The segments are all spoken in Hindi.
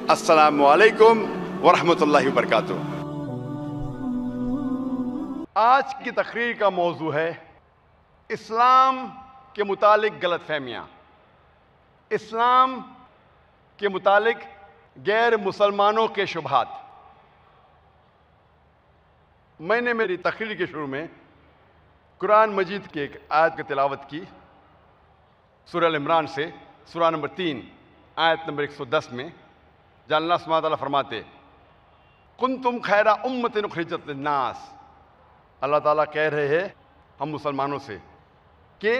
अस्सलामु अलैकुम वरहमतुल्लाहि वबरकातुह। आज की तकरीर का मौजू है इस्लाम के मुतालिक गलतफहमियाँ, इस्लाम के मुतालिक गैर मुसलमानों के शुबहात। मैंने मेरी तकरीर के शुरू में कुरान मजीद की एक आयत की तिलावत की, सूरह अल इमरान से, सूरह नंबर 3 आयत नंबर 110 में, जहाँ अल्लाह सुब्हानहू व तआला फरमाते कुंतुम खैरा उम्मतिन उखरिजत लिन्नास। अल्लाह ताला कह रहे हैं हम मुसलमानों से कि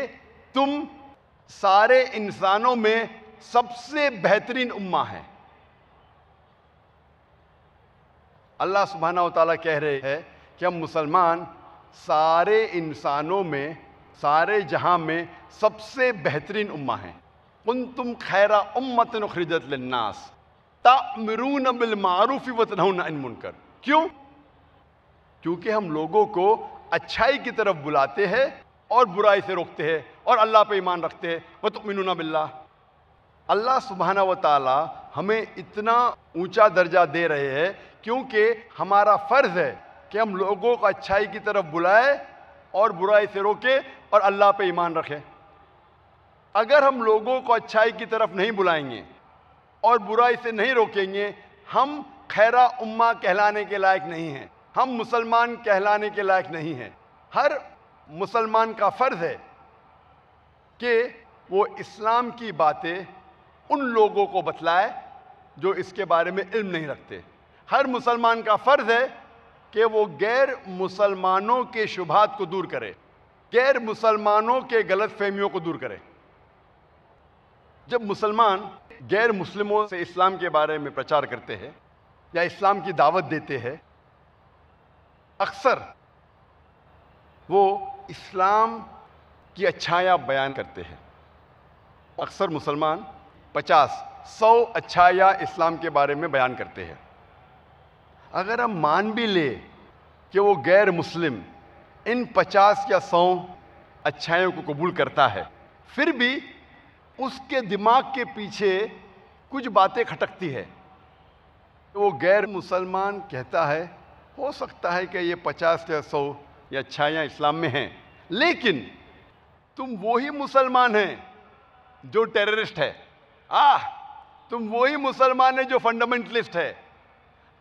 तुम सारे इंसानों में सबसे बेहतरीन उम्मा है। अल्लाह सुब्हानहू व तआला कह रहे हैं कि हम मुसलमान सारे इंसानों में, सारे जहां में सबसे बेहतरीन उम्मा है। कुंतुम खैरा उम्मतिन उखरिजत लिन्नास तामुरून बिल मारूफ व तनहौना अनिल मुनकर। क्यों? क्योंकि हम लोगों को अच्छाई की तरफ बुलाते हैं और बुराई से रोकते हैं और अल्लाह पे ईमान रखते हैं। व तुमिनूना बिल्लाह। अल्लाह सुब्हानहू व तआला हमें इतना ऊंचा दर्जा दे रहे हैं क्योंकि हमारा फ़र्ज़ है कि हम लोगों को अच्छाई की तरफ बुलाए और बुराई से रोके और अल्लाह पे ईमान रखें। अगर हम लोगों को अच्छाई की तरफ नहीं बुलाएंगे और बुराई से नहीं रोकेंगे, हम खैरा उम्मा कहलाने के लायक नहीं हैं, हम मुसलमान कहलाने के लायक नहीं हैं। हर मुसलमान का फ़र्ज़ है कि वो इस्लाम की बातें उन लोगों को बतलाए जो इसके बारे में इल्म नहीं रखते। हर मुसलमान का फ़र्ज़ है कि वो गैर मुसलमानों के शुबहात को दूर करे, गैर मुसलमानों के गलत फहमियों को दूर करे। जब मुसलमान गैर मुस्लिमों से इस्लाम के बारे में प्रचार करते हैं या इस्लाम की दावत देते हैं, अक्सर वो इस्लाम की अच्छाइयाँ बयान करते हैं। अक्सर मुसलमान 50-100 अच्छाइयाँ इस्लाम के बारे में बयान करते हैं। अगर हम मान भी ले कि वो गैर मुस्लिम इन 50 या 100 अच्छाइयों को कबूल करता है, फिर भी उसके दिमाग के पीछे कुछ बातें खटकती है। तो वो गैर मुसलमान कहता है हो सकता है कि ये 50 या 100 ये अच्छाइयाँ इस्लाम में हैं, लेकिन तुम वही मुसलमान हैं जो टेररिस्ट है। तुम वही मुसलमान है जो फंडामेंटलिस्ट है।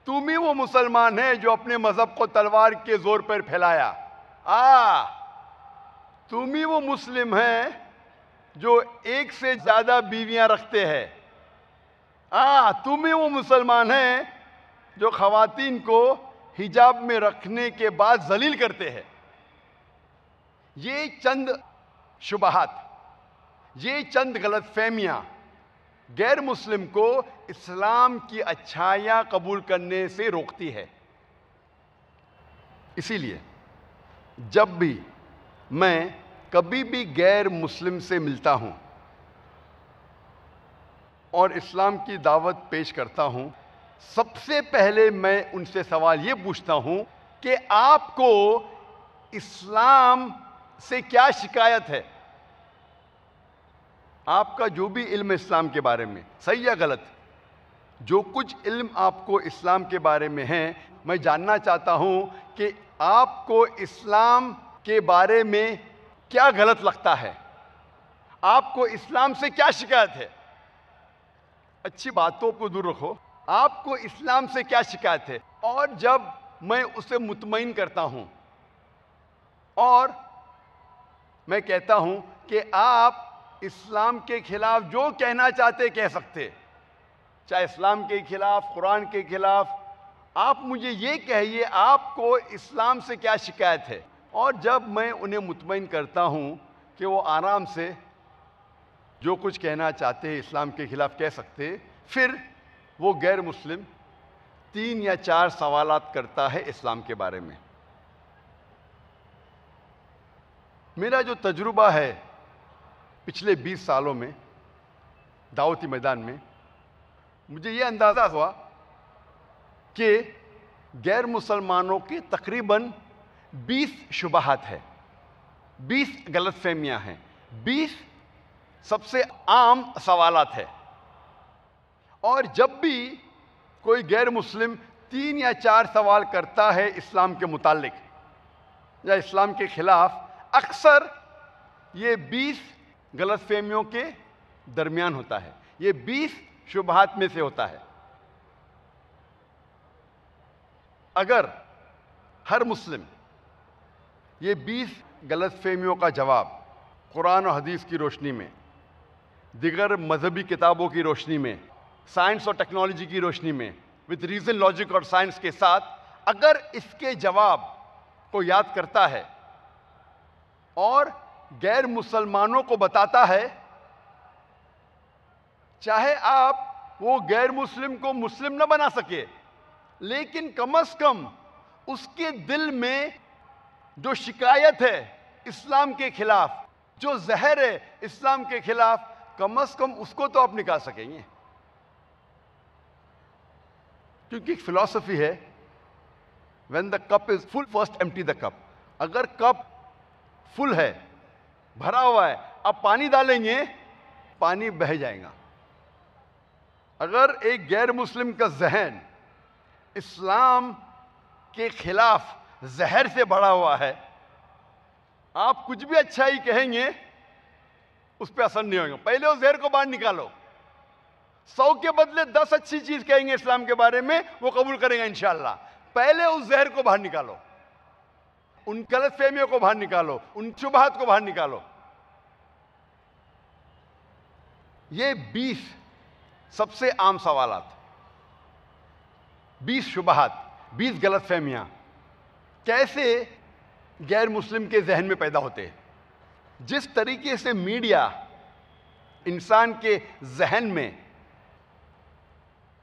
तुम ही वो मुसलमान है जो अपने मजहब को तलवार के जोर पर फैलाया। तुम ही वो मुस्लिम है जो एक से ज्यादा बीवियां रखते हैं। तुम ही वो मुसलमान हैं जो खवातीन को हिजाब में रखने के बाद जलील करते हैं। ये चंद शुबहात, ये चंद गलतफहमियां गैर मुस्लिम को इस्लाम की अच्छाइयां कबूल करने से रोकती है। इसीलिए जब भी मैं कभी भी गैर मुस्लिम से मिलता हूं और इस्लाम की दावत पेश करता हूं, सबसे पहले मैं उनसे सवाल ये पूछता हूं कि आपको इस्लाम से क्या शिकायत है। आपका जो भी इल्म इस्लाम के बारे में, सही या गलत, जो कुछ इल्म आपको इस्लाम के बारे में है, मैं जानना चाहता हूं कि आपको इस्लाम के बारे में क्या गलत लगता है, आपको इस्लाम से क्या शिकायत है। अच्छी बातों को दूर रखो, आपको इस्लाम से क्या शिकायत है। और जब मैं उसे मुतमईन करता हूं और मैं कहता हूं कि आप इस्लाम के खिलाफ जो कहना चाहते कह सकते, चाहे इस्लाम के खिलाफ, कुरान के खिलाफ, आप मुझे ये कहिए आपको इस्लाम से क्या शिकायत है। और जब मैं उन्हें मुतमईन करता हूं कि वो आराम से जो कुछ कहना चाहते हैं इस्लाम के खिलाफ कह सकते, फिर वो गैर मुस्लिम 3 या 4 सवालात करता है इस्लाम के बारे में। मेरा जो तजुर्बा है पिछले 20 सालों में दावती मैदान में, मुझे ये अंदाज़ा हुआ कि गैर मुसलमानों की तकरीबन 20 शुबहात है, 20 गलतफहमियां हैं, 20 सबसे आम सवालात है। और जब भी कोई गैर मुस्लिम 3 या 4 सवाल करता है इस्लाम के मुतालिक या इस्लाम के खिलाफ, अक्सर ये 20 गलतफहमियों के दरमियान होता है, ये 20 शुबहात में से होता है। अगर हर मुस्लिम ये 20 गलतफहमियों का जवाब कुरान और हदीस की रोशनी में, दिगर मजहबी किताबों की रोशनी में, साइंस और टेक्नोलॉजी की रोशनी में, विद रीजन, लॉजिक और साइंस के साथ अगर इसके जवाब को याद करता है और गैर मुसलमानों को बताता है, चाहे आप वो गैर मुस्लिम को मुस्लिम न बना सके, लेकिन कम से कम उसके दिल में जो शिकायत है इस्लाम के खिलाफ, जो जहर है इस्लाम के खिलाफ, कम से कम उसको तो आप निकाल सकेंगे। क्योंकि एक फिलॉसफी है, when the cup is full first empty the cup. अगर कप फुल है, भरा हुआ है, आप पानी डालेंगे, पानी बह जाएगा। अगर एक गैर मुस्लिम का जहन इस्लाम के खिलाफ जहर से भरा हुआ है, आप कुछ भी अच्छा ही कहेंगे, उस पर असर नहीं होगा। पहले उस जहर को बाहर निकालो। 100 के बदले 10 अच्छी चीज कहेंगे इस्लाम के बारे में, वो कबूल करेगा इंशाअल्लाह। पहले उस जहर को बाहर निकालो, उन गलतफहमियों को बाहर निकालो, उन शुबहात को बाहर निकालो। ये 20 सबसे आम सवालात, 20 शुबहात, 20 गलतफहमियां कैसे गैर मुस्लिम के जहन में पैदा होते हैं। जिस तरीके से मीडिया इंसान के जहन में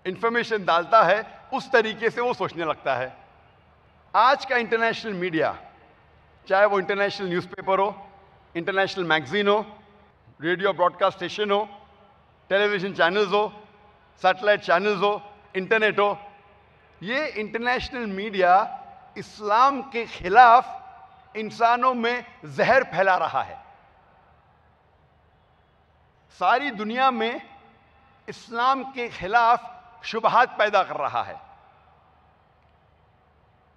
इंफॉर्मेशन डालता है, उस तरीके से वो सोचने लगता है। आज का इंटरनेशनल मीडिया, चाहे वो इंटरनेशनल न्यूज़पेपर हो, इंटरनेशनल मैगजीन हो, रेडियो ब्रॉडकास्ट स्टेशन हो, टेलीविजन चैनल्स हो, सैटेलाइट चैनल्स हो, इंटरनेट हो, ये इंटरनेशनल मीडिया इस्लाम के खिलाफ इंसानों में जहर फैला रहा है। सारी दुनिया में इस्लाम के खिलाफ शुबहात पैदा कर रहा है।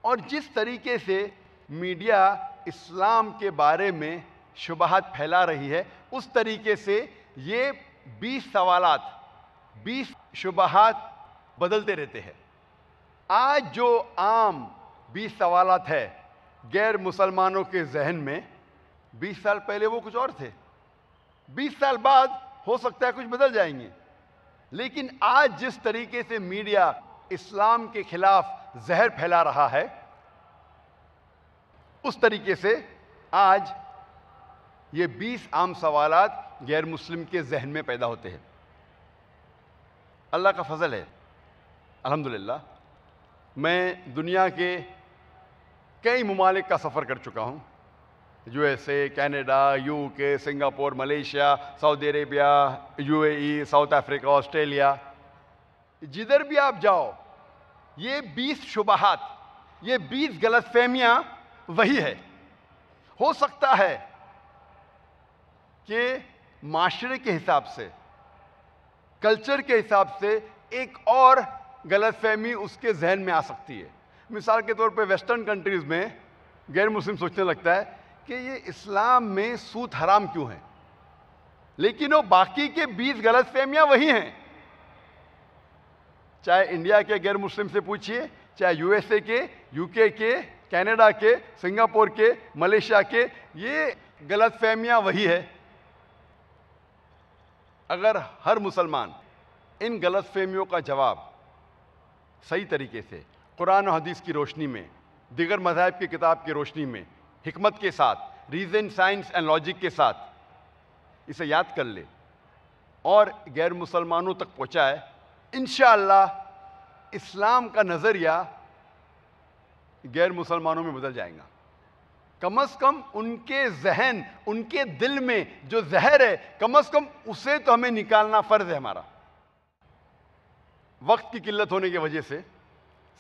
और जिस तरीके से मीडिया इस्लाम के बारे में शुबहात फैला रही है, उस तरीके से ये 20 सवालात, 20 शुबहात बदलते रहते हैं। आज जो आम 20 सवालात है गैर मुसलमानों के जहन में, 20 साल पहले वो कुछ और थे, 20 साल बाद हो सकता है कुछ बदल जाएंगे। लेकिन आज जिस तरीके से मीडिया इस्लाम के खिलाफ जहर फैला रहा है, उस तरीके से आज ये 20 आम सवालात गैर मुस्लिम के जहन में पैदा होते हैं। अल्लाह का फजल है, अल्हम्दुलिल्लाह, मैं दुनिया के कई ममालिक का सफ़र कर चुका हूँ। USA, Canada, UK, Singapore, Malaysia, Saudi Arabia, UAE, south Africa, Australia, जिधर भी आप जाओ, ये 20 शुबहात, ये 20 गलतफहमियां वही है। हो सकता है कि माशरे के हिसाब से, कल्चर के हिसाब से एक और गलतफहमी उसके जहन में आ सकती है। मिसाल के तौर पे वेस्टर्न कंट्रीज़ में गैर मुस्लिम सोचने लगता है कि ये इस्लाम में सूद हराम क्यों है, लेकिन वो बाकी के 20 गलतफहमियां वही हैं। चाहे इंडिया के गैर मुस्लिम से पूछिए, चाहे USA के, UK के, कनाडा के, सिंगापुर के, मलेशिया के, ये गलतफहमियां वही है। अगर हर मुसलमान इन गलतफहमियों का जवाब सही तरीके से कुरान और हदीस की रोशनी में, दिगर मज़ाहिब की किताब की रोशनी में, हिकमत के साथ, रीज़न, साइंस एंड लॉजिक के साथ इसे याद कर ले और गैर मुसलमानों तक पहुँचाए, इंशाअल्लाह इस्लाम का नज़रिया गैर मुसलमानों में बदल जाएगा। कम से कम उनके जहन, उनके दिल में जो जहर है, कम से कम उसे तो हमें निकालना फ़र्ज़ है हमारा। वक्त की किल्लत होने की वजह से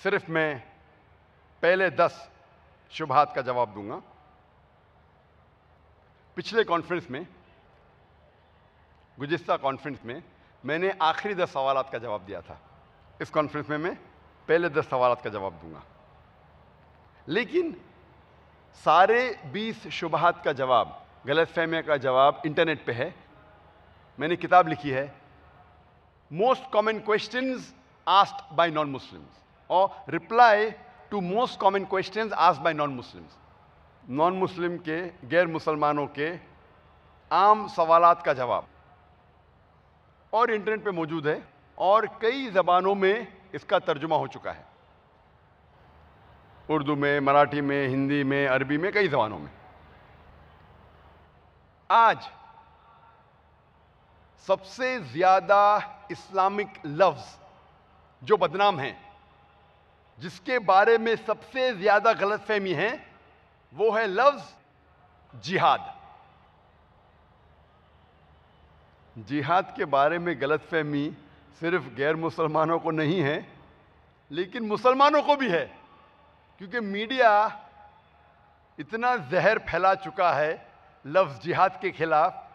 सिर्फ मैं पहले 10 शुबहात का जवाब दूंगा। पिछले कॉन्फ्रेंस में, गुज़िश्ता कॉन्फ्रेंस में, मैंने आखिरी 10 सवालात का जवाब दिया था। इस कॉन्फ्रेंस में मैं पहले 10 सवालात का जवाब दूंगा, लेकिन सारे 20 शुबहात का जवाब, गलतफहमियां का जवाब इंटरनेट पे है। मैंने किताब लिखी है most common questions asked by non Muslims और reply to most common questions asked by non Muslims. Non Muslim के, गैर मुसलमानों के आम सवालात का जवाब, और इंटरनेट पे मौजूद है और कई ज़बानों में इसका तर्जुमा हो चुका है, उर्दू में, मराठी में, हिंदी में, अरबी में, कई ज़बानों में। आज सबसे ज़्यादा इस्लामिक लफ्ज़ जो बदनाम हैं, जिसके बारे में सबसे ज़्यादा गलतफहमी है, वो है लफ्ज़ जिहाद। जिहाद के बारे में गलतफहमी सिर्फ गैर मुसलमानों को नहीं है, लेकिन मुसलमानों को भी है, क्योंकि मीडिया इतना जहर फैला चुका है लफ्ज़ जिहाद के खिलाफ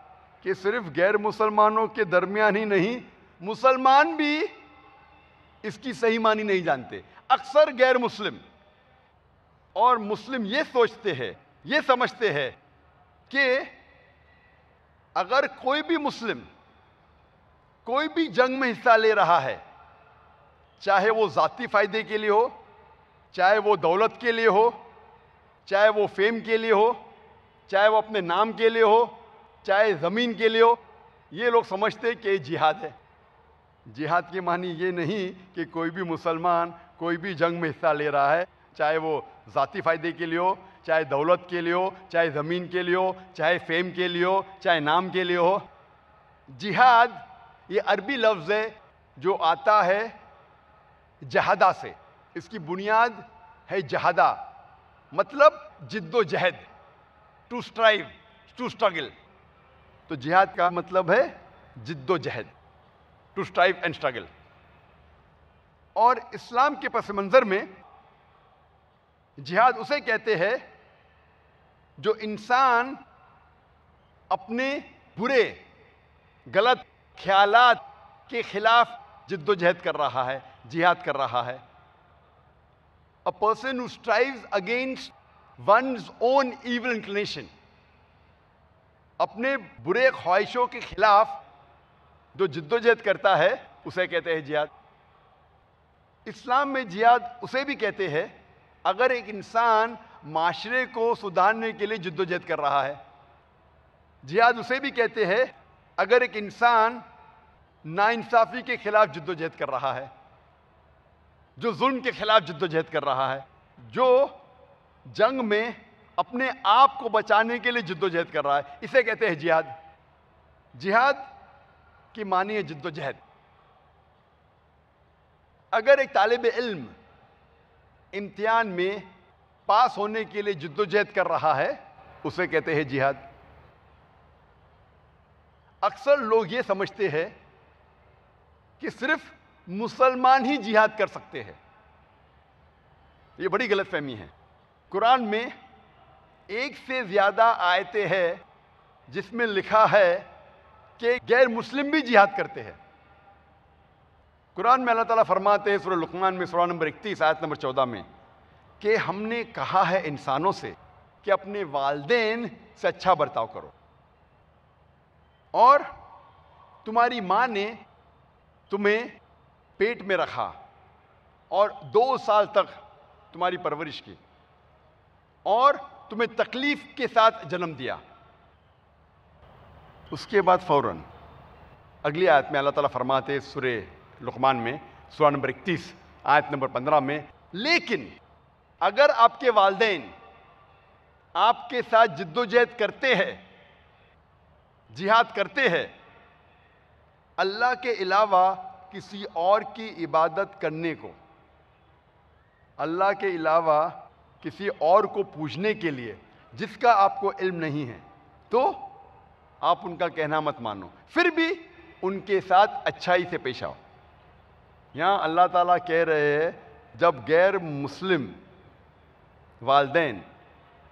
कि सिर्फ गैर मुसलमानों के दरमियान ही नहीं, मुसलमान भी इसकी सही मानी नहीं जानते। अक्सर गैर मुस्लिम और मुस्लिम ये सोचते हैं, ये समझते हैं कि अगर कोई भी मुस्लिम कोई भी जंग में हिस्सा ले रहा है, चाहे वो ज़ाती फ़ायदे के लिए हो, चाहे वो दौलत के लिए हो, चाहे वो फेम के लिए हो, चाहे वो अपने नाम के लिए हो, चाहे ज़मीन के लिए हो, ये लोग समझते हैं कि ये जिहाद है। जिहाद की मानी ये नहीं कि कोई भी मुसलमान कोई भी जंग में हिस्सा ले रहा है, चाहे वो ज़ाती फ़ायदे के लिए हो, चाहे दौलत के लिए हो, चाहे ज़मीन के लिए हो, चाहे फेम के लिए हो, चाहे नाम के लिए हो। जिहाद ये अरबी लफ्ज़ है जो आता है जहादा से। इसकी बुनियाद है जहादा, मतलब जिद्दोजहद, टू स्ट्राइव, टू स्ट्रगल। तो जिहाद का मतलब है जिद्दोजहद, टू स्ट्राइव एंड स्ट्रगल। और इस्लाम के पस मंज़र में जिहाद उसे कहते हैं जो इंसान अपने बुरे, गलत ख्यालात के खिलाफ जिद्दोजहद कर रहा है, जिहाद कर रहा है। A person who strives against one's own evil inclination, अपने बुरे ख्वाहिशों के खिलाफ जो जिद्दोजहद करता है, उसे कहते हैं जिहाद। इस्लाम में जिहाद उसे भी कहते हैं अगर एक इंसान माशरे को सुधारने के लिए जिद्दोजहद कर रहा है। जिहाद उसे भी कहते हैं अगर एक इंसान नाइंसाफ़ी के खिलाफ जिद्दोजहद कर रहा है, जो जुल्म के खिलाफ जिद्दोजहद कर रहा है, जो जंग में अपने आप को बचाने के लिए जिद्दोजहद कर रहा है, इसे कहते हैं जिहाद। जिहाद की मानी है जिद्दोजहद। अगर एक तालिब इल्म इम्तिहान में पास होने के लिए जिद्दोजहद कर रहा है, उसे कहते हैं जिहाद। अक्सर लोग ये समझते हैं कि सिर्फ मुसलमान ही जिहाद कर सकते हैं। ये बड़ी गलतफहमी है। कुरान में एक से ज़्यादा आयतें हैं जिसमें लिखा है कि गैर मुस्लिम भी जिहाद करते हैं। कुरान में अल्लाह ताला फरमाते हैं सूरह लुक़मान में, सूरह नंबर 31 आयत नंबर 14 में, कि हमने कहा है इंसानों से कि अपने वालिदैन से अच्छा बर्ताव करो, और तुम्हारी माँ ने तुम्हें पेट में रखा और 2 साल तक तुम्हारी परवरिश की और तुम्हें तकलीफ के साथ जन्म दिया। उसके बाद फौरन अगली आयत में अल्लाह ताला फरमाते हैं सूरह लुक़मान में, सूरह नंबर 31 आयत नंबर 15 में, लेकिन अगर आपके वालिदैन आपके साथ जिद्दोजहद करते हैं, जिहाद करते हैं, अल्लाह के अलावा किसी और की इबादत करने को, अल्लाह के अलावा किसी और को पूजने के लिए जिसका आपको इल्म नहीं है, तो आप उनका कहना मत मानो, फिर भी उनके साथ अच्छाई से पेश आओ। यहाँ अल्लाह ताला कह रहे हैं जब गैर मुस्लिम वालिदैन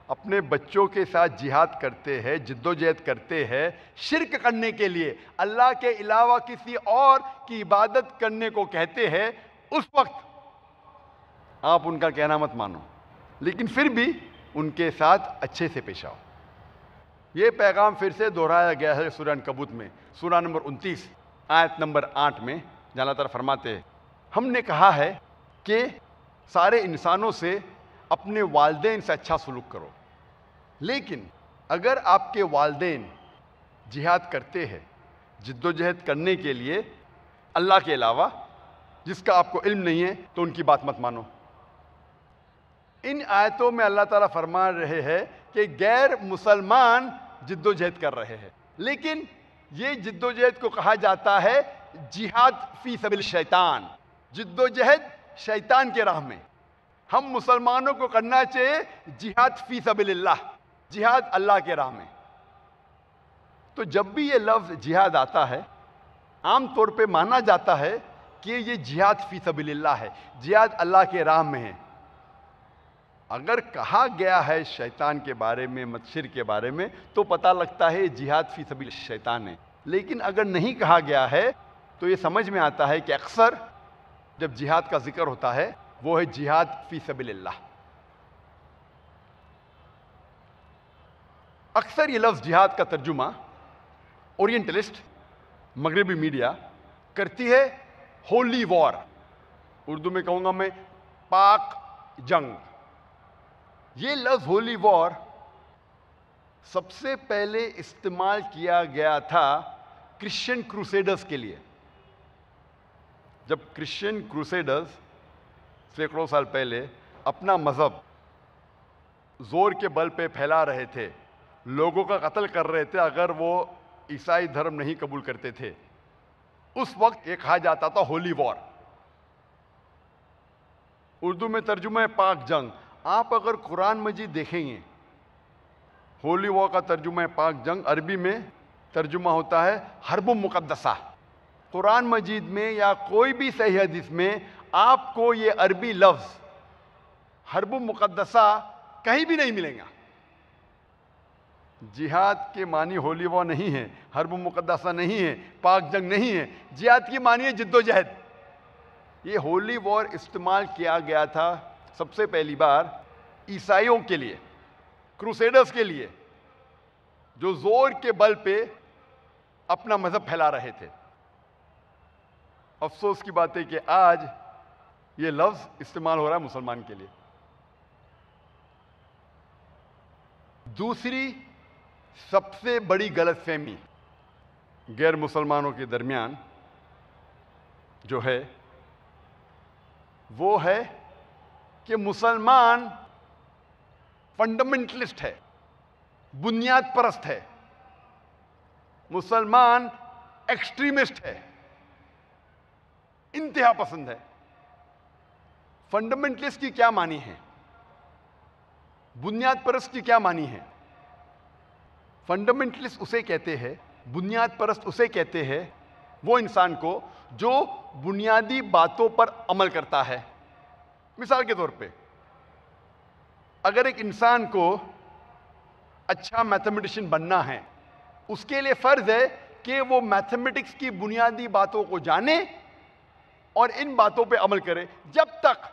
अपने बच्चों के साथ जिहाद करते हैं, जिद्दोजहद करते हैं शिर्क करने के लिए, अल्लाह के अलावा किसी और की इबादत करने को कहते हैं, उस वक्त आप उनका कहना मत मानो, लेकिन फिर भी उनके साथ अच्छे से पेश आओ। ये पैगाम फिर से दोहराया गया है सूरह अनकबूत में, सूरह नंबर 29 आयत नंबर 8 में, जहाँ अल्लाह ताला फरमाते हैं, हमने कहा है कि सारे इंसानों से अपने वालिदैन से अच्छा सलूक करो, लेकिन अगर आपके वालिदैन जिहाद करते हैं, जिद्दोजहद करने के लिए अल्लाह के अलावा, जिसका आपको इल्म नहीं है, तो उनकी बात मत मानो। इन आयतों में अल्लाह ताला फरमा रहे हैं कि गैर मुसलमान जिद्दोजहद कर रहे हैं, लेकिन ये जिद्दोजहद को कहा जाता है जिहाद फी सबिल शैतान, जिद्दोजहद शैतान के राह में। हम मुसलमानों को करना चाहिए जिहाद फी सबिलिल्लाह, जिहाद अल्लाह के राह में। तो जब भी ये लफ्ज़ जिहाद आता है, आम तौर पे माना जाता है कि ये जिहाद फी सबिलिल्लाह है, जिहाद अल्लाह के राह में है। अगर कहा गया है शैतान के बारे में, मत्शिर के बारे में, तो पता लगता है जिहाद फी सबिल शैतान है। लेकिन अगर नहीं कहा गया है तो ये समझ में आता है कि अक्सर जब जिहाद का जिक्र होता है वो है जिहाद फी सबिलिल्लाह। अक्सर ये लफ्ज़ जिहाद का तर्जुमा ओरिएंटलिस्ट, मगरबी मीडिया करती है होली वॉर, उर्दू में कहूँगा मैं पाक जंग। ये लफ्ज़ होली वॉर सबसे पहले इस्तेमाल किया गया था क्रिश्चियन क्रूसेडर्स के लिए। जब क्रिश्चियन क्रूसेडर्स सैकड़ों साल पहले अपना मज़हब जोर के बल पे फैला रहे थे, लोगों का कत्ल कर रहे थे अगर वो ईसाई धर्म नहीं कबूल करते थे, उस वक्त ये कहा जाता था होली वॉर। उर्दू में तर्जुमा है पाक जंग। आप अगर कुरान मजीद देखेंगे, होली वॉर का तर्जुमा है पाक जंग, अरबी में तर्जुमा होता है हर्बुम मुकद्दसा। कुरान मजीद में या कोई भी सही हदीस में आपको ये अरबी लफ्ज़ हर्बुम मुकद्दसा कहीं भी नहीं मिलेगा। जिहाद के मानी होली वॉर नहीं है, हर्बुम मुकद्दसा नहीं है, पाक जंग नहीं है। जिहाद की मानी है जिद्दोजहद। ये होली वॉर इस्तेमाल किया गया था सबसे पहली बार ईसाइयों के लिए, क्रूसेडर्स के लिए, जो जोर के बल पे अपना मजहब फैला रहे थे। अफसोस की बात है कि आज ये लफ्ज़ इस्तेमाल हो रहा है मुसलमान के लिए। दूसरी सबसे बड़ी गलतफहमी गैर मुसलमानों के दरमियान जो है वो है कि मुसलमान फंडामेंटलिस्ट है, बुनियाद परस्त है, मुसलमान एक्सट्रीमिस्ट है, इंतहा पसंद है। फंडामेंटलिस्ट की क्या मानी है, बुनियाद परस्त की क्या मानी है? फंडामेंटलिस्ट उसे कहते हैं, बुनियाद परस्त उसे कहते हैं वो इंसान को जो बुनियादी बातों पर अमल करता है। मिसाल के तौर पे, अगर एक इंसान को अच्छा मैथमेटिशियन बनना है, उसके लिए फर्ज है कि वो मैथमेटिक्स की बुनियादी बातों को जाने और इन बातों पे अमल करे। जब तक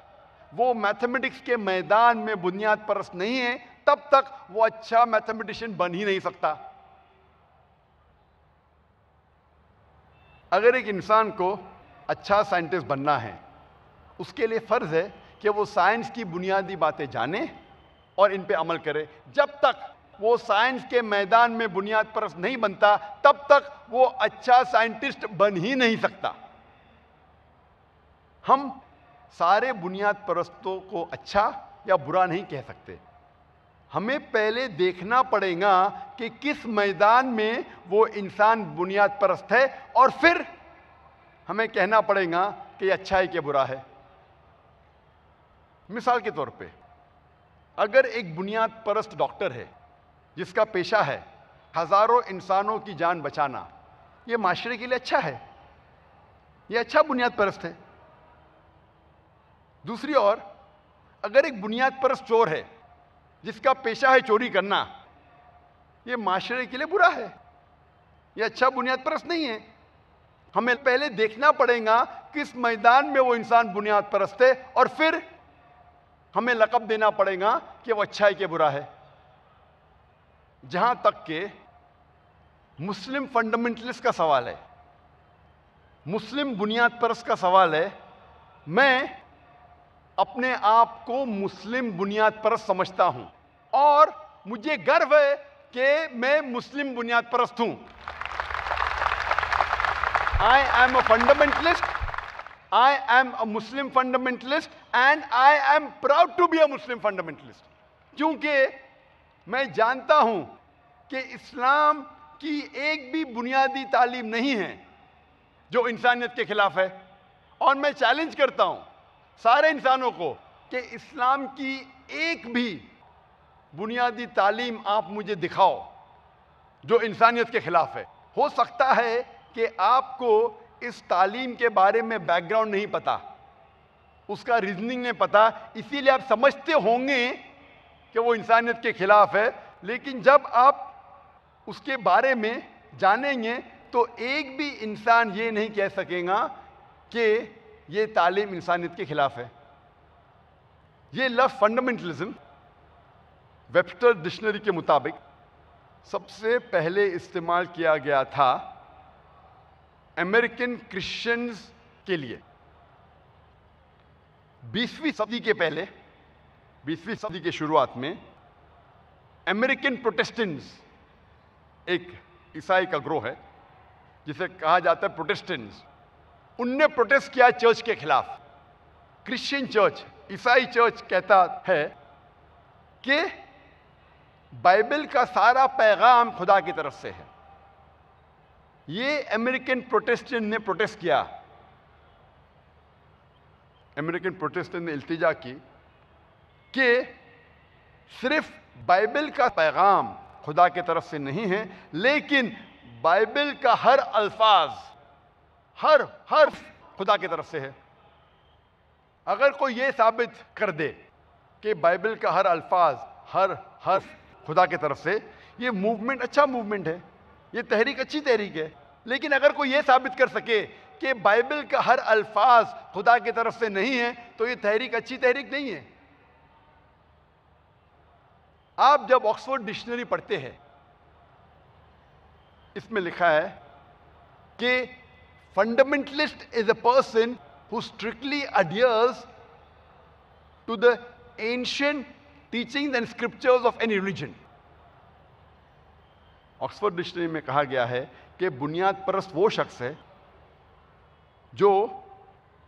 वो मैथमेटिक्स के मैदान में बुनियाद परस्त नहीं है, तब तक वो अच्छा मैथमेटिशियन बन ही नहीं सकता। अगर एक इंसान को अच्छा साइंटिस्ट बनना है, उसके लिए फर्ज है कि वो साइंस की बुनियादी बातें जाने और इन पे अमल करे। जब तक वो साइंस के मैदान में बुनियाद परस्त नहीं बनता, तब तक वो अच्छा साइंटिस्ट बन ही नहीं सकता। हम सारे बुनियाद परस्तों को अच्छा या बुरा नहीं कह सकते। हमें पहले देखना पड़ेगा कि किस मैदान में वो इंसान बुनियाद परस्त है, और फिर हमें कहना पड़ेगा कि ये अच्छा है कि बुरा है। मिसाल के तौर पे, अगर एक बुनियाद परस्त डॉक्टर है जिसका पेशा है हजारों इंसानों की जान बचाना, ये माशरे के लिए अच्छा है, ये अच्छा बुनियाद परस्त है। दूसरी ओर, अगर एक बुनियाद परस्त चोर है जिसका पेशा है चोरी करना, ये माशरे के लिए बुरा है, ये अच्छा बुनियाद परस्त नहीं है। हमें पहले देखना पड़ेगा किस मैदान में वो इंसान बुनियाद परस्त है, और फिर हमें लक़ब देना पड़ेगा कि वो अच्छा है कि बुरा है। जहां तक के मुस्लिम फंडामेंटलिस्ट का सवाल है, मुस्लिम बुनियाद परस्त का सवाल है, मैं अपने आप को मुस्लिम बुनियाद परस्त समझता हूं और मुझे गर्व है कि मैं मुस्लिम बुनियाद परस्त हूं। I am a fundamentalist, I am a Muslim fundamentalist and I am proud to be a Muslim fundamentalist। क्योंकि मैं जानता हूं कि इस्लाम की एक भी बुनियादी तालीम नहीं है जो इंसानियत के खिलाफ है, और मैं चैलेंज करता हूं सारे इंसानों को कि इस्लाम की एक भी बुनियादी तालीम आप मुझे दिखाओ जो इंसानियत के खिलाफ है। हो सकता है कि आपको इस तालीम के बारे में बैकग्राउंड नहीं पता, उसका रीजनिंग नहीं पता, इसीलिए आप समझते होंगे कि वो इंसानियत के खिलाफ है, लेकिन जब आप उसके बारे में जानेंगे तो एक भी इंसान ये नहीं कह सकेगा कि ये तालीम इंसानियत के खिलाफ है। ये लफ्ज़ फंडामेंटलिज्म वेबस्टर डिक्शनरी के मुताबिक सबसे पहले इस्तेमाल किया गया था अमेरिकन क्रिश्चियंस के लिए 20वीं सदी के पहले, 20वीं सदी के शुरुआत में अमेरिकन प्रोटेस्टेंट्स, एक ईसाई का ग्रोह है जिसे कहा जाता है प्रोटेस्टेंट्स, उनने प्रोटेस्ट किया चर्च के खिलाफ। क्रिश्चियन चर्च, ईसाई चर्च कहता है कि बाइबल का सारा पैगाम खुदा की तरफ से है। ये अमेरिकन प्रोटेस्टेंट ने प्रोटेस्ट किया, अमेरिकन प्रोटेस्टेंट ने इल्तिजा की कि सिर्फ बाइबल का पैगाम खुदा की तरफ से नहीं है, लेकिन बाइबल का हर अल्फाज, हर हर्फ खुदा की तरफ से है। अगर कोई ये साबित कर दे कि बाइबल का हर अल्फाज, हर हर्फ खुदा की तरफ से, ये मूवमेंट अच्छा मूवमेंट है, ये तहरीक अच्छी तहरीक है। लेकिन अगर कोई ये साबित कर सके कि बाइबल का हर अल्फाज खुदा की तरफ से नहीं है, तो ये तहरीक अच्छी तहरीक नहीं है। आप जब ऑक्सफोर्ड डिक्शनरी पढ़ते हैं, इसमें लिखा है कि fundamentalist is a person who strictly adheres to the ancient teachings and scriptures of any religion। Oxford dictionary में कहा गया है कि बुनियाद परस्त वो शख्स है जो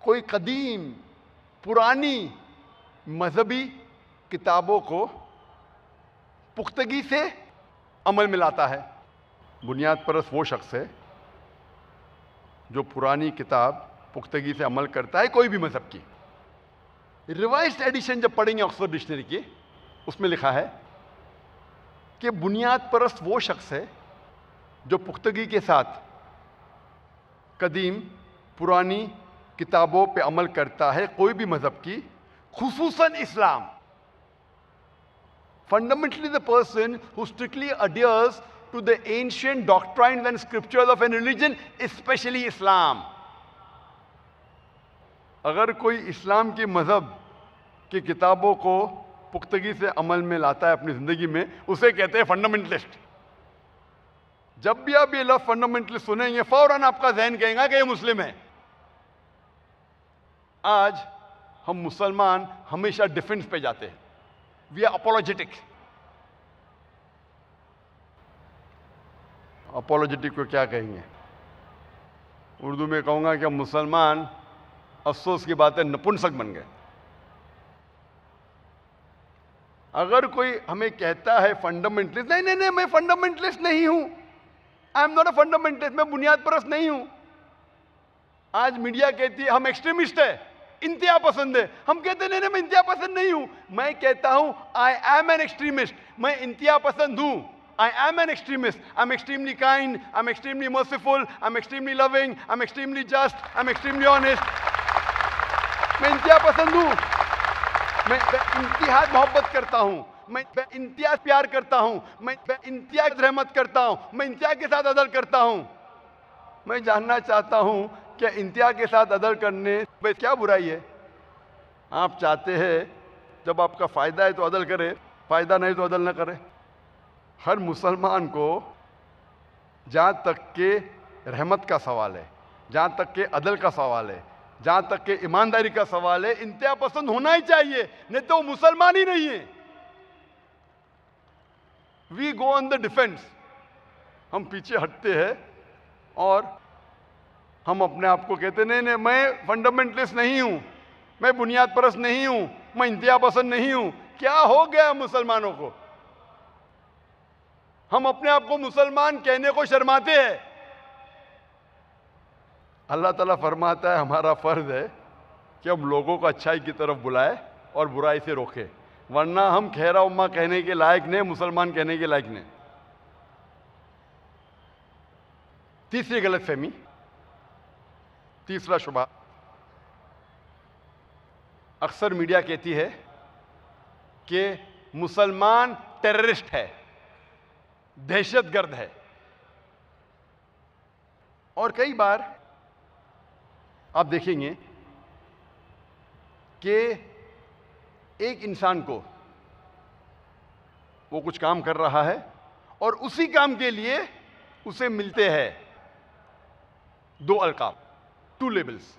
कोई कदीम पुरानी मजहबी किताबों को पुख्तगी से अमल में लाता है। बुनियाद परस्त वो शख्स है जो पुरानी किताब पुख्तगी से अमल करता है, कोई भी मजहब की। रिवाइज्ड एडिशन जब पढ़ेंगे ऑक्सफोर्ड डिक्शनरी की, उसमें लिखा है कि बुनियाद परस्त वो शख्स है जो पुख्तगी के साथ कदीम पुरानी किताबों पे अमल करता है, कोई भी मजहब की, खुसूसन इस्लाम। Fundamentally the person who strictly adheres to the ancient doctrines and scriptures of a religion, especially Islam। अगर कोई इस्लाम की मजहब की किताबों को पुख्तगी से अमल में लाता है अपनी जिंदगी में, उसे कहते हैं फंडामेंटलिस्ट। जब भी आप ये लफ्ज़ फंडामेंटलिस्ट सुनेंगे, फौरन आपका जहन कहेगा कि ये मुस्लिम है। आज हम मुसलमान हमेशा डिफेंस पे जाते हैं, वी आर अपोलोजेटिक। अपोलोजेटिक को क्या कहेंगे? उर्दू में कहूँगा कि मुसलमान, अफसोस की बात है, नपुंसक बन गए। अगर कोई हमें कहता है फंडामेंटलिस्ट, नहीं नहीं नहीं, मैं फंडामेंटलिस्ट नहीं हूं, I am not a fundamentalist, मैं बुनियाद परस्त नहीं हूं। आज मीडिया कहती है हम एक्सट्रीमिस्ट है, इंतहा पसंद है। हम कहते नहीं नहीं, मैं इंतहा पसंद नहीं हूं। मैं कहता हूं आई एम एन एक्सट्रीमिस्ट, मैं इंतहा पसंद हूं। I am an extremist. I'm extremely kind, I'm extremely merciful, I'm extremely loving, I'm extremely just, I'm extremely honest। मैं इंतहा पसंद हूं, मैं इंतहा मोहब्बत करता हूं, मैं इंतहा प्यार करता हूं, मैं इंतहा रहमत करता हूं, मैं इंतहा के साथ अदल करता हूं। मैं जानना चाहता हूं कि इंतिया के साथ अदल करने में क्या बुराई है? आप चाहते हैं जब आपका फ़ायदा है तो अदल करे, फ़ायदा नहीं तो अदल न करे। हर मुसलमान को जहाँ तक के रहमत का सवाल है, जहाँ तक के अदल का सवाल है, जहाँ तक के ईमानदारी का सवाल है, इंतिया पसंद होना ही चाहिए, नहीं तो वो मुसलमान ही नहीं है। We go on the defence, हम पीछे हटते हैं और हम अपने आप को कहते नहीं नहीं, मैं फंडामेंटलिस्ट नहीं हूं, मैं बुनियाद परस्त नहीं हूं, मैं इंतिया पसंद नहीं हूं। क्या हो गया मुसलमानों को? हम अपने आप को मुसलमान कहने को शर्माते हैं। अल्लाह ताला फरमाता है हमारा फर्ज है कि हम लोगों को अच्छाई की तरफ बुलाए और बुराई से रोके, वरना हम खैरा उम्मा कहने के लायक नहीं, मुसलमान कहने के लायक नहीं। तीसरी गलतफहमी, तीसरा शुबहा, अक्सर मीडिया कहती है कि मुसलमान टेररिस्ट है, दहशतगर्द है। और कई बार आप देखेंगे कि एक इंसान को वो कुछ काम कर रहा है और उसी काम के लिए उसे मिलते हैं दो अलकाब, टू लेबल्स।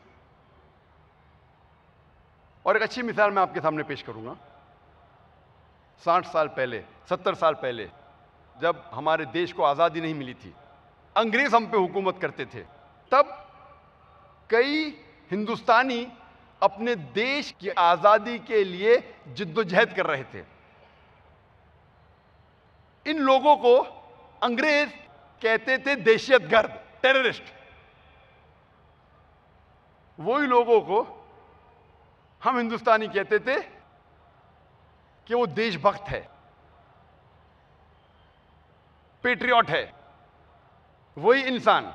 और एक अच्छी मिसाल मैं आपके सामने पेश करूंगा। 60 साल पहले, 70 साल पहले, जब हमारे देश को आज़ादी नहीं मिली थी, अंग्रेज हम पे हुकूमत करते थे, तब कई हिंदुस्तानी अपने देश की आज़ादी के लिए जिद्दोजहद कर रहे थे। इन लोगों को अंग्रेज कहते थे दहशतगर्द, टेररिस्ट। वही लोगों को हम हिंदुस्तानी कहते थे कि वो देशभक्त है, पेट्रियट है। वही इंसान,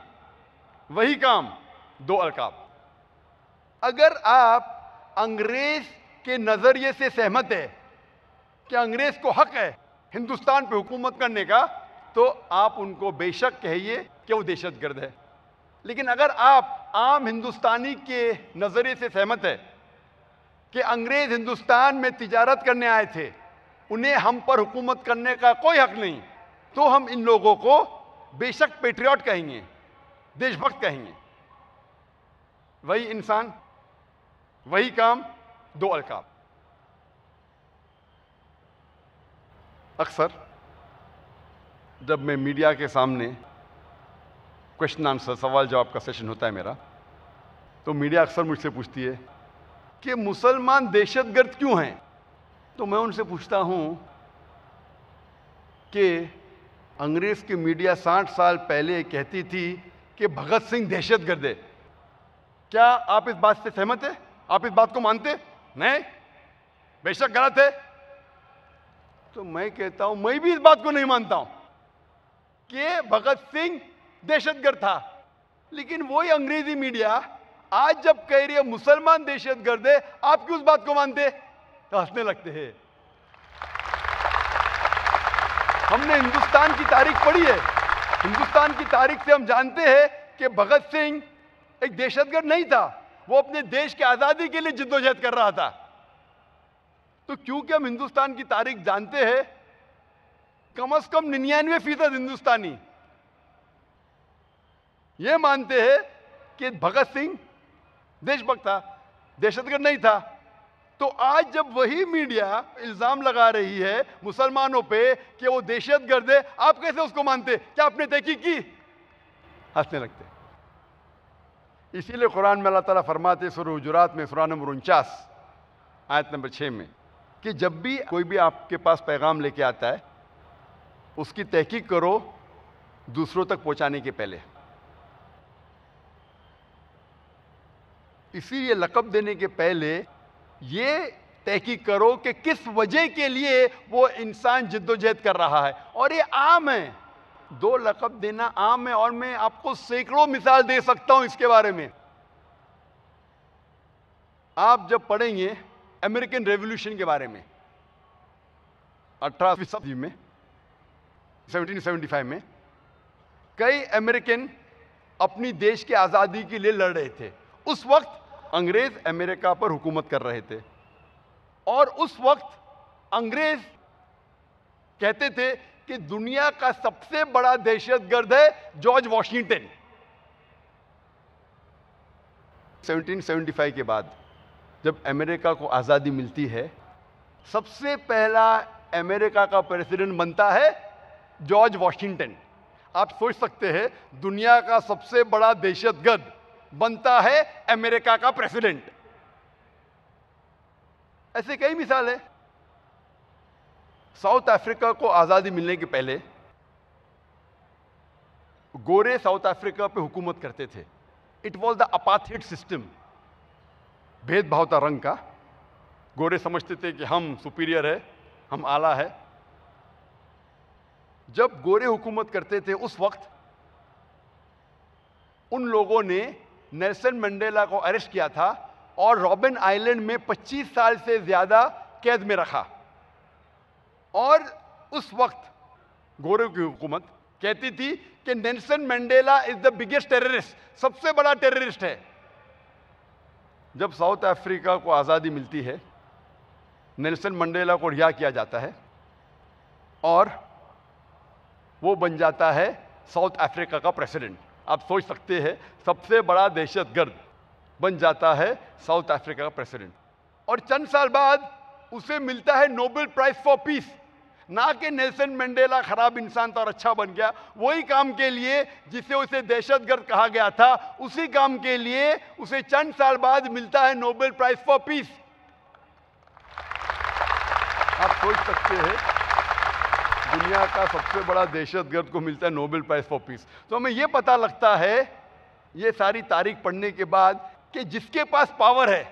वही काम, दो अलकाब। अगर आप अंग्रेज के नजरिए से सहमत है कि अंग्रेज को हक है हिंदुस्तान पे हुकूमत करने का, तो आप उनको बेशक कहिए कि वो दहशतगर्द है। लेकिन अगर आप आम हिंदुस्तानी के नजरिए से सहमत है कि अंग्रेज हिंदुस्तान में तिजारत करने आए थे, उन्हें हम पर हुकूमत करने का कोई हक नहीं, तो हम इन लोगों को बेशक पेट्रियट कहेंगे, देशभक्त कहेंगे। वही इंसान, वही काम, दो अलकाब। अक्सर जब मैं मीडिया के सामने क्वेश्चन आंसर, सवाल जवाब का सेशन होता है मेरा, तो मीडिया अक्सर मुझसे पूछती है कि मुसलमान दहशतगर्द क्यों हैं? तो मैं उनसे पूछता हूं कि अंग्रेज की मीडिया 60 साल पहले कहती थी कि भगत सिंह दहशतगर्द है। क्या आप इस बात से सहमत है? आप इस बात को मानते? नहीं, बेशक गलत है। तो मैं कहता हूं मैं भी इस बात को नहीं मानता हूं कि भगत सिंह दहशतगर्द था। लेकिन वही अंग्रेजी मीडिया आज जब कह रही है मुसलमान दहशतगर्द है, आप क्यों उस बात को मानते? तो हंसने लगते हैं। हमने हिंदुस्तान की तारीख पढ़ी है। हिंदुस्तान की तारीख से हम जानते हैं कि भगत सिंह एक दहशतगर्द नहीं था, वो अपने देश की आजादी के लिए जिद्दोजहद कर रहा था। तो क्योंकि हम हिंदुस्तान की तारीख जानते हैं, कम से कम 99% हिंदुस्तानी ये मानते हैं कि भगत सिंह देशभक्त था, दहशतगर्द नहीं था। तो आज जब वही मीडिया इल्जाम लगा रही है मुसलमानों पे कि वो दहशतगर्द है, आप कैसे उसको मानते? क्या आपने तहकीक की? हंसने लगते। इसीलिए कुरान में अल्लाह ताला फरमाते सूरह हुजुरात में सूरह नंबर 49 आयत नंबर 6 में कि जब भी कोई भी आपके पास पैगाम लेके आता है, उसकी तहकीक करो दूसरों तक पहुंचाने के पहले। इसीलिए लक़ब देने के पहले ये तहकीक करो कि किस वजह के लिए वो इंसान जिद्दोजहद कर रहा है। और ये आम है, दो लक़ब देना आम है, और मैं आपको सैकड़ों मिसाल दे सकता हूं इसके बारे में। आप जब पढ़ेंगे अमेरिकन रेवोल्यूशन के बारे में 18वीं सदी में 1775 में, कई अमेरिकन अपनी देश की आज़ादी के लिए लड़ रहे थे। उस वक्त अंग्रेज अमेरिका पर हुकूमत कर रहे थे और उस वक्त अंग्रेज कहते थे कि दुनिया का सबसे बड़ा दहशतगर्द है जॉर्ज वॉशिंगटन। 1775 के बाद जब अमेरिका को आज़ादी मिलती है, सबसे पहला अमेरिका का प्रेसिडेंट बनता है जॉर्ज वॉशिंगटन। आप सोच सकते हैं, दुनिया का सबसे बड़ा दहशतगर्द बनता है अमेरिका का प्रेसिडेंट। ऐसे कई मिसाल है। साउथ अफ्रीका को आज़ादी मिलने के पहले गोरे साउथ अफ्रीका पे हुकूमत करते थे। It was the apartheid system, भेदभाव था रंग का। गोरे समझते थे कि हम सुपीरियर है, हम आला है। जब गोरे हुकूमत करते थे उस वक्त उन लोगों ने नेल्सन मंडेला को अरेस्ट किया था और रॉबिन आइलैंड में 25 साल से ज्यादा कैद में रखा। और उस वक्त गोरे की हुकूमत कहती थी कि Nelson Mandela is the biggest terrorist, सबसे बड़ा टेररिस्ट है। जब साउथ अफ्रीका को आज़ादी मिलती है, नेल्सन मंडेला को रिहा किया जाता है और वो बन जाता है साउथ अफ्रीका का प्रेसिडेंट। आप सोच सकते हैं, सबसे बड़ा दहशतगर्द बन जाता है साउथ अफ्रीका का प्रेसिडेंट। और चंद साल बाद उसे मिलता है नोबेल प्राइज फॉर पीस। ना कि नेल्सन मंडेला खराब इंसान था और अच्छा बन गया, वही काम के लिए जिसे उसे दहशतगर्द कहा गया था, उसी काम के लिए उसे चंद साल बाद मिलता है नोबेल प्राइज फॉर पीस। आप सोच सकते हैं, दुनिया का सबसे बड़ा दहशतगर्द को मिलता है नोबेल प्राइज फॉर पीस। तो हमें यह पता लगता है ये सारी तारीख पढ़ने के बाद कि जिसके पास पावर है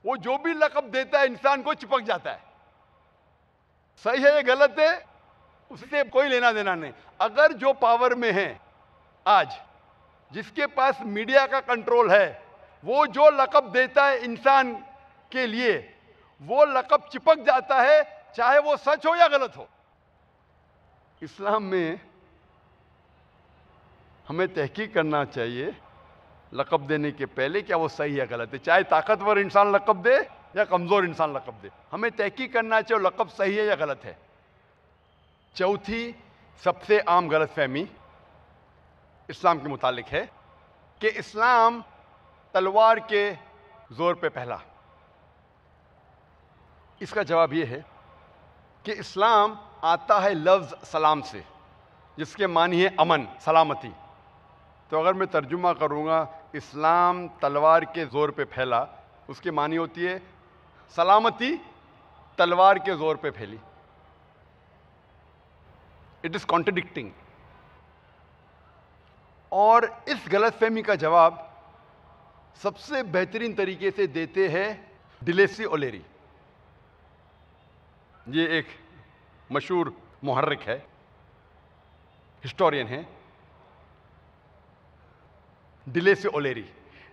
वो जो भी लक़ब देता है इंसान को चिपक जाता है। सही है या गलत है, उससे कोई लेना देना नहीं। अगर जो पावर में है आज, जिसके पास मीडिया का कंट्रोल है, वो जो लक़ब देता है इंसान के लिए, वो लक़ब चिपक जाता है, चाहे वो सच हो या गलत हो। इस्लाम में हमें तहकीक करना चाहिए लक़ब देने के पहले, क्या वो सही या गलत है। चाहे ताकतवर इंसान लक़ब दे या कमज़ोर इंसान लक़ब दे, हमें तहकीक करना चाहिए लक़ब सही है या गलत है। चौथी सबसे आम गलतफहमी इस्लाम के मुतालिक है कि इस्लाम तलवार के ज़ोर पे पहला। इसका जवाब यह है कि इस्लाम आता है लफ्ज़ सलाम से, जिसके मानी है अमन, सलामती। तो अगर मैं तर्जुमा करूँगा इस्लाम तलवार के ज़ोर पे फैला, उसकी मानी होती है सलामती तलवार के ज़ोर पे फैली। It is contradicting. और इस गलतफहमी का जवाब सबसे बेहतरीन तरीके से देते हैं डिलेसी ओलेरी। ये एक मशहूर मुहर्रिक है, हिस्टोरियन है, डिलेसी ओलेरी।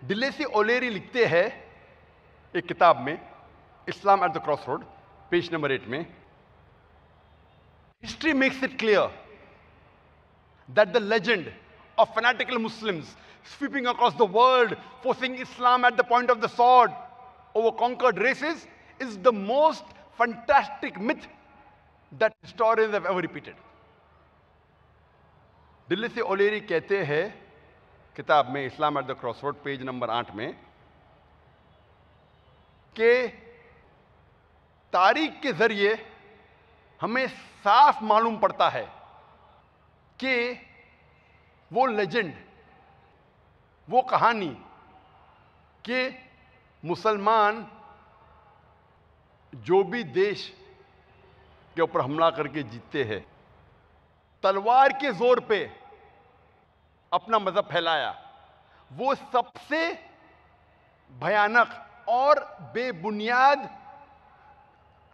डिलेसी ओलेरी लिखते हैं एक किताब में, Islam at the cross road, page number 8 में, history makes it clear that the legend of fanatical Muslims sweeping across the world, forcing Islam at the point of the sword over conquered races, is the most fantastic myth that historians have ever repeated. De Lacy O'Leary कहते हैं किताब में Islam at the cross road, page number 8 में, कि तारीख के जरिए हमें साफ मालूम पड़ता है कि वो लेजेंड, वो कहानी कि मुसलमान जो भी देश के ऊपर हमला करके जीतते हैं, तलवार के जोर पे अपना मजहब फैलाया, वो सबसे भयानक और बेबुनियाद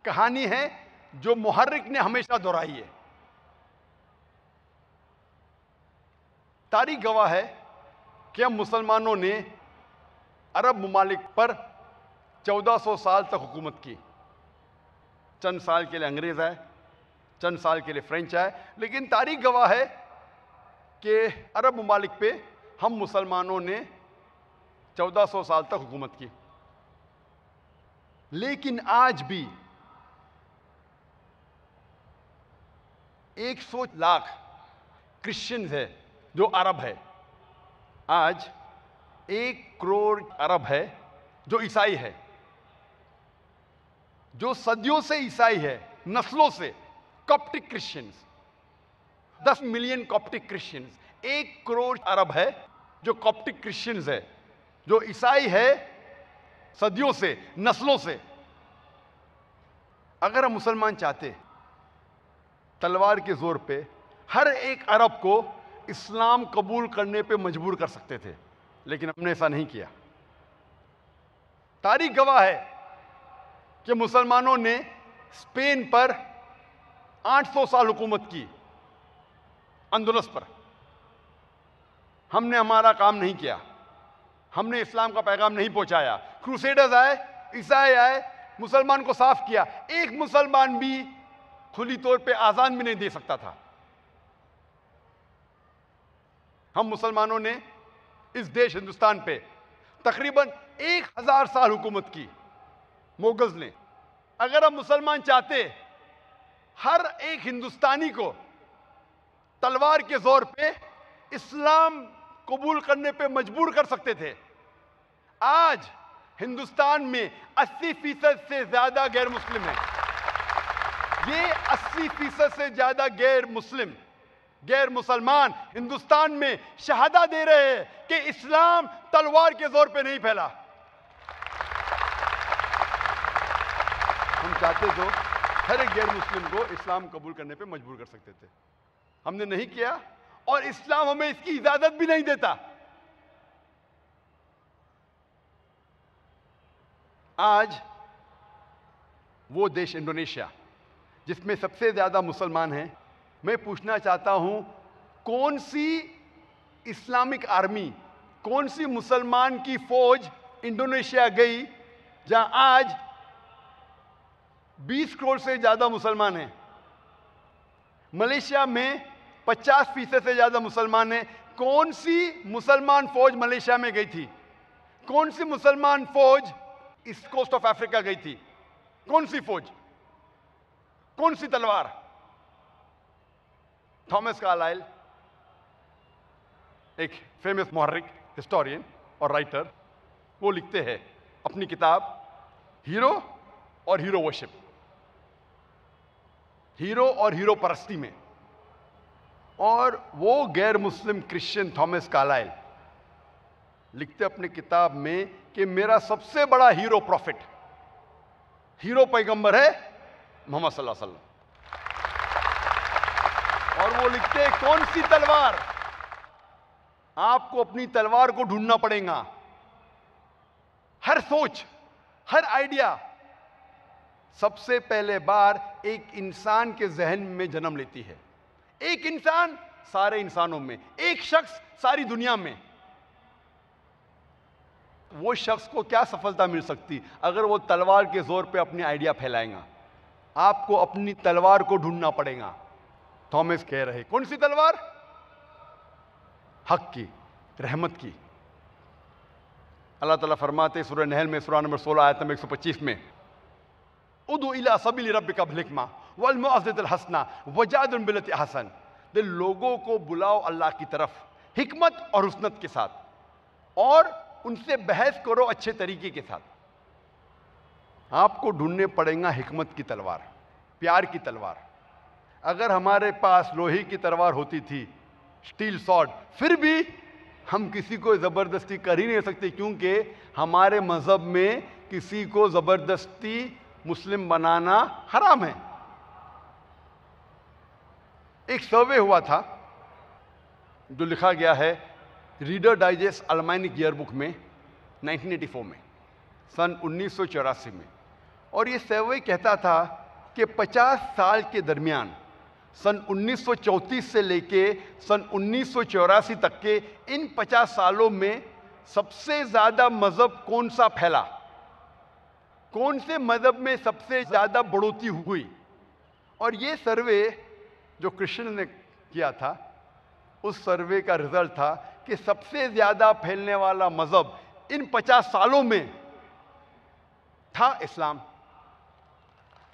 कहानी है जो मुहर्रिक ने हमेशा दोहराई है। तारीख गवाह है कि हम मुसलमानों ने अरब ममालिक पर 1400 साल तक हुकूमत की। चंद साल के लिए अंग्रेज आए, चंद साल के लिए फ्रेंच आए, लेकिन तारीख गवाह है कि अरब ममालिक पे हम मुसलमानों ने 1400 साल तक हुकूमत की, लेकिन आज भी 100 लाख क्रिश्चियंस है जो अरब है। आज 1 करोड़ अरब है जो ईसाई है, जो सदियों से ईसाई है, नस्लों से। Coptic Christians, 10 million Coptic Christians, 1 crore अरब है जो कॉप्टिक क्रिश्चियंस है, जो ईसाई है सदियों से, नस्लों से। अगर हम मुसलमान चाहते तलवार के जोर पे हर एक अरब को इस्लाम कबूल करने पे मजबूर कर सकते थे, लेकिन हमने ऐसा नहीं किया। तारीख गवाह है कि मुसलमानों ने स्पेन पर 800 साल हुकूमत की, अंदलस पर। हमने हमारा काम नहीं किया, हमने इस्लाम का पैगाम नहीं पहुंचाया। क्रूसेडर्स आए, ईसाई आए, मुसलमान को साफ किया। एक मुसलमान भी खुली तौर पे आजान भी नहीं दे सकता था। हम मुसलमानों ने इस देश हिंदुस्तान पे तकरीबन 1000 साल हुकूमत की, मुगल्स ने। अगर हम मुसलमान चाहते हर एक हिंदुस्तानी को तलवार के जोर पे इस्लाम कबूल करने पे मजबूर कर सकते थे। आज हिंदुस्तान में 80% से ज्यादा गैर मुस्लिम है। ये 80% से ज्यादा गैर मुस्लिम, गैर मुसलमान हिंदुस्तान में शहादा दे रहे हैं कि इस्लाम तलवार के जोर पे नहीं फैला। हम चाहते तो हर एक गैर मुस्लिम को इस्लाम कबूल करने पे मजबूर कर सकते थे, हमने नहीं किया, और इस्लाम हमें इसकी इजाजत भी नहीं देता। आज वो देश इंडोनेशिया, जिसमें सबसे ज्यादा मुसलमान हैं, मैं पूछना चाहता हूं, कौन सी इस्लामिक आर्मी, कौन सी मुसलमान की फौज इंडोनेशिया गई जहां आज 20 करोड़ से ज्यादा मुसलमान हैं? मलेशिया में 50% से ज्यादा मुसलमान हैं। कौन सी मुसलमान फौज मलेशिया में गई थी? कौन सी मुसलमान फौज ईस्ट कोस्ट ऑफ अफ्रीका गई थी? कौन सी फौज, कौन सी तलवार? थॉमस कार्लाइल, एक फेमस मुहर्रिक, हिस्टोरियन और राइटर, वो लिखते हैं अपनी किताब हीरो और हीरो वर्शिप, हीरो और हीरो परस्ती में। और वो गैर मुस्लिम क्रिश्चियन थॉमस कार्लाइल लिखते अपनी किताब में कि मेरा सबसे बड़ा हीरो प्रॉफिट, हीरो पैगंबर है मोहम्मद सल्लल्लाहु अलैहि वसल्लम। और वो लिखते हैं, कौन सी तलवार? आपको अपनी तलवार को ढूंढना पड़ेगा। हर सोच, हर आइडिया सबसे पहले बार एक इंसान के जहन में जन्म लेती है। एक इंसान सारे इंसानों में, एक शख्स सारी दुनिया में। वो शख्स को क्या सफलता मिल सकती अगर वो तलवार के जोर पे अपनी आइडिया फैलाएगा? आपको अपनी तलवार को ढूंढना पड़ेगा। थॉमस कह रहे, कौन सी तलवार? हक की, रहमत की। अल्लाह ताला फरमाते सूरह नहल में, सूरह नंबर 16 आयत नंबर 125 में, उदु इला सबील रब्बिका बिल हिकमा वल मौइज़तिल हसना वजादिल बिल्लति अहसन। दे लोगों को बुलाओ अल्लाह की तरफ हिकमत और हुस्नत के साथ, और उनसे बहस करो अच्छे तरीके के साथ। आपको ढूंढने पड़ेगा हिकमत की तलवार, प्यार की तलवार। अगर हमारे पास लोहे की तलवार होती थी, स्टील सॉर्ड, फिर भी हम किसी को जबरदस्ती कर ही नहीं सकते, क्योंकि हमारे मजहब में किसी को जबरदस्ती मुस्लिम बनाना हराम है। एक सर्वे हुआ था जो लिखा गया है रीडर डाइजेस्ट अलमाइनिक ईयरबुक में 1984 में, सन 1984 में। और ये सर्वे कहता था कि 50 साल के दरमियान, सन 1934 से लेके सन 1984 तक के इन 50 सालों में सबसे ज्यादा मजहब कौन सा फैला, कौन से मजहब में सबसे ज्यादा बढ़ोतरी हुई। और ये सर्वे जो क्रिश्चियन ने किया था, उस सर्वे का रिजल्ट था कि सबसे ज्यादा फैलने वाला मजहब इन 50 सालों में था इस्लाम।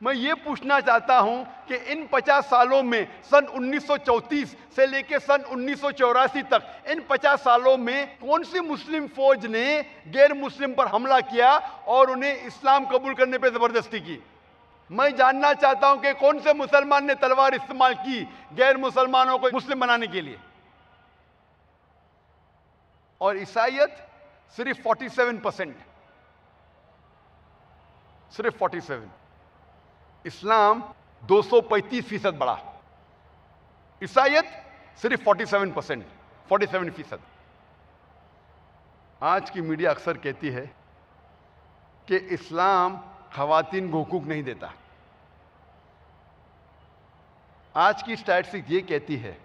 मैं ये पूछना चाहता हूं कि इन 50 सालों में सन 1934 से लेकर सन 1984 तक इन 50 सालों में कौन सी मुस्लिम फौज ने गैर मुस्लिम पर हमला किया और उन्हें इस्लाम कबूल करने पर जबरदस्ती की? मैं जानना चाहता हूं कि कौन से मुसलमान ने तलवार इस्तेमाल की गैर मुसलमानों को मुस्लिम बनाने के लिए? और ईसाईयत सिर्फ 47%, सिर्फ 47। इस्लाम 235% बढ़ा, ईसाईयत सिर्फ 47%, 47%। आज की मीडिया अक्सर कहती है कि इस्लाम खवातीन को हुकूक नहीं देता। आज की स्टैटिस्टिक्स ये कहती है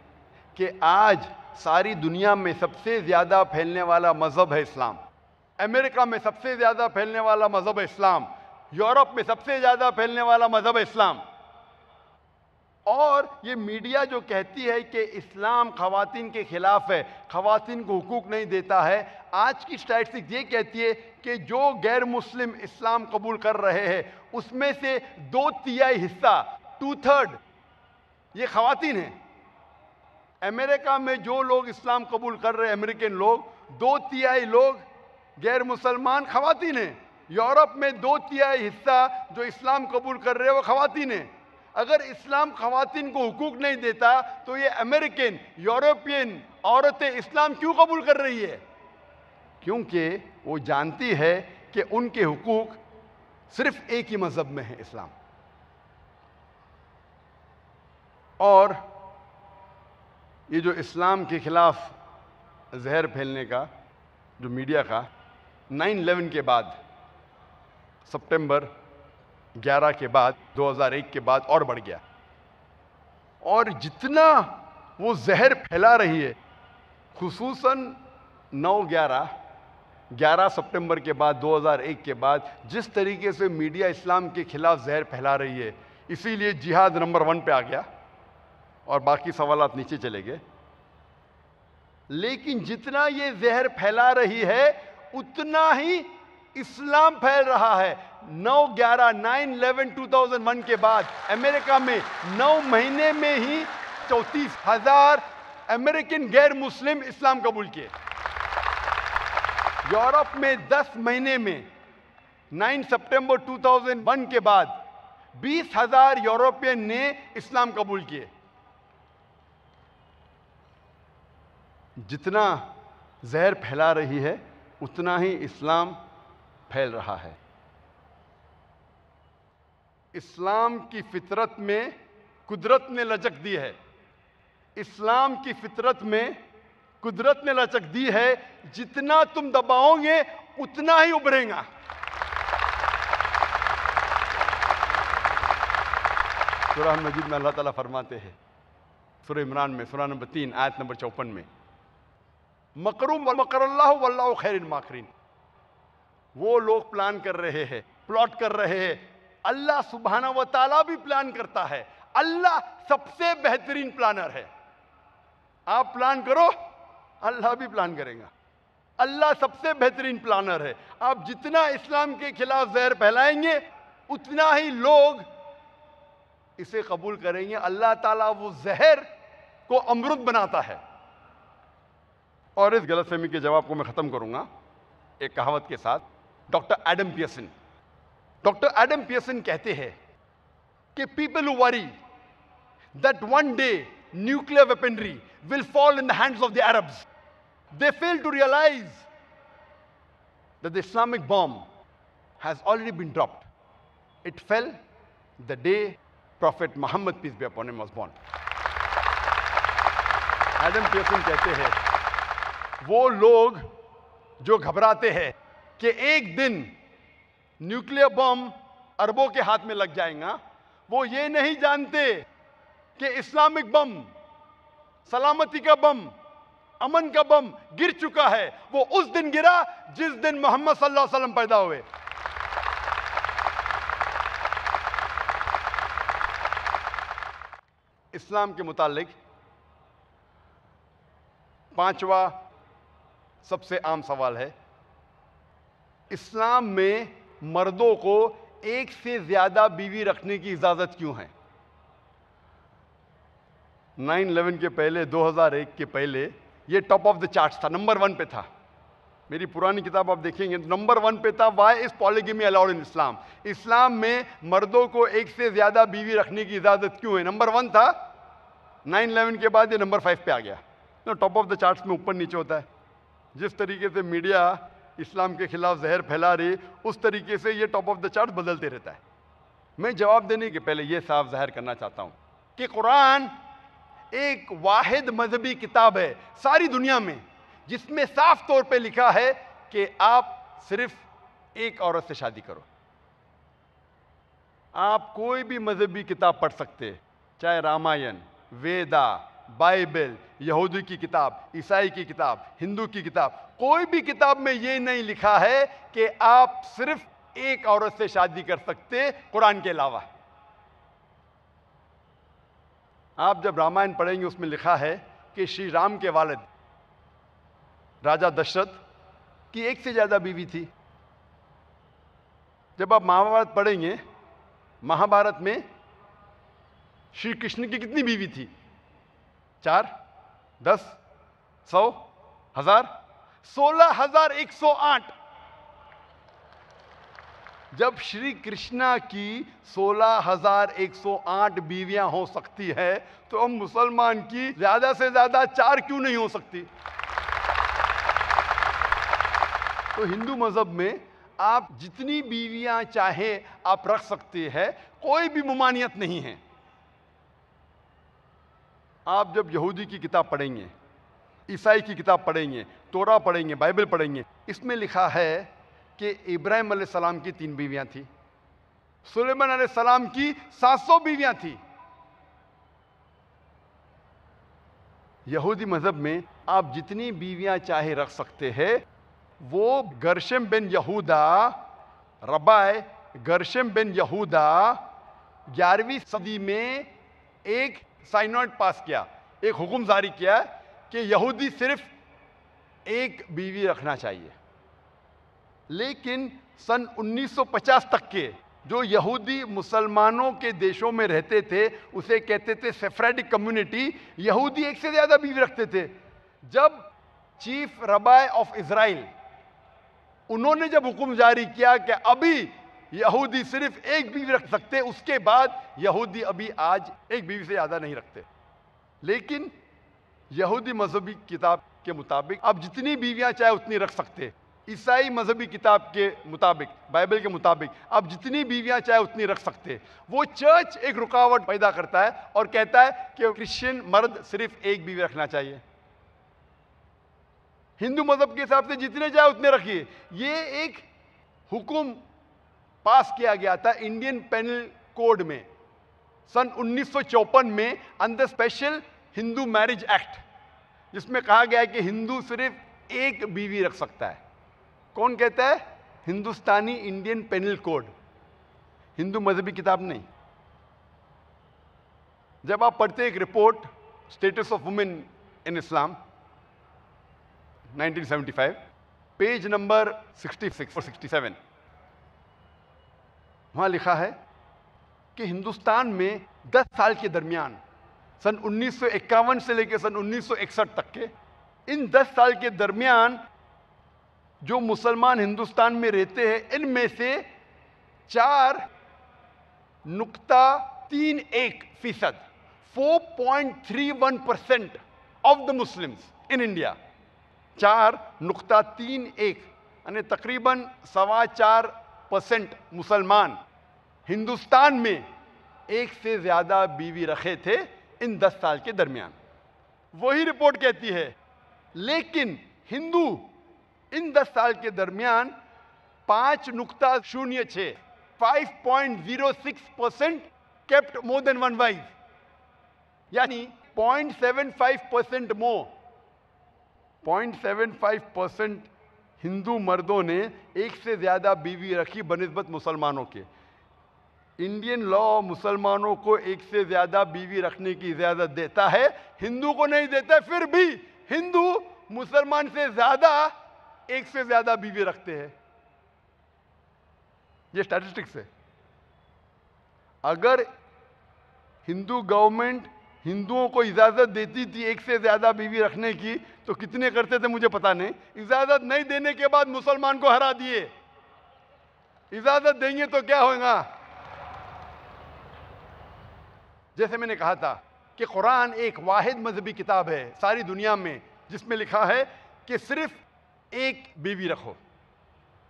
कि आज सारी दुनिया में सबसे ज्यादा फैलने वाला मजहब है इस्लाम। अमेरिका में सबसे ज्यादा फैलने वाला मजहब है इस्लाम, यूरोप में सबसे ज्यादा फैलने वाला मजहब है इस्लाम। और ये मीडिया जो कहती है कि इस्लाम खवातीन के खिलाफ है, खवातीन को हुकूक नहीं देता है, आज की स्टैटिस्टिक्स ये कहती है कि जो गैर मुस्लिम इस्लाम कबूल कर रहे हैं उसमें से 2/3 हिस्सा, 2/3 ये खवातीन हैं। अमेरिका में जो लोग इस्लाम कबूल कर रहे हैं, अमेरिकन लोग, 2/3 लोग गैर मुसलमान खवातीन हैं। यूरोप में 2/3 हिस्सा जो इस्लाम कबूल कर रहे हैं वो खवातीन हैं। अगर इस्लाम खवातीन को हुकूक नहीं देता तो ये अमेरिकन, यूरोपियन औरतें इस्लाम क्यों कबूल कर रही है? क्योंकि वो जानती है कि उनके हुकूक सिर्फ एक ही मजहब में है, इस्लाम। और ये जो इस्लाम के खिलाफ जहर फैलने का जो मीडिया का 9/11 के बाद, सितंबर 11 के बाद, 2001 के बाद और बढ़ गया। और जितना वो जहर फैला रही है, खुसूसन 11 सितंबर के बाद, 2001 के बाद, जिस तरीके से मीडिया इस्लाम के खिलाफ जहर फैला रही है, इसीलिए जिहाद नंबर 1 पे आ गया और बाकी सवालात नीचे चले गए। लेकिन जितना ये जहर फैला रही है उतना ही इस्लाम फैल रहा है। 9/11 2001 के बाद अमेरिका में 9 महीने में ही 34,000 अमेरिकन गैर मुस्लिम इस्लाम कबूल किए। यूरोप में 10 महीने में 9 सितंबर 2001 के बाद 20,000 यूरोपियन ने इस्लाम कबूल किए। जितना जहर फैला रही है उतना ही इस्लाम फैल रहा है। इस्लाम की फितरत में कुदरत ने लचक दी है। इस्लाम की फितरत में कुदरत ने लचक दी है, जितना तुम दबाओगे उतना ही उभरेगा। सूरह मजीद में अल्लाह ताला फरमाते हैं, सूरह इमरान में, सूरह नंबर 3 आयत नंबर 54 में, मकरूम मकरल्लाहु वल्लाहु खैरुल माकिरीन। वो लोग प्लान कर रहे हैं, प्लॉट कर रहे हैं, अल्लाह सुब्हाना व तआला भी प्लान करता है। अल्लाह सबसे बेहतरीन प्लानर है। आप प्लान करो, अल्लाह भी प्लान करेगा। अल्लाह सबसे बेहतरीन प्लानर है। आप जितना इस्लाम के खिलाफ जहर फैलाएंगे उतना ही लोग इसे कबूल करेंगे। अल्लाह ताला वो जहर को अमृत बनाता है। और इस गलतफहमी के जवाब को मैं खत्म करूंगा एक कहावत के साथ। डॉक्टर एडम पियर्सन कहते हैं कि people who worry that one day nuclear weaponry will fall in the hands of the Arabs, they fail to realize that the Islamic bomb has already been dropped. It fell the day Prophet Muhammad, peace be upon him, was born. Adam Pearson कहते हैं, वो लोग जो घबराते हैं कि एक दिन न्यूक्लियर बम अरबों के हाथ में लग जाएगा, वो ये नहीं जानते कि इस्लामिक बम, सलामती का बम, अमन का बम गिर चुका है। वो उस दिन गिरा जिस दिन मोहम्मद सल्लल्लाहु अलैहि वसल्लम पैदा हुए। इस्लाम के मुतालिक पांचवा सबसे आम सवाल है, इस्लाम में मर्दों को एक से ज्यादा बीवी रखने की इजाजत क्यों है? 9/11 के पहले, 2001 के पहले ये टॉप ऑफ द चार्ट्स था, नंबर 1 पे था। मेरी पुरानी किताब आप देखेंगे तो नंबर 1 पे था, why is polygamy allowed in Islam. इस्लाम में मर्दों को एक से ज्यादा बीवी रखने की इजाजत क्यों है, नंबर 1 था। 9/11 के बाद ये नंबर 5 पे आ गया। तो टॉप ऑफ द चार्ट्स में ऊपर नीचे होता है। जिस तरीके से मीडिया इस्लाम के खिलाफ जहर फैला रही, उस तरीके से ये टॉप ऑफ द चार्ट बदलते रहता है। मैं जवाब देने के पहले ये साफ जाहिर करना चाहता हूं कि कुरान एक वाहिद मजहबी किताब है सारी दुनिया में जिसमें साफ तौर पे लिखा है कि आप सिर्फ एक औरत से शादी करो। आप कोई भी मजहबी किताब पढ़ सकते हैं, चाहे रामायण, वेदा, बाइबल, यहूदी की किताब, ईसाई की किताब, हिंदू की किताब, कोई भी किताब में यह नहीं लिखा है कि आप सिर्फ एक औरत से शादी कर सकते कुरान के अलावा। आप जब रामायण पढ़ेंगे उसमें लिखा है कि श्री राम के वालिद राजा दशरथ की एक से ज्यादा बीवी थी। जब आप महाभारत पढ़ेंगे, महाभारत में श्री कृष्ण की कितनी बीवी थी? 4, 10, 100, 1000, 16,108। जब श्री कृष्णा की 16,108 बीवियां हो सकती है तो हम मुसलमान की ज्यादा से ज्यादा 4 क्यों नहीं हो सकती? तो हिंदू मजहब में आप जितनी बीवियां चाहे आप रख सकते हैं, कोई भी मुमानियत नहीं है। आप जब यहूदी की किताब पढ़ेंगे, ईसाई की किताब पढ़ेंगे, तोरा पढ़ेंगे, बाइबल पढ़ेंगे, इसमें लिखा है कि इब्राहिम अलैहिस्सलाम की 3 बीवियां थी, सुलेमान अलैहिस्सलाम की 700 बीवियां थी। यहूदी मजहब में आप जितनी बीवियां चाहे रख सकते हैं। वो गर्शम बिन यहूदा, रबाय गर्शम बिन यहूदा 11वीं सदी में एक साइनॉड पास किया, एक हुक्म जारी किया कि यहूदी सिर्फ एक बीवी रखना चाहिए। लेकिन सन 1950 तक के जो यहूदी मुसलमानों के देशों में रहते थे, उसे कहते थे सेफरेटिक कम्युनिटी, यहूदी एक से ज्यादा बीवी रखते थे। जब चीफ रबाय ऑफ इजराइल, उन्होंने जब हुक्म जारी किया कि अभी यहूदी सिर्फ एक बीवी रख सकते, उसके बाद यहूदी अभी आज एक बीवी से ज्यादा नहीं रखते। लेकिन यहूदी मजहबी किताब के मुताबिक आप जितनी बीवियां चाहे उतनी रख सकते। ईसाई मजहबी किताब के मुताबिक, बाइबल के मुताबिक आप जितनी बीवियां चाहे उतनी रख सकते। वो चर्च एक रुकावट पैदा करता है और कहता है कि क्रिश्चियन मर्द सिर्फ एक बीवी रखना चाहिए। हिंदू मजहब के हिसाब से जितने चाहे उतने रखिए। ये एक हुक्म पास किया गया था इंडियन पेनल कोड में सन 1954 में under special Hindu marriage act, जिसमें कहा गया है कि हिंदू सिर्फ एक बीवी रख सकता है। कौन कहता है? हिंदुस्तानी इंडियन पेनल कोड, हिंदू मजहबी किताब नहीं। जब आप पढ़ते एक report status of women in Islam 1975, page number 66 और 67, वहां लिखा है कि हिंदुस्तान में 10 साल के दरमियान सन 1951 से लेकर सन 1961 तक के, इन 10 साल के दरमियान जो मुसलमान हिंदुस्तान में रहते हैं, इनमें से 4.31% 4.31% of the Muslims in India, 4.31 यानी तकरीबन 4.25% मुसलमान हिंदुस्तान में एक से ज्यादा बीवी रखे थे इन 10 साल के दरमियान। वही रिपोर्ट कहती है, लेकिन हिंदू इन 10 साल के दरमियान 5.06 5.06% kept more than one wife, यानी 0.75% मोर, 0.75% हिंदू मर्दों ने एक से ज्यादा बीवी रखी बनिस्बत मुसलमानों के। इंडियन लॉ मुसलमानों को एक से ज्यादा बीवी रखने की इजाजत देता है, हिंदू को नहीं देता। फिर भी हिंदू मुसलमान से ज्यादा एक से ज्यादा बीवी रखते हैं। ये स्टैटिस्टिक्स है। अगर हिंदू गवर्नमेंट हिंदुओं को इजाजत देती थी एक से ज्यादा बीवी रखने की, तो कितने करते थे मुझे पता नहीं। इजाजत नहीं देने के बाद मुसलमान को हरा दिए। इजाजत देंगे तो क्या होगा? जैसे मैंने कहा था कि कुरान एक वाहिद मजहबी किताब है सारी दुनिया में जिसमें लिखा है कि सिर्फ एक बीवी रखो।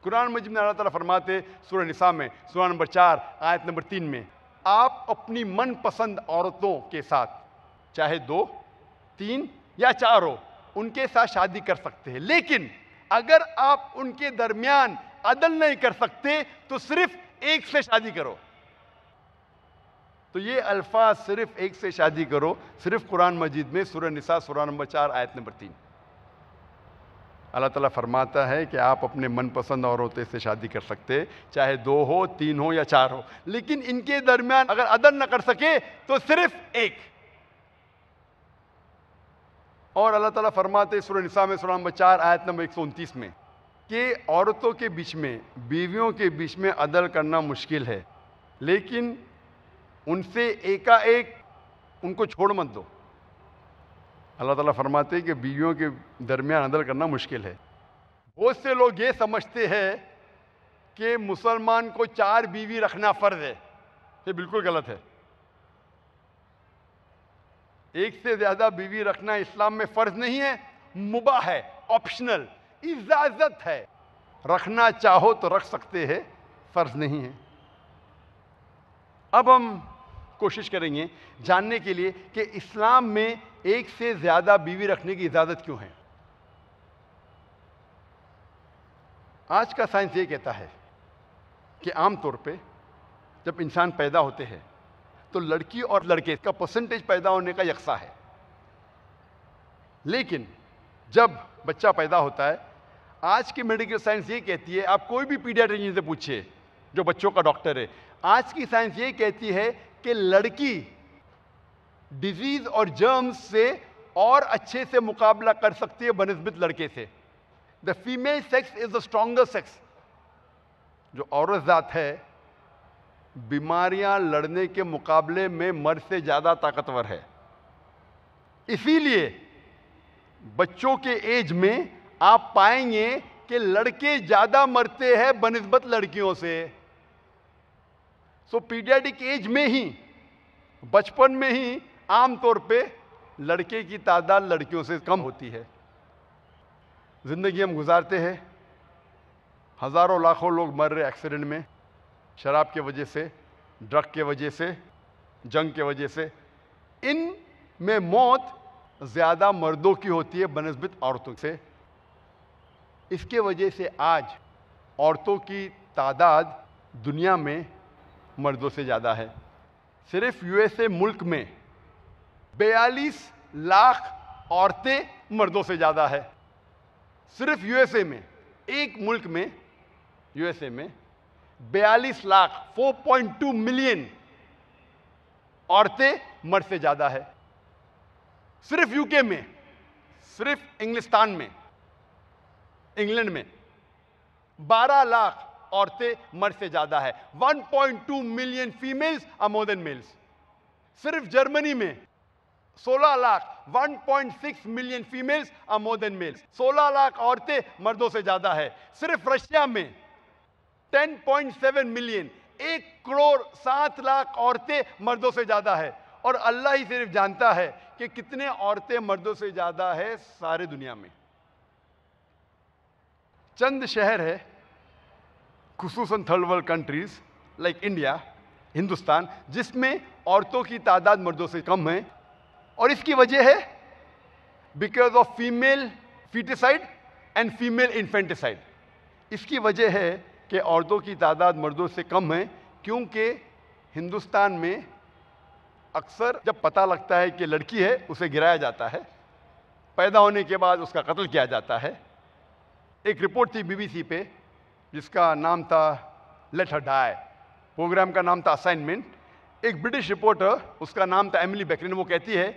कुरान मजीद में अल्लाह ताला फरमाते सूरह निसा में सूरह नंबर 4 आयत नंबर 3 में, आप अपनी मनपसंद औरतों के साथ चाहे 2, 3 या 4 हो, उनके साथ शादी कर सकते हैं, लेकिन अगर आप उनके दरमियान अदल नहीं कर सकते तो सिर्फ एक से शादी करो। तो ये अल्फाज सिर्फ एक से शादी करो सिर्फ कुरान मजीद में सूरह निसा सूरह नंबर 4 आयत नंबर 3। अल्लाह ताला फरमाता है कि आप अपने मनपसंद औरतों से शादी कर सकते, चाहे 2 हो, 3 हो या 4 हो, लेकिन इनके दरमियान अगर अदल न कर सके तो सिर्फ एक। और अल्लाह ताला फरमाते सूरह निसा में सूरह नंबर 4 आयत नंबर 129 में कि औरतों के बीच में, बीवियों के बीच में अदल करना मुश्किल है, लेकिन उनसे एकाएक उनको छोड़ मत दो। अल्लाह ताला फरमाते हैं कि बीवियों के दरमियान अदल करना मुश्किल है। बहुत से लोग ये समझते हैं कि मुसलमान को 4 बीवी रखना फर्ज है। ये बिल्कुल गलत है। एक से ज्यादा बीवी रखना इस्लाम में फर्ज नहीं है, मुबाह है, ऑप्शनल, इजाजत है। रखना चाहो तो रख सकते हैं, फर्ज नहीं है। अब हम कोशिश करेंगे जानने के लिए कि इस्लाम में एक से ज्यादा बीवी रखने की इजाजत क्यों है। आज का साइंस ये कहता है कि आमतौर पे जब इंसान पैदा होते हैं तो लड़की और लड़के का परसेंटेज पैदा होने का यकसा है, लेकिन जब बच्चा पैदा होता है, आज की मेडिकल साइंस ये कहती है, आप कोई भी पीडियाट्रिशियन से पूछिए जो बच्चों का डॉक्टर है, आज की साइंस ये कहती है कि लड़की डिजीज और जर्म्स से और अच्छे से मुकाबला कर सकती है बनिस्बत लड़के से। The female sex is the stronger sex. जो औरत जात है बीमारियां लड़ने के मुकाबले में मर्द से ज्यादा ताकतवर है। इसीलिए बच्चों के एज में आप पाएंगे कि लड़के ज्यादा मरते हैं बनिस्बत लड़कियों से। सो पीडियाट्रिक एज में ही, बचपन में ही आमतौर पे लड़के की तादाद लड़कियों से कम होती है। जिंदगी हम गुजारते हैं, हजारों लाखों लोग मर रहे एक्सीडेंट में, शराब के वजह से, ड्रग के वजह से, जंग के वजह से। इन में मौत ज्यादा मर्दों की होती है बनिस्बत औरतों से। इसके वजह से आज औरतों की तादाद दुनिया में मर्दों से ज्यादा है। सिर्फ यूएसए मुल्क में 42 लाख औरतें मर्दों से ज्यादा है। सिर्फ यूएसए में, एक मुल्क में, यूएसए में 42 लाख 4.2 मिलियन औरतें मर्द से ज्यादा है। सिर्फ यूके में, सिर्फ इंग्लिस्तान में, इंग्लैंड में 12 लाख औरतें मर्द से ज्यादा है। 1.2 million females are more than males. सिर्फ जर्मनी में 16 lakh 1.6 million females are more than males. 16 lakh औरतें मर्दों से ज्यादा है। सिर्फ रशिया में 10.7 मिलियन, 1 करोड़ 7 लाख औरतें मर्दों से ज्यादा है। और अल्लाह ही सिर्फ जानता है कि कितने औरतें मर्दों से ज्यादा है सारे दुनिया में। चंद शहर है, खुसूसन third world countries like India, Hindustan, जिसमें औरतों की तादाद मर्दों से कम है। और इसकी वजह है because of female foeticide and female infanticide. इसकी वजह है कि औरतों की तादाद मर्दों से कम है क्योंकि हिंदुस्तान में अक्सर जब पता लगता है कि लड़की है उसे गिराया जाता है, पैदा होने के बाद उसका कत्ल किया जाता है। एक रिपोर्ट थी बीबीसी पे जिसका नाम था लेट हर डाई, प्रोग्राम का नाम था असाइनमेंट। एक ब्रिटिश रिपोर्टर, उसका नाम था एमिली बेकरिन, वो कहती है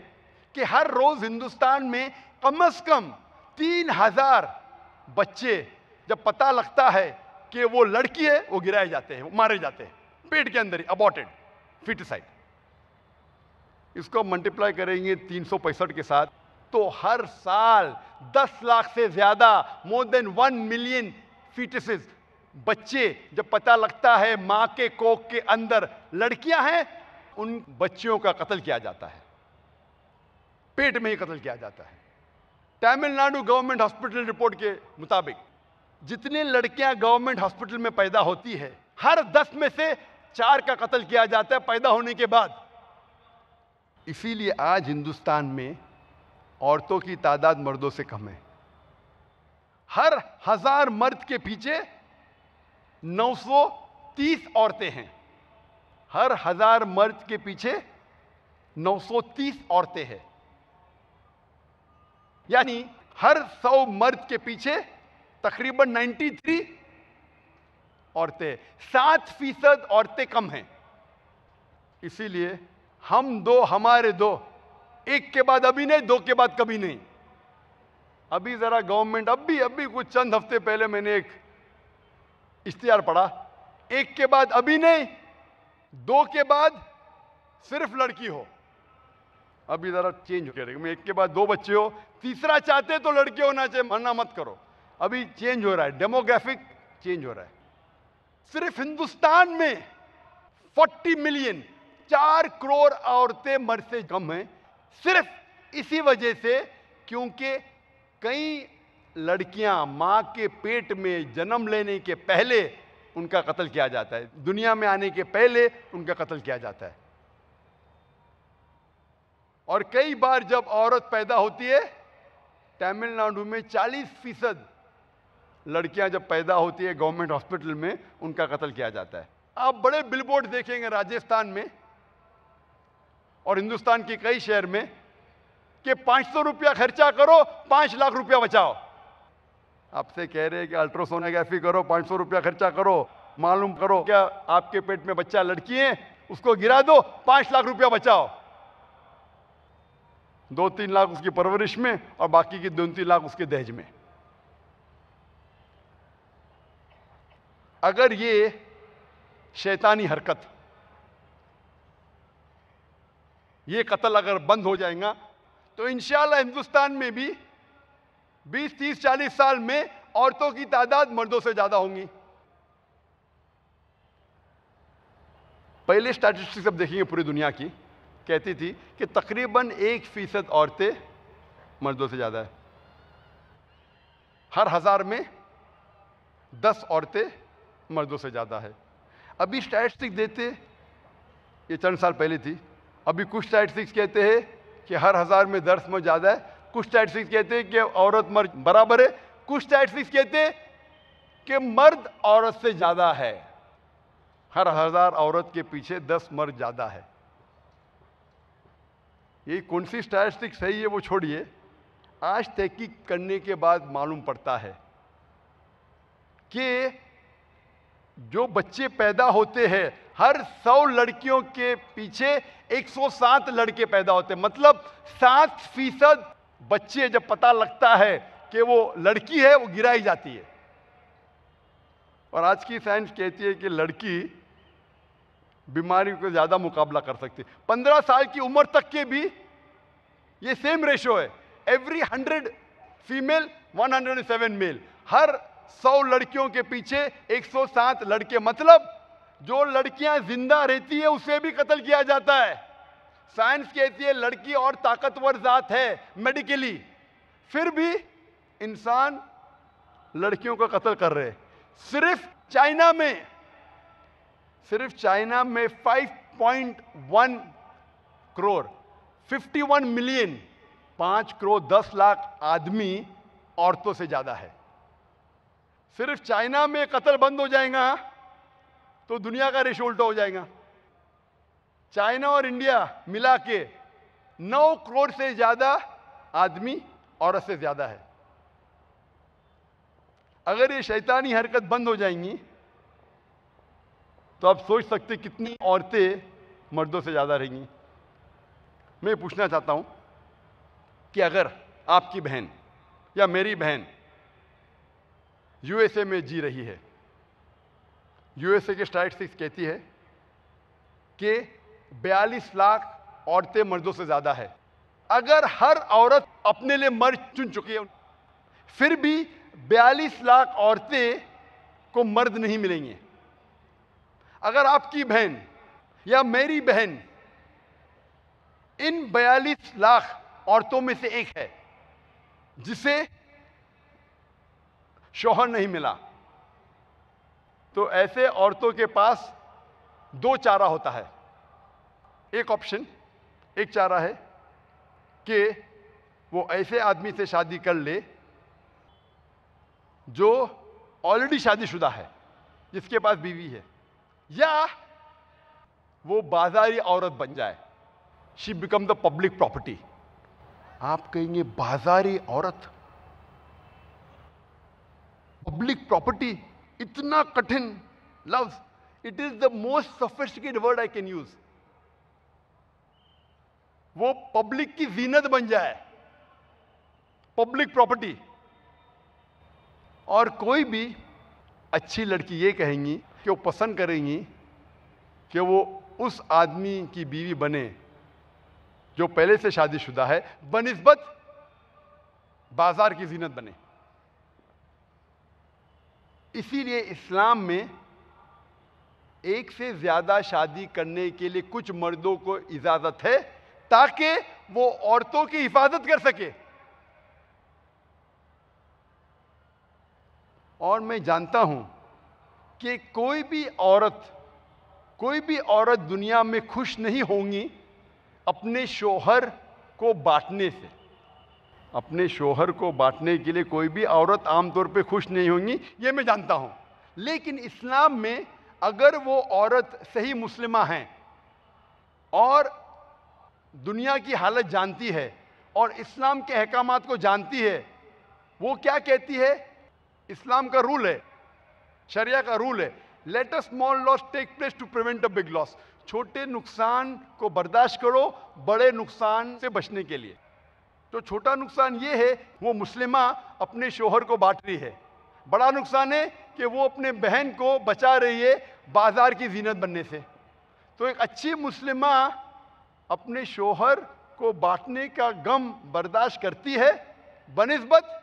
कि हर रोज हिंदुस्तान में कम से कम 3000 बच्चे जब पता लगता है कि वो लड़की है, वो गिराए जाते हैं, मारे जाते हैं पेट के अंदर ही, अबॉर्टेड, फिटिसाइड। इसको मल्टीप्लाई करेंगे 365 के साथ, तो हर साल 10 लाख से ज्यादा, मोर देन 1 मिलियन फीटसेस, बच्चे जब पता लगता है मां के कोख के अंदर लड़कियां हैं, उन बच्चियों का कत्ल किया जाता है, पेट में ही कत्ल किया जाता है। तमिलनाडु गवर्नमेंट हॉस्पिटल रिपोर्ट के मुताबिक जितने लड़कियां गवर्नमेंट हॉस्पिटल में पैदा होती है, हर 10 में से 4 का कत्ल किया जाता है पैदा होने के बाद। इसीलिए आज हिंदुस्तान में औरतों की तादाद मर्दों से कम है। हर 1000 मर्द के पीछे 930 औरतें हैं। हर 1000 मर्द के पीछे 930 औरतें हैं। यानी हर 100 मर्द के पीछे तकरीबन 93 औरतें, 7% औरतें कम हैं। इसीलिए हम दो, हमारे दो, एक के बाद अभी नहीं, दो के बाद कभी नहीं। अभी जरा गवर्नमेंट, अभी कुछ चंद हफ्ते पहले मैंने एक इश्तिहार पढ़ा, एक के बाद अभी नहीं, दो के बाद सिर्फ लड़की हो। अभी जरा चेंज हो गया, एक के बाद 2 बच्चे हो, तीसरा चाहते तो लड़के होना चाहिए, मना मत करो। अभी चेंज हो रहा है, डेमोग्राफिक चेंज हो रहा है। सिर्फ हिंदुस्तान में 40 मिलियन, 4 करोड़ औरतें मर्द से कम हैं, सिर्फ इसी वजह से क्योंकि कई लड़कियां मां के पेट में जन्म लेने के पहले उनका कत्ल किया जाता है, दुनिया में आने के पहले उनका कत्ल किया जाता है। और कई बार जब औरत पैदा होती है, तमिलनाडु में 40% लड़कियां जब पैदा होती है गवर्नमेंट हॉस्पिटल में, उनका कत्ल किया जाता है। आप बड़े बिलबोर्ड देखेंगे राजस्थान में और हिंदुस्तान के कई शहर में कि 500 रुपया खर्चा करो, 5 लाख रुपया बचाओ। आपसे कह रहे हैं कि अल्ट्रासोनोग्राफी करो, 500 रुपया खर्चा करो, मालूम करो क्या आपके पेट में बच्चा लड़की है, उसको गिरा दो, 5 लाख रुपया बचाओ। 2-3 लाख उसकी परवरिश में और बाकी की 2-3 लाख उसके दहेज में। अगर ये शैतानी हरकत, ये कत्ल अगर बंद हो जाएगा तो इंशाअल्लाह हिंदुस्तान में भी 20, 30, 40 साल में औरतों की तादाद मर्दों से ज्यादा होंगी। पहले स्टैटिस्टिक्स अब देखेंगे पूरी दुनिया की, कहती थी कि तकरीबन 1% औरतें मर्दों से ज्यादा है। हर 1000 में 10 औरतें मर्दों से ज्यादा है। अभी स्टैटिस्टिक्स देते, ये चंद साल पहले थी, अभी कुछ स्टैटिस्टिक्स कहते हैं कि हर 1000 में 10 मर्द ज्यादा है, कुछ स्टैटिस्टिक्स कहते हैं कि औरत मर्द बराबर है, कुछ स्टैटिस्टिक्स कहते हैं कि मर्द औरत से ज्यादा है। हर 1000 औरत के पीछे 10 मर्द ज्यादा है। ये कौन सी स्टैटिस्टिक सही है वो छोड़िए, आज तहकीक करने के बाद मालूम पड़ता है कि जो बच्चे पैदा होते हैं, हर 100 लड़कियों के पीछे 107 लड़के पैदा होते हैं। मतलब 7% बच्चे जब पता लगता है कि वो लड़की है, वो गिराई जाती है। और आज की साइंस कहती है कि लड़की बीमारी को ज्यादा मुकाबला कर सकती है। 15 साल की उम्र तक के भी ये सेम रेशो है, एवरी 100 फीमेल 107 मेल। हर 100 लड़कियों के पीछे 107 लड़के, मतलब जो लड़कियां जिंदा रहती है उसे भी कत्ल किया जाता है। साइंस कहती है लड़की और ताकतवर जात है मेडिकली, फिर भी इंसान लड़कियों का कत्ल कर रहे हैं। सिर्फ चाइना में 5.1 करोड़ 51 मिलियन 5 करोड़ 10 लाख आदमी औरतों से ज्यादा है। सिर्फ चाइना में कत्ल बंद हो जाएगा तो दुनिया का रेशो उल्टा हो जाएगा। चाइना और इंडिया मिला के 9 करोड़ से ज्यादा आदमी औरत से ज्यादा है। अगर ये शैतानी हरकत बंद हो जाएंगी तो आप सोच सकते कितनी औरतें मर्दों से ज्यादा रहेंगी। मैं पूछना चाहता हूं कि अगर आपकी बहन या मेरी बहन यूएसए में जी रही है, यूएसए की स्टैटिस्टिक्स कहती है कि 42 लाख औरतें मर्दों से ज्यादा है। अगर हर औरत अपने लिए मर्द चुन चुकी है, फिर भी 42 लाख औरतें को मर्द नहीं मिलेंगे। अगर आपकी बहन या मेरी बहन इन 42 लाख औरतों में से एक है जिसे शौहर नहीं मिला, तो ऐसे औरतों के पास दो चारा होता है। एक चारा है कि वो ऐसे आदमी से शादी कर ले जो ऑलरेडी शादीशुदा है, जिसके पास बीवी है, या वो बाजारी औरत बन जाए, she become the public property. आप कहेंगे बाजारी औरत, पब्लिक प्रॉपर्टी, इतना कठिन लफ्ज। It is the most sophisticated word I can use. वो पब्लिक की जीनत बन जाए, पब्लिक प्रॉपर्टी। और कोई भी अच्छी लड़की ये कहेंगी कि वो पसंद करेंगी कि वो उस आदमी की बीवी बने जो पहले से शादीशुदा है, बनिस्बत बाजार की जीनत बने। इसीलिए इस्लाम में एक से ज्यादा शादी करने के लिए कुछ मर्दों को इजाजत है ताकि वो औरतों की हिफाजत कर सके। और मैं जानता हूं कि कोई भी औरत दुनिया में खुश नहीं होंगी अपने शोहर को बांटने से। अपने शोहर को बांटने के लिए कोई भी औरत आमतौर पे खुश नहीं होंगी, ये मैं जानता हूं। लेकिन इस्लाम में अगर वो औरत सही मुस्लिमा है और दुनिया की हालत जानती है और इस्लाम के अहकामात को जानती है, वो क्या कहती है? इस्लाम का रूल है, शरिया का रूल है, let a small loss take place to prevent a big loss. छोटे नुकसान को बर्दाश्त करो बड़े नुकसान से बचने के लिए। तो छोटा नुकसान ये है वो मुस्लिमा अपने शोहर को बांट रही है, बड़ा नुकसान है कि वो अपने बहन को बचा रही है बाजार की जीनत बनने से। तो एक अच्छी मुस्लिमा अपने शोहर को बांटने का गम बर्दाश्त करती है बनिस्बत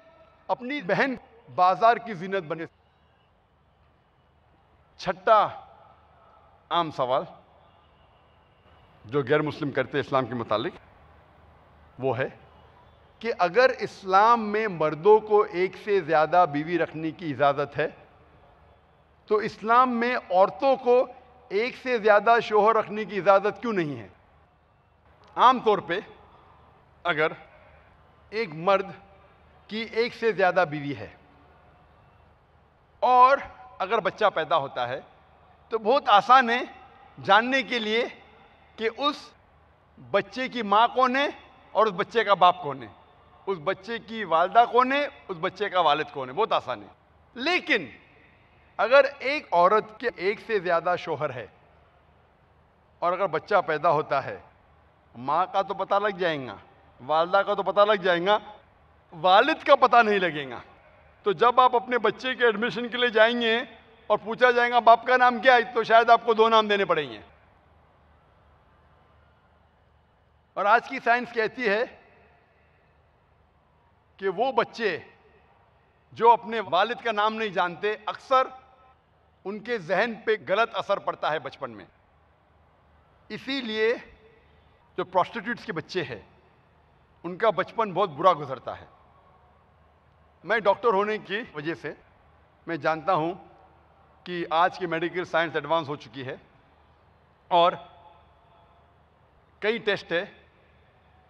अपनी बहन बाजार की जीनत बने। छठा आम सवाल जो गैर मुस्लिम करते हैं इस्लाम के मुतालिक, वो है कि अगर इस्लाम में मर्दों को एक से ज्यादा बीवी रखने की इजाजत है, तो इस्लाम में औरतों को एक से ज्यादा शोहर रखने की इजाजत क्यों नहीं है? आमतौर पे अगर एक मर्द की एक से ज्यादा बीवी है और अगर बच्चा पैदा होता है, तो बहुत आसान है जानने के लिए कि उस बच्चे की माँ कौन है और उस बच्चे का बाप कौन है, उस बच्चे की वालिदा कौन है, उस बच्चे का वालिद कौन है। बहुत आसान है। लेकिन अगर एक औरत के एक से ज्यादा शोहर है और अगर बच्चा पैदा होता है, माँ का तो पता लग जाएगा, वालिदा का तो पता लग जाएगा, वालिद का पता नहीं लगेगा। तो जब आप अपने बच्चे के एडमिशन के लिए जाएंगे और पूछा जाएगा बाप का नाम क्या है, तो शायद आपको दो नाम देने पड़ेंगे। और आज की साइंस कहती है कि वो बच्चे जो अपने वालिद का नाम नहीं जानते, अक्सर उनके जहन पे गलत असर पड़ता है बचपन में। इसीलिए जो प्रोस्टिट्यूट्स के बच्चे हैं उनका बचपन बहुत बुरा गुजरता है। मैं डॉक्टर होने की वजह से मैं जानता हूं कि आज की मेडिकल साइंस एडवांस हो चुकी है और कई टेस्ट है,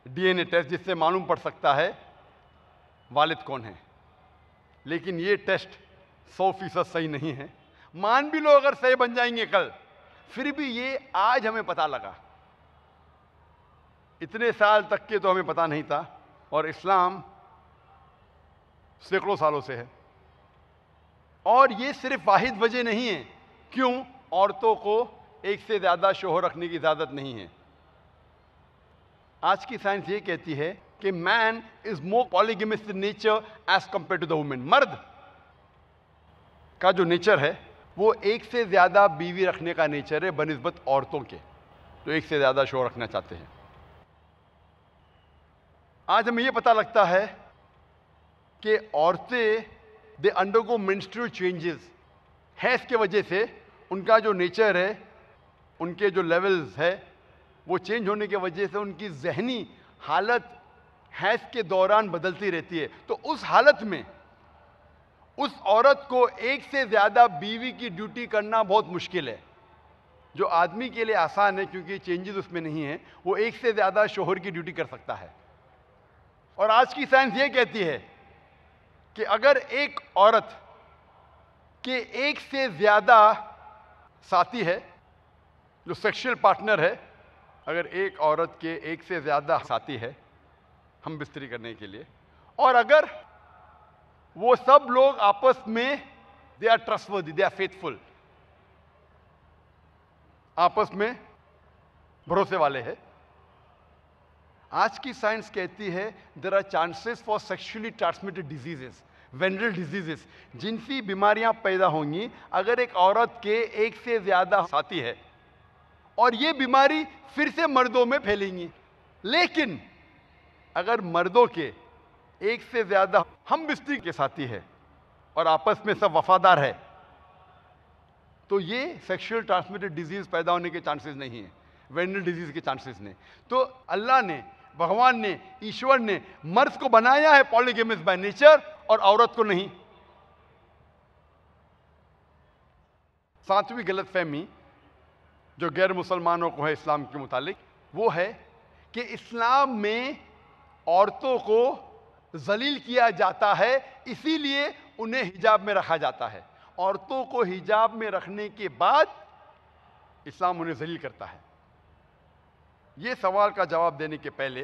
डीएनए टेस्ट, जिससे मालूम पड़ सकता है वालिद कौन है। लेकिन ये टेस्ट 100% सही नहीं है। मान भी लो अगर सही बन जाएंगे कल, फिर भी ये आज हमें पता लगा, इतने साल तक के तो हमें पता नहीं था। और इस्लाम सैकड़ों सालों से है। और ये सिर्फ वाहिद वजह नहीं है क्यों औरतों को एक से ज्यादा शोहर रखने की इजाजत नहीं है। आज की साइंस ये कहती है कि man is more polygamist in nature as compare to the women. मर्द का जो नेचर है वो एक से ज्यादा बीवी रखने का नेचर है बनिस्बत औरतों के, जो एक से ज्यादा शोहर रखना चाहते हैं। आज हमें यह पता लगता है कि औरतें they undergo menstrual changes, has के वजह से उनका जो नेचर है, उनके जो लेवल्स है वो चेंज होने की वजह से उनकी जहनी हालत हैज़ के दौरान बदलती रहती है। तो उस हालत में उस औरत को एक से ज़्यादा बीवी की ड्यूटी करना बहुत मुश्किल है। जो आदमी के लिए आसान है क्योंकि चेंजेस उसमें नहीं है, वो एक से ज़्यादा शोहर की ड्यूटी कर सकता है। और आज की साइंस ये कहती है कि अगर एक औरत के एक से ज़्यादा साथी है, जो सेक्सुअल पार्टनर है, अगर एक औरत के एक से ज़्यादा साथी है हम बिस्तरी करने के लिए, और अगर वो सब लोग आपस में they are trustworthy, they are faithful, आपस में भरोसे वाले हैं, आज की साइंस कहती है there are chances for sexually transmitted diseases, venereal diseases, जिनसी बीमारियां पैदा होंगी अगर एक औरत के एक से ज्यादा साथी है, और ये बीमारी फिर से मर्दों में फैलेंगी। लेकिन अगर मर्दों के एक से ज्यादा हम बिस्तरी के साथी है और आपस में सब वफादार है, तो ये सेक्सुअल ट्रांसमिटेड डिजीज पैदा होने के चांसेस नहीं है, वेनरल डिजीज के चांसेस नहीं। तो अल्लाह ने, भगवान ने, ईश्वर ने मर्द को बनाया है पॉलीगेमिस्ट बाय नेचर और औरत को नहीं। सातवीं गलतफहमी जो गैर मुसलमानों को है इस्लाम के मुतालिक, वो है कि इस्लाम में औरतों को जलील किया जाता है, इसीलिए उन्हें हिजाब में रखा जाता है। औरतों को हिजाब में रखने के बाद इस्लाम उन्हें जलील करता है। ये सवाल का जवाब देने के पहले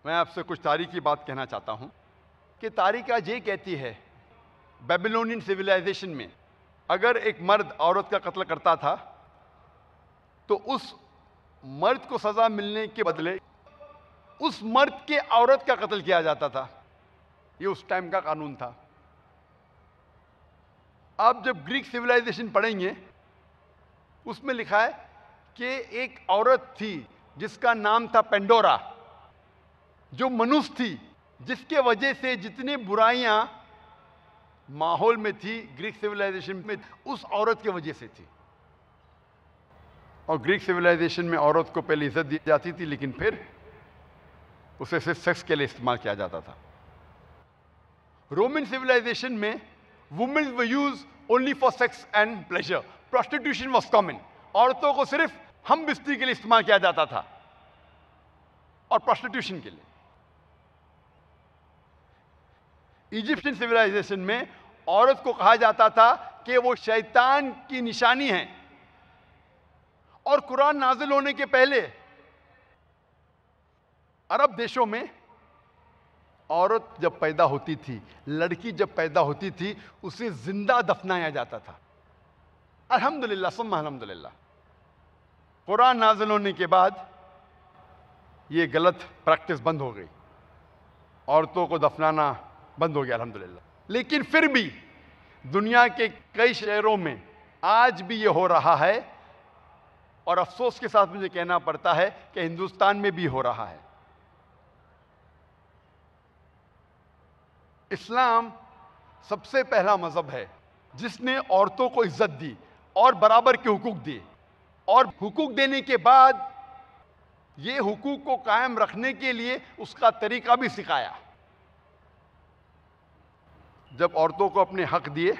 मैं आपसे कुछ तारीखी बात कहना चाहता हूं कि तारीख आज ये कहती है, बेबीलोनियन सिविलाइजेशन में अगर एक मर्द औरत का कत्ल करता था तो उस मर्द को सजा मिलने के बदले उस मर्द के औरत का कत्ल किया जाता था। ये उस टाइम का कानून था। आप जब ग्रीक सिविलाइजेशन पढ़ेंगे उसमें लिखा है कि एक औरत थी जिसका नाम था पेंडोरा, जो मनुष्य थी, जिसके वजह से जितनी बुराइयां माहौल में थी ग्रीक सिविलाइजेशन में उस औरत की वजह से थी। और ग्रीक सिविलाइजेशन में औरत को पहले इज्जत दी जाती थी, लेकिन फिर उसे सिर्फ सेक्स के लिए इस्तेमाल किया जाता था। रोमन सिविलाइजेशन में women were use only for sex and pleasure, prostitution was common. औरतों को सिर्फ हम बिस्तरी के लिए इस्तेमाल किया जाता था और प्रोस्टिट्यूशन के लिए। इजिप्शियन सिविलाइजेशन में औरत को कहा जाता था कि वो शैतान की निशानी है, और कुरान नाजिल होने के पहले अरब देशों में औरत जब पैदा होती थी, लड़की जब पैदा होती थी, उसे जिंदा दफनाया जाता था। अल्हम्दुलिल्लाह सुम्मा अल्हम्दुलिल्लाह, कुरान नाजिल होने के बाद ये गलत प्रैक्टिस बंद हो गई, औरतों को दफनाना बंद हो गया अल्हम्दुलिल्लाह। लेकिन फिर भी दुनिया के कई शहरों में आज भी ये हो रहा है, और अफसोस के साथ मुझे कहना पड़ता है कि हिंदुस्तान में भी हो रहा है। इस्लाम सबसे पहला मजहब है जिसने औरतों को इज्जत दी और बराबर के हुकूक दिए, और हुकूक देने के बाद ये हुकूक को कायम रखने के लिए उसका तरीका भी सिखाया। जब औरतों को अपने हक दिए,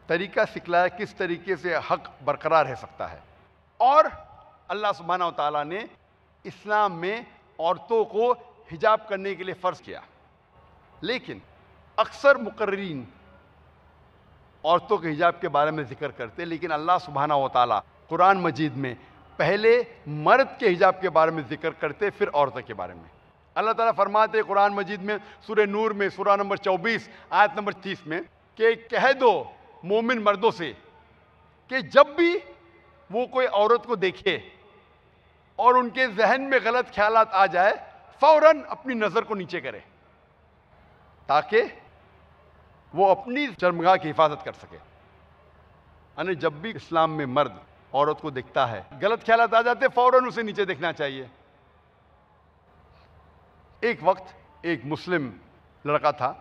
तरीका सिखलाया किस तरीके से हक बरकरार रह सकता है। और अल्लाह सुब्हानहू व तआला ने इस्लाम में औरतों को हिजाब करने के लिए फ़र्ज किया। लेकिन अक्सर मुकर्रीन औरतों के हिजाब के बारे में जिक्र करते, लेकिन अल्लाह सुब्हानहू व तआला कुरान मजीद में पहले मर्द के हिजाब के बारे में जिक्र करते, फिर औरतों के बारे में। अल्लाह ताला फरमाते कुरान मजीद में सूरह नूर में सूरा नंबर 24 आयत नंबर 30 में कि कह दो मोमिन मर्दों से कि जब भी वो कोई औरत को देखे और उनके जहन में गलत ख्यालात आ जाए, फौरन अपनी नजर को नीचे करे ताकि वो अपनी शर्मगाह की हिफाजत कर सके। यानी जब भी इस्लाम में मर्द औरत को देखता है, गलत ख्यालात आ जाते, फौरन उसे नीचे देखना चाहिए। एक वक्त एक मुस्लिम लड़का था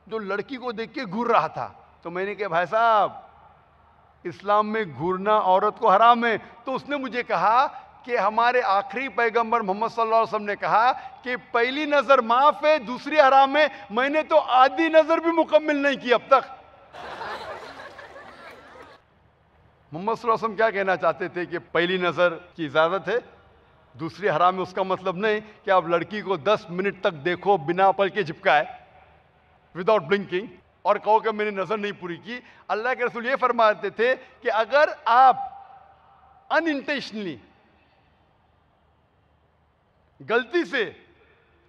जो लड़की को देख के घूर रहा था, तो मैंने कहा भाई साहब इस्लाम में घूरना औरत को हराम है। तो उसने मुझे कहा कि हमारे आखिरी पैगंबर मोहम्मद सल्लल्लाहु अलैहि वसल्लम ने कहा कि पहली नजर माफ है, दूसरी हराम है। मैंने तो आधी नजर भी मुकम्मल नहीं की अब तक। मोहम्मद सल्लल्लाहु अलैहि वसल्लम क्या कहना चाहते थे कि पहली नजर की इजाजत है, दूसरी हराम है। उसका मतलब नहीं कि आप लड़की को 10 मिनट तक देखो बिना पल के झिपकाए, विदाउट ब्लिंकिंग, और कहो कि मैंने नजर नहीं पूरी की। अल्लाह के रसूल ये फरमाते थे कि अगर आप अनइंटेंशनली गलती से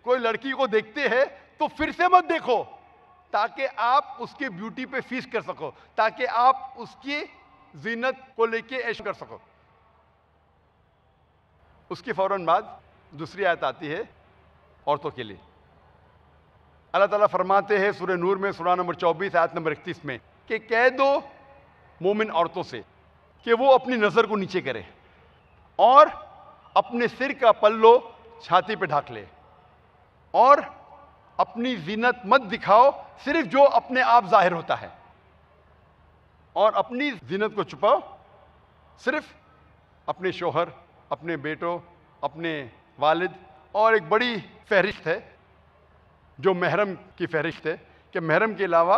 कोई लड़की को देखते हैं तो फिर से मत देखो, ताकि आप उसकी ब्यूटी पे फीस्ट कर सको, ताकि आप उसकी जीनत को लेके ऐश कर सको। उसके फौरन बाद दूसरी आयत आती है औरतों के लिए। अल्लाह ताला फरमाते हैं सूरह नूर में, सूरा नंबर 24 आयत नंबर 31 में कि कह दो मोमिन औरतों से कि वो अपनी नजर को नीचे करे और अपने सिर का पल्लो छाती पे ढाक ले और अपनी जीनत मत दिखाओ, सिर्फ जो अपने आप जाहिर होता है, और अपनी जीनत को छुपाओ सिर्फ अपने शोहर, अपने बेटों, अपने वालिद, और एक बड़ी फहरिस्त है जो महरम की फहरिस्त है कि महरम के अलावा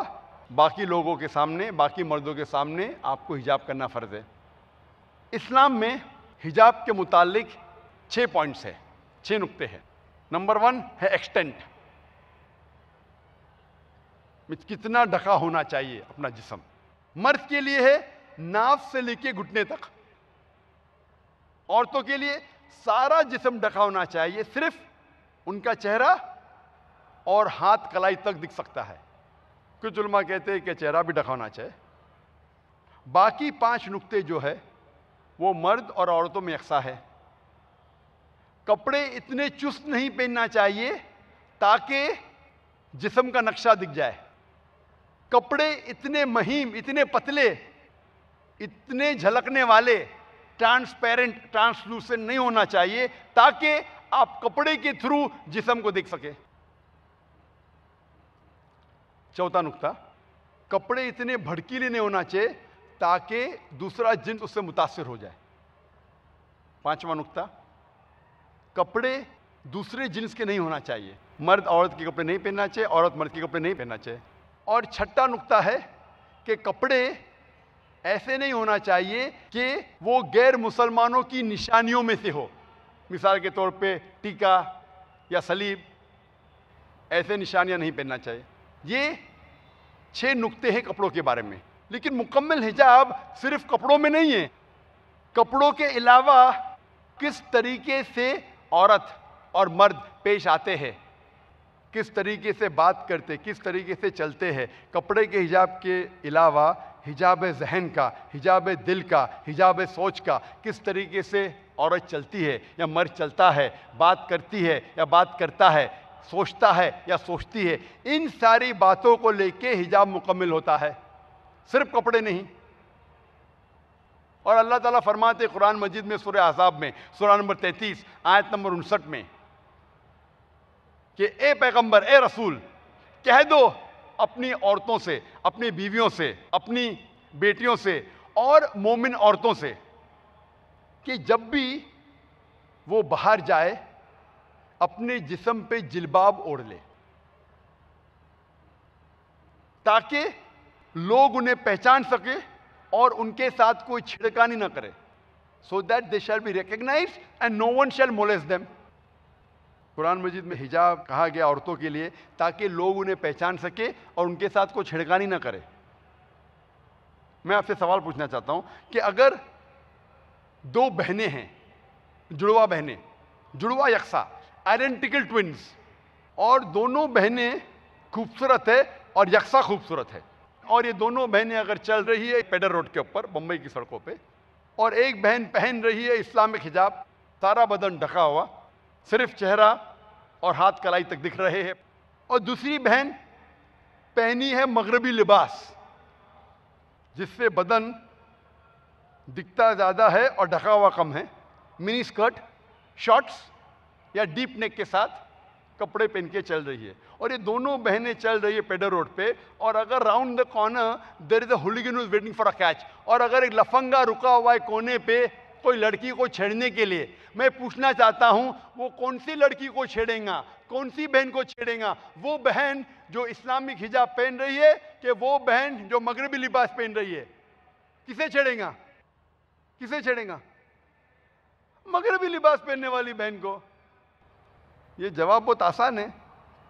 बाकी लोगों के सामने, बाकी मर्दों के सामने आपको हिजाब करना फ़र्ज है। इस्लाम में हिजाब के मुतालिक 6 पॉइंट्स है, 6 नुक्ते हैं। नंबर 1 है एक्सटेंट, कितना ढका होना चाहिए अपना जिस्म। मर्द के लिए है नाफ से लेके घुटने तक, औरतों के लिए सारा जिस्म ढका होना चाहिए, सिर्फ उनका चेहरा और हाथ कलाई तक दिख सकता है। कुछ उलमा कहते हैं कि चेहरा भी ढका होना चाहिए। बाकी 5 नुक्ते जो है वो मर्द और औरतों में यकसा है। कपड़े इतने चुस्त नहीं पहनना चाहिए ताकि जिस्म का नक्शा दिख जाए। कपड़े इतने महीन, इतने पतले, इतने झलकने वाले, ट्रांसपेरेंट, ट्रांसलूसेंट नहीं होना चाहिए ताकि आप कपड़े के थ्रू जिस्म को देख सके। चौथा नुक्ता, कपड़े इतने भड़कीले नहीं होना चाहिए ताकि दूसरा जिन्स उससे मुतासिर हो जाए। 5वां नुक्ता, कपड़े दूसरे जिन्स के नहीं होना चाहिए। मर्द औरत के कपड़े नहीं पहनना चाहिए, औरत मर्द के कपड़े नहीं पहनना चाहिए। और 6वां नुक्ता है कि कपड़े ऐसे नहीं होना चाहिए कि वो गैर मुसलमानों की निशानियों में से हो। मिसाल के तौर पे टीका या सलीब, ऐसे निशानियां नहीं पहनना चाहिए। ये 6 नुक्ते हैं कपड़ों के बारे में। लेकिन मुकम्मल हिजाब सिर्फ कपड़ों में नहीं है। कपड़ों के अलावा किस तरीके से औरत और मर्द पेश आते हैं, किस तरीके से बात करते, किस तरीके से चलते हैं, कपड़े के हिजाब के अलावा हिजाब जहन का, हिजाब दिल का, हिजाब सोच का, किस तरीके से औरत चलती है या मर्द चलता है, बात करती है या बात करता है, सोचता है या सोचती है, इन सारी बातों को लेके हिजाब मुकम्मल होता है, सिर्फ कपड़े नहीं। और अल्लाह ताला फरमाते कुरान मजीद में सूरह अहज़ाब में, सूरा नंबर 33 आयत नंबर 59 में कि ए पैगंबर, ए रसूल, कह दो अपनी औरतों से, अपनी बीवियों से, अपनी बेटियों से और मोमिन औरतों से कि जब भी वो बाहर जाए अपने जिस्म पे जिल्बाब ओढ़ ले, ताकि लोग उन्हें पहचान सके और उनके साथ कोई छिड़कानी ना करे, so that they shall be recognized and no one shall molest them. कुरान मजीद में हिजाब कहा गया औरतों के लिए ताकि लोग उन्हें पहचान सके और उनके साथ कोई छिड़कानी ना करे। मैं आपसे सवाल पूछना चाहता हूं कि अगर 2 बहनें हैं, जुड़वा बहनें, जुड़वा यकसा, आइडेंटिकल ट्विन्स, और दोनों बहनें खूबसूरत है और यकसा खूबसूरत है, और ये दोनों बहनें अगर चल रही है पेडर रोड के ऊपर बम्बई की सड़कों पे, और एक बहन पहन रही है इस्लामिक हिजाब, सारा बदन ढका हुआ, सिर्फ चेहरा और हाथ कलाई तक दिख रहे हैं, और दूसरी बहन पहनी है मगरबी लिबास जिससे बदन दिखता ज्यादा है और ढका हुआ कम है, मिनी स्कर्ट, शॉर्ट्स या डीप नेक के साथ कपड़े पहन के चल रही है। और ये दोनों बहनें चल रही है पेडर रोड पे, और अगर round the corner there is a hooligan who is waiting for a catch, और अगर एक लफंगा रुका हुआ है कोने पे कोई लड़की को छेड़ने के लिए, मैं पूछना चाहता हूं वो कौन सी लड़की को छेड़ेगा, कौन सी बहन को छेड़ेगा? वो बहन जो इस्लामिक हिजाब पहन रही है कि वो बहन जो मगरबी लिबास पहन रही है? किसे छेड़ेगा? किसे छेड़ेगा? मगरबी लिबास पहनने वाली बहन को। ये जवाब बहुत आसान है,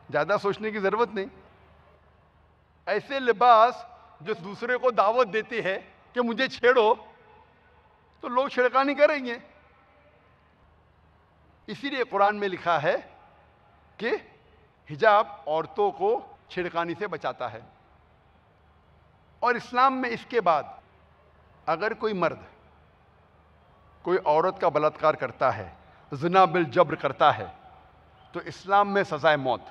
ज्यादा सोचने की जरूरत नहीं। ऐसे लिबास जो दूसरे को दावत देते हैं कि मुझे छेड़ो, तो लोग छेड़खानी करेंगे। इसीलिए कुरान में लिखा है कि हिजाब औरतों को छेड़खानी से बचाता है। और इस्लाम में इसके बाद अगर कोई मर्द कोई औरत का बलात्कार करता है, ज़िना बिल जब्र करता है, तो इस्लाम में सजाए मौत।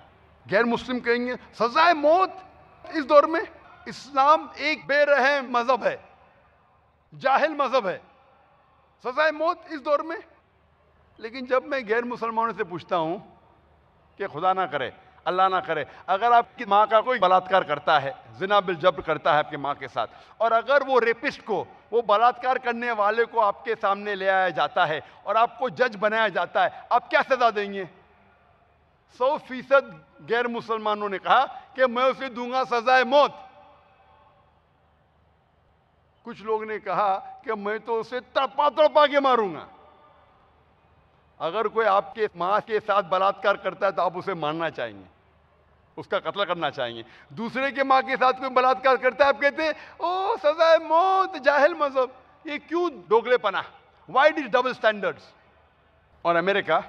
गैर मुस्लिम कहेंगे सजाए मौत इस दौर में? इस्लाम एक बेरहम मजहब है, जाहिल मजहब है, सजाए मौत इस दौर में? लेकिन जब मैं गैर मुसलमानों से पूछता हूं कि खुदा ना करे, अल्लाह ना करे, अगर आपकी माँ का कोई बलात्कार करता है, जिना बिल जब्र करता है आपकी माँ के साथ, और अगर वो रेपिस्ट को, वो बलात्कार करने वाले को आपके सामने ले आया जाता है और आपको जज बनाया जाता है, आप क्या सजा देंगे? 100% गैर मुसलमानों ने कहा कि मैं उसे दूंगा सजाए मौत। कुछ लोग ने कहा कि मैं तो उसे तड़पा तड़पा के मारूंगा। अगर कोई आपके मां के साथ बलात्कार करता है तो आप उसे मारना चाहेंगे, उसका कत्ल करना चाहेंगे। दूसरे के मां के साथ कोई बलात्कार करता है, आप कहते हैं ओ सजाए मौत, जाहिल मजहब। ये क्यों दोगलेपना? Why this double standards? और अमेरिका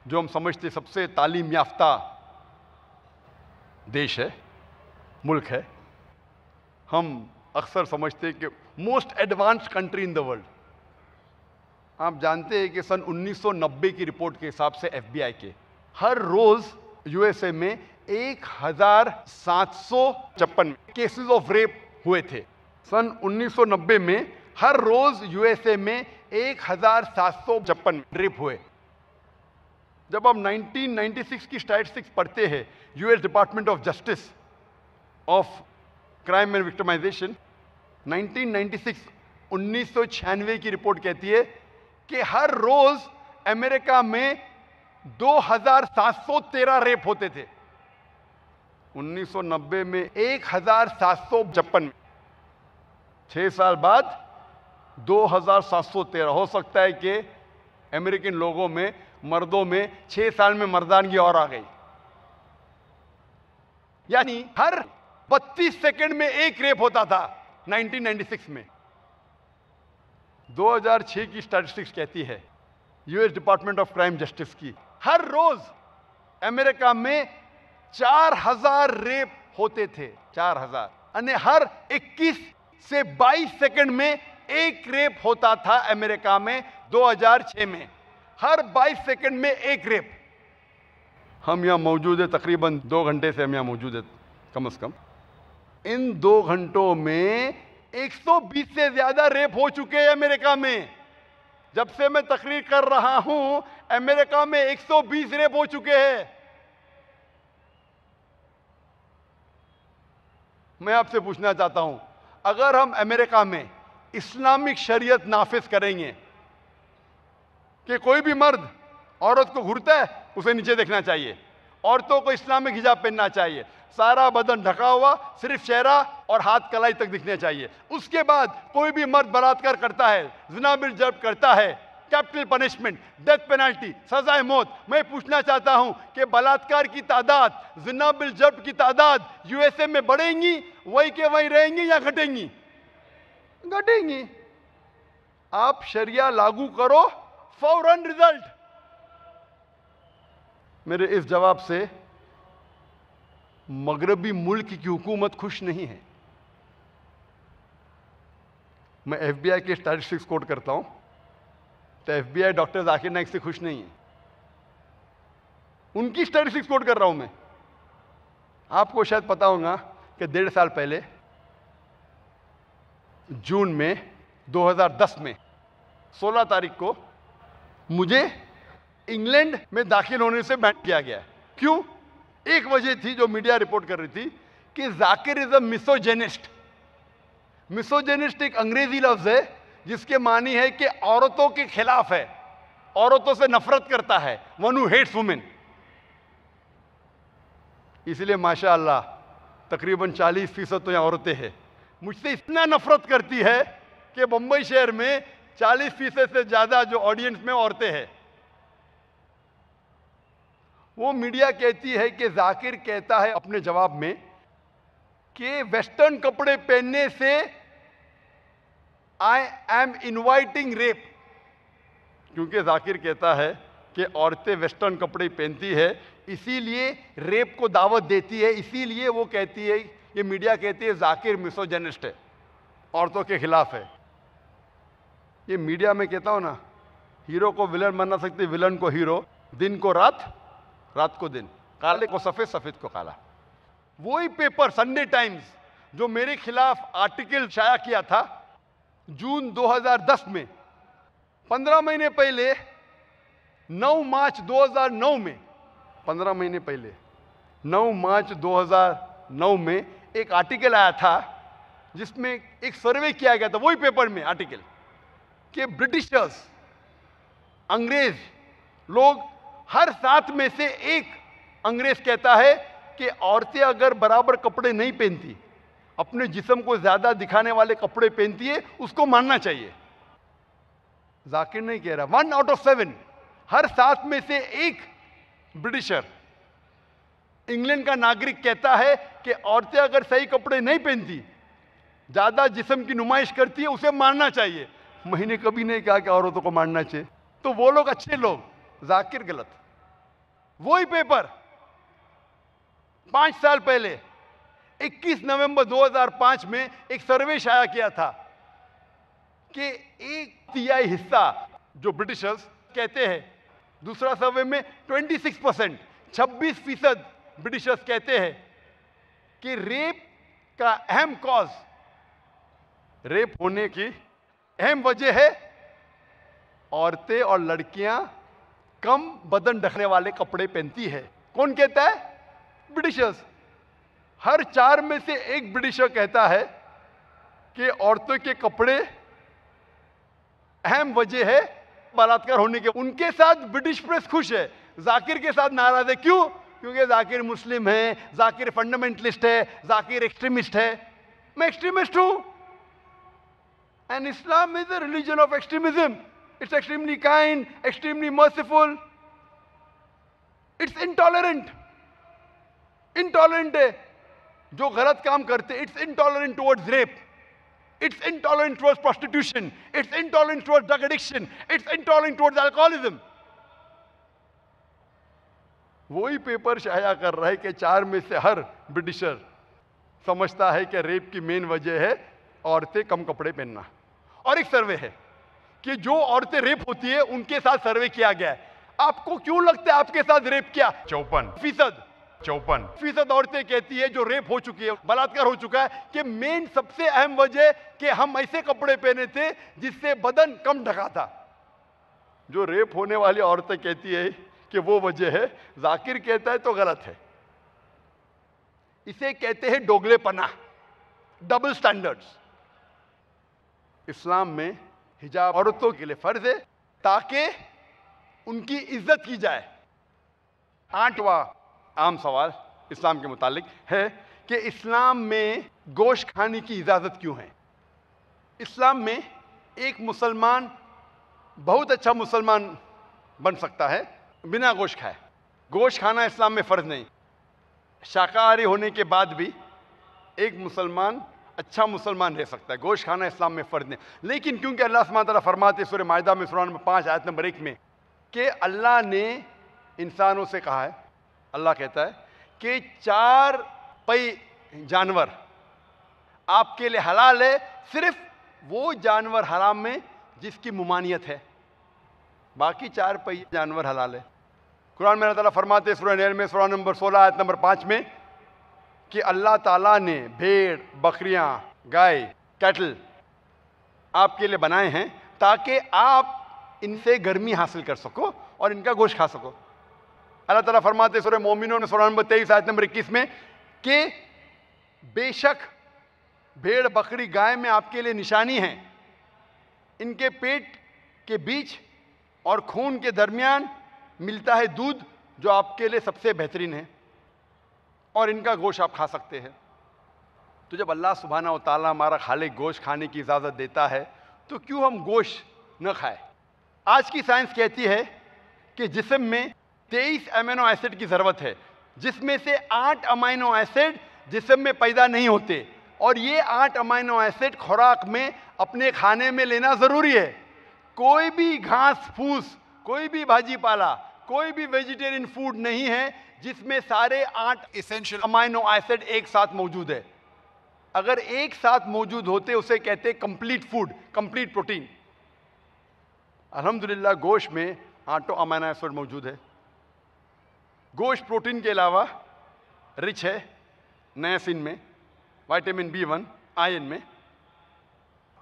जो हम समझते सबसे तालीम याफ्ता देश है, मुल्क है, हम अक्सर समझते कि most advanced country in the world. आप जानते हैं कि सन 1990 की रिपोर्ट के हिसाब से एफबीआई के हर रोज यूएसए में 1756 केसेस ऑफ रेप हुए थे। सन 1990 में हर रोज यूएसए में 1756 रेप हुए। जब हम 1996 की स्टैटिस्टिक्स पढ़ते हैं, US department of justice of crime and victimisation, 1996 की रिपोर्ट कहती है कि हर रोज अमेरिका में 2713 रेप होते थे। 1990 में 1756, 6 साल बाद 2713। हो सकता है कि अमेरिकन लोगों में, मर्दों में 6 साल में मर्दानगी और आ गई। यानी हर 32 सेकंड में एक रेप होता था 1996 में। 2006 की स्टैटिस्टिक्स कहती है, US department of crime justice की, हर रोज अमेरिका में 4000 रेप होते थे। 4000 यानी हर 21 से 22 सेकंड में एक रेप होता था अमेरिका में 2006 में। हर 22 सेकंड में एक रेप। हम यहां मौजूद है, तकरीबन 2 घंटे से हम यहां मौजूद है कम से कम। इन 2 घंटों में 120 से ज्यादा रेप हो चुके हैं अमेरिका में। जब से मैं तकरीर कर रहा हूं, अमेरिका में 120 रेप हो चुके हैं। मैं आपसे पूछना चाहता हूं, अगर हम अमेरिका में इस्लामिक शरीयत नाफिज करेंगे कि कोई भी मर्द औरत को घूरता है उसे नीचे देखना चाहिए, औरतों को इस्लामिक हिजाब पहनना चाहिए, सारा बदन ढका हुआ, सिर्फ चेहरा और हाथ कलाई तक दिखने चाहिए, उसके बाद कोई भी मर्द बलात्कार करता है, ज़िना बिल जब्र करता है, कैपिटल पनिशमेंट, डेथ पेनल्टी, सजाए मौत। मैं पूछना चाहता हूं कि बलात्कार की तादाद, ज़िना बिल जब्र की तादाद यूएसए में बढ़ेंगी, वही के वही रहेंगी या घटेंगी? घटेंगी। आप शरिया लागू करो, फौरन रिजल्ट। मेरे इस जवाब से मगरबी मुल्क की हुकूमत खुश नहीं है। मैं एफबीआई के स्टैटिस्टिक्स कोट करता हूं, तो एफबीआई डॉक्टर जाकिर नाइक से खुश नहीं है। उनकी स्टैटिस्टिक्स कोट कर रहा हूं मैं। आपको शायद पता होगा कि 1.5 साल पहले जून में 2010 में 16 तारीख को मुझे इंग्लैंड में दाखिल होने से बैन किया गया। क्यों? एक वजह थी जो मीडिया रिपोर्ट कर रही थी कि जाकिर इज अ मिसोजेनिस्ट। मिसोजेनिस्ट एक अंग्रेजी लफ्ज है जिसके मानी है कि औरतों के खिलाफ है, औरतों से नफरत करता है, वन हू हेट्स वुमेन। इसलिए माशाअल्लाह तकरीबन 40% तो यहाँ औरतें हैं। मुझसे इतना नफरत करती है कि बंबई शहर में 40% से ज्यादा जो ऑडियंस में औरतें हैं। वो मीडिया कहती है कि जाकिर कहता है अपने जवाब में कि वेस्टर्न कपड़े पहनने से आई एम इनवाइटिंग रेप। क्योंकि जाकिर कहता है कि औरतें वेस्टर्न कपड़े पहनती है इसीलिए रेप को दावत देती है, इसीलिए वो कहती है, ये मीडिया कहती है जाकिर मिसोजेनिस्ट है, औरतों के खिलाफ है। ये मीडिया में कहता हूं ना, हीरो को विलन बना सकते, विलन को हीरो, दिन को रात, रात को दिन, काले को सफेद, सफेद को काला। वही पेपर संडे टाइम्स जो मेरे खिलाफ आर्टिकल शाया किया था जून 2010 में, 15 महीने पहले 9 मार्च 2009 में, 15 महीने पहले 9 मार्च 2009 में एक आर्टिकल आया था जिसमें एक सर्वे किया गया था, वही पेपर में आर्टिकल, कि ब्रिटिशर्स, अंग्रेज लोग, हर 7 में से एक अंग्रेज कहता है कि औरतें अगर बराबर कपड़े नहीं पहनती, अपने जिस्म को ज्यादा दिखाने वाले कपड़े पहनती है, उसको मानना चाहिए। जाकिर नहीं कह रहा, 1 आउट ऑफ 7, हर 7 में से एक ब्रिटिशर, इंग्लैंड का नागरिक कहता है कि औरतें अगर सही कपड़े नहीं पहनती, ज्यादा जिस्म की नुमाइश करती है, उसे मारना चाहिए। मैंने कभी नहीं कहा कि औरतों को मारना चाहिए। तो वो लोग अच्छे लोग, जाकिर गलत। वही पेपर 5 साल पहले 21 नवंबर 2005 में एक सर्वे शाया किया था कि 1/3 हिस्सा जो ब्रिटिशर्स कहते हैं, दूसरा सर्वे में 26%, 26% ब्रिटिशर्स कहते हैं कि रेप का अहम कॉज, रेप होने की अहम वजह है औरतें और लड़कियां कम बदन ढकने वाले कपड़े पहनती है। कौन कहता है? ब्रिटिशर्स। हर 4 में से एक ब्रिटिशर कहता है कि औरतों के कपड़े अहम वजह है बलात्कार होने के। उनके साथ ब्रिटिश प्रेस खुश है, जाकिर के साथ नाराज है। क्यों? क्योंकि जाकिर मुस्लिम है, जाकिर फंडामेंटलिस्ट है, जाकिर एक्सट्रीमिस्ट है। मैं एक्सट्रीमिस्ट हूं, and Islam is the religion of extremism. It's extremely kind, extremely merciful, it's intolerant. Intolerant है जो गलत काम करते, it's intolerant towards rape, it's intolerant towards prostitution, it's intolerant towards drug addiction, it's intolerant towards alcoholism. वही पेपर शाया कर रहा है कि 4 में से हर ब्रिटिशर समझता है कि रेप की मेन वजह है औरतें कम कपड़े पहनना। और एक सर्वे है कि जो औरतें रेप होती है उनके साथ सर्वे किया गया है। आपको क्यों लगता है आपके साथ रेप किया? 54% औरतें कहती है जो रेप हो चुकी है, बलात्कार हो चुका है, कि मेन सबसे अहम वजह कि हम ऐसे कपड़े पहने थे जिससे बदन कम ढका था। जो रेप होने वाली औरतें कहती है कि वो वजह है, जाकिर कहता है तो गलत है। इसे कहते हैं दोगलेपना, डबल स्टैंडर्ड्स। इस्लाम में हिजाब औरतों के लिए फर्ज है ताकि उनकी इज्जत की जाए। 8वां आम सवाल इस्लाम के मुतालिक है कि इस्लाम में गोश्त खाने की इजाजत क्यों है? इस्लाम में एक मुसलमान बहुत अच्छा मुसलमान बन सकता है बिना गोश्त खाए। गोश्त खाना इस्लाम में फर्ज नहीं। शाकाहारी होने के बाद भी एक मुसलमान अच्छा मुसलमान रह सकता है, गोश्त खाना इस्लाम में फर्ज नहीं। लेकिन क्योंकि अल्लाह सुब्हानहू व तआला फरमाते सूरह माइदा में सूरह नंबर 5 आयत नंबर 1 में कि अल्लाह ने इंसानों से कहा है, अल्लाह कहता है कि 4 पई जानवर आपके लिए हलाल है, सिर्फ वो जानवर हराम में जिसकी मुमानियत है, बाकी 4 पई जानवर हलाल है। कुरान में अल्लाह ताला फरमाते सूरह नहल में सूरह नंबर 16 आयत नंबर 5 में कि अल्लाह ताला ने भेड़, बकरियां, गाय, कैटल आपके लिए बनाए हैं ताकि आप इनसे गर्मी हासिल कर सको और इनका गोश्त खा सको। अल्लाह ताला फरमाते सूरह मोमिनून में सूरह नंबर 23 आयत नंबर 21 में कि बेशक भेड़, बकरी, गाय में आपके लिए निशानी है, इनके पेट के बीच और खून के दरमियान मिलता है दूध जो आपके लिए सबसे बेहतरीन है और इनका गोश्त आप खा सकते हैं। तो जब अल्लाह सुब्हानहू व तआला हमारा खालिक गोश्त खाने की इजाज़त देता है तो क्यों हम गोश्त न खाएं? आज की साइंस कहती है कि जिस्म में 23 अमीनो एसिड की ज़रूरत है, जिसमें से 8 अमीनो एसिड जिस्म में पैदा नहीं होते और ये 8 अमीनो एसिड खुराक में अपने खाने में लेना ज़रूरी है। कोई भी घास फूस, कोई भी भाजी पाला, कोई भी वेजिटेरियन फूड नहीं है जिसमें सारे 8 एसेंशियल अमीनो एसिड एक साथ मौजूद है। अगर एक साथ मौजूद होते उसे कहते कंप्लीट फूड, कंप्लीट प्रोटीन। अल्हम्दुलिल्लाह गोश्त में 8 अमीनो एसिड मौजूद है। गोश्त प्रोटीन के अलावा रिच है नायसिन में, विटामिन B1, आयरन में।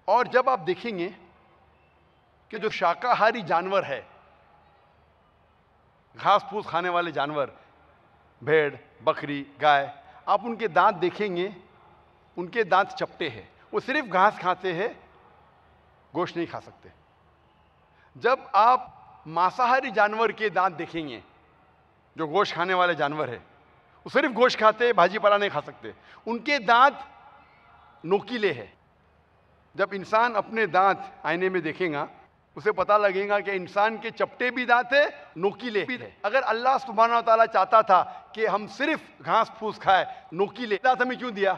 और जब आप देखेंगे कि जो शाकाहारी जानवर है, घास फूस खाने वाले जानवर, भेड़, बकरी, गाय, आप उनके दांत देखेंगे, उनके दांत चपटे हैं, वो सिर्फ घास खाते हैं, गोश्त नहीं खा सकते। जब आप मांसाहारी जानवर के दांत देखेंगे, जो गोश्त खाने वाले जानवर है, वो सिर्फ गोश्त खाते हैं, भाजी पाला नहीं खा सकते, उनके दांत नोकीले हैं। जब इंसान अपने दांत आईने में देखेगा उसे पता लगेगा कि इंसान के चपटे भी दांत है, नोकीले भी है। अगर अल्लाह सुब्हानहू व तआला चाहता था कि हम सिर्फ घास फूस खाए, नोकीले दांत हमें क्यों दिया?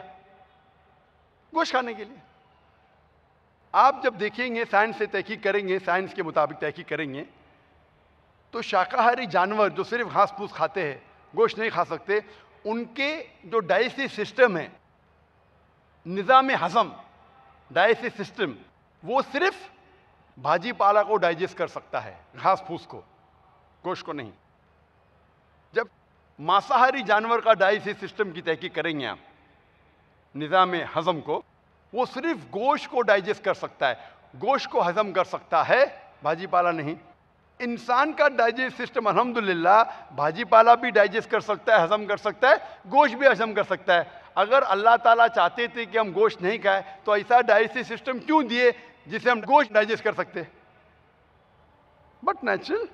गोश्त खाने के लिए। आप जब देखेंगे, साइंस से तहकीक करेंगे, साइंस के मुताबिक तहकीक करेंगे, तो शाकाहारी जानवर जो सिर्फ घास फूस खाते हैं, गोश्त नहीं खा सकते, उनके जो डाइजेस्टिव सिस्टम है, निज़ाम हज़म, डाइजेस्टिव सिस्टम, वो सिर्फ भाजी पाला को डाइजेस्ट कर सकता है, घास फूस को, गोश्त को नहीं। जब मांसाहारी जानवर का डाइजेस्टिव सिस्टम की तहकीक करेंगे आप, निज़ाम हज़म को, वो सिर्फ गोश्त को डाइजेस्ट कर सकता है, गोश्त को हज़म कर सकता है, भाजी पाला नहीं। इंसान का डाइजेस्ट सिस्टम अल्हम्दुलिल्लाह भाजी पाला भी डाइजेस्ट कर सकता है, हज़म कर सकता है, गोश्त भी हज़म कर सकता है। अगर अल्लाह ताला चाहते थे कि हम गोश्त नहीं खाएं तो ऐसा डाइजेस्टिव सिस्टम क्यों दिए जिसे हम गोश्त डाइजेस्ट कर सकते? बट नेचुरल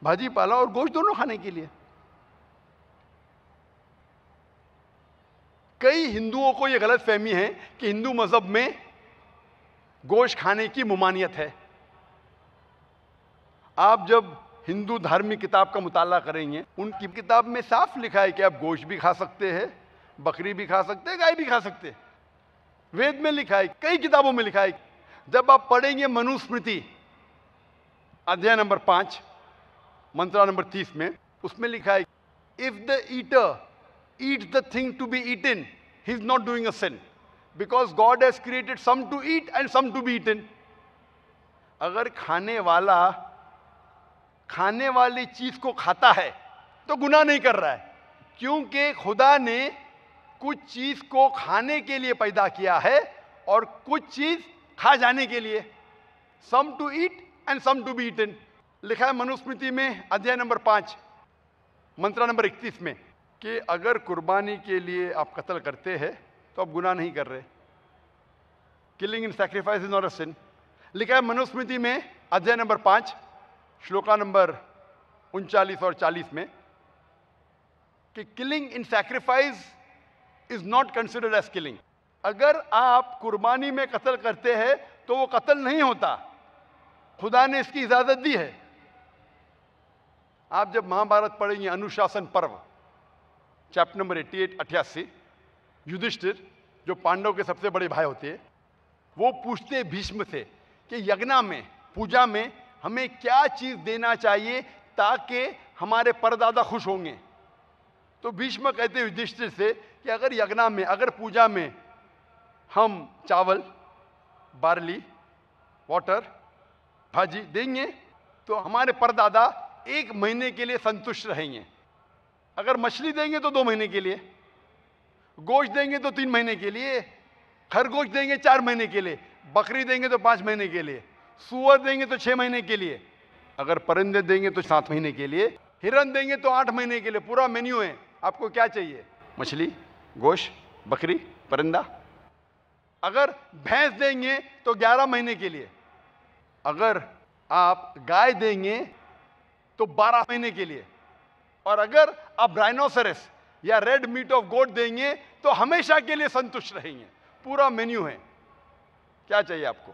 भाजी पाला और गोश्त दोनों खाने के लिए। कई हिंदुओं को यह गलत फहमी है कि हिंदू मजहब में गोश्त खाने की मुमानियत है। आप जब हिंदू धार्मिक किताब का मुताला करेंगे, उनकी किताब में साफ लिखा है कि आप गोश्त भी खा सकते हैं, बकरी भी खा सकते हैं, गाय भी खा सकते हैं। वेद में लिखा है, कई किताबों में लिखा है। जब आप पढ़ेंगे मनुस्मृति अध्याय नंबर 5 मंत्रा नंबर 30 में, उसमें लिखा है, if the eater eats the thing to be eaten, he is not doing a sin, because God has created some to eat and some to be eaten. अगर खाने वाला खाने वाली चीज को खाता है तो गुनाह नहीं कर रहा है, क्योंकि खुदा ने कुछ चीज को खाने के लिए पैदा किया है और कुछ चीज खा जाने के लिए। some to eat and some to be eaten लिखा है मनुस्मृति में अध्याय नंबर 5 मंत्रा नंबर 31 में कि अगर कुर्बानी के लिए आप कत्ल करते हैं तो आप गुनाह नहीं कर रहे। Killing in sacrifice is not a sin लिखा है मनुस्मृति में अध्याय नंबर 5 श्लोका नंबर 39 और 40 में कि killing in sacrifice is not considered as killing. अगर आप कुर्बानी में कत्ल करते हैं तो वो कत्ल नहीं होता, खुदा ने इसकी इजाजत दी है। आप जब महाभारत पढ़ेंगे अनुशासन पर्व चैप्टर नंबर 88 युधिष्ठिर जो पांडव के सबसे बड़े भाई होते हैं, वो पूछते भीष्म से कि यज्ञ में, पूजा में हमें क्या चीज देना चाहिए ताकि हमारे परदादा खुश होंगे। तो भीष्म कहते युधिष्ठिर से कि अगर यज्ञ में, अगर पूजा में हम चावल, बार्ली, वाटर, भाजी देंगे तो हमारे परदादा 1 महीने के लिए संतुष्ट रहेंगे। अगर मछली देंगे तो 2 महीने के लिए, गोश्त देंगे तो 3 महीने के लिए, खरगोश देंगे 4 महीने के लिए, बकरी देंगे तो 5 महीने के लिए, सूअर देंगे तो 6 महीने के लिए, अगर परिंदे देंगे तो 7 महीने के लिए, हिरन देंगे तो 8 महीने के लिए। पूरा मेन्यू है। आपको क्या चाहिए? मछली, गोश्त, बकरी, परिंदा। अगर भैंस देंगे तो 11 महीने के लिए, अगर आप गाय देंगे तो 12 महीने के लिए, और अगर आप राइनोसरस या रेड मीट ऑफ गोट देंगे तो हमेशा के लिए संतुष्ट रहेंगे। पूरा मेन्यू है। क्या चाहिए आपको?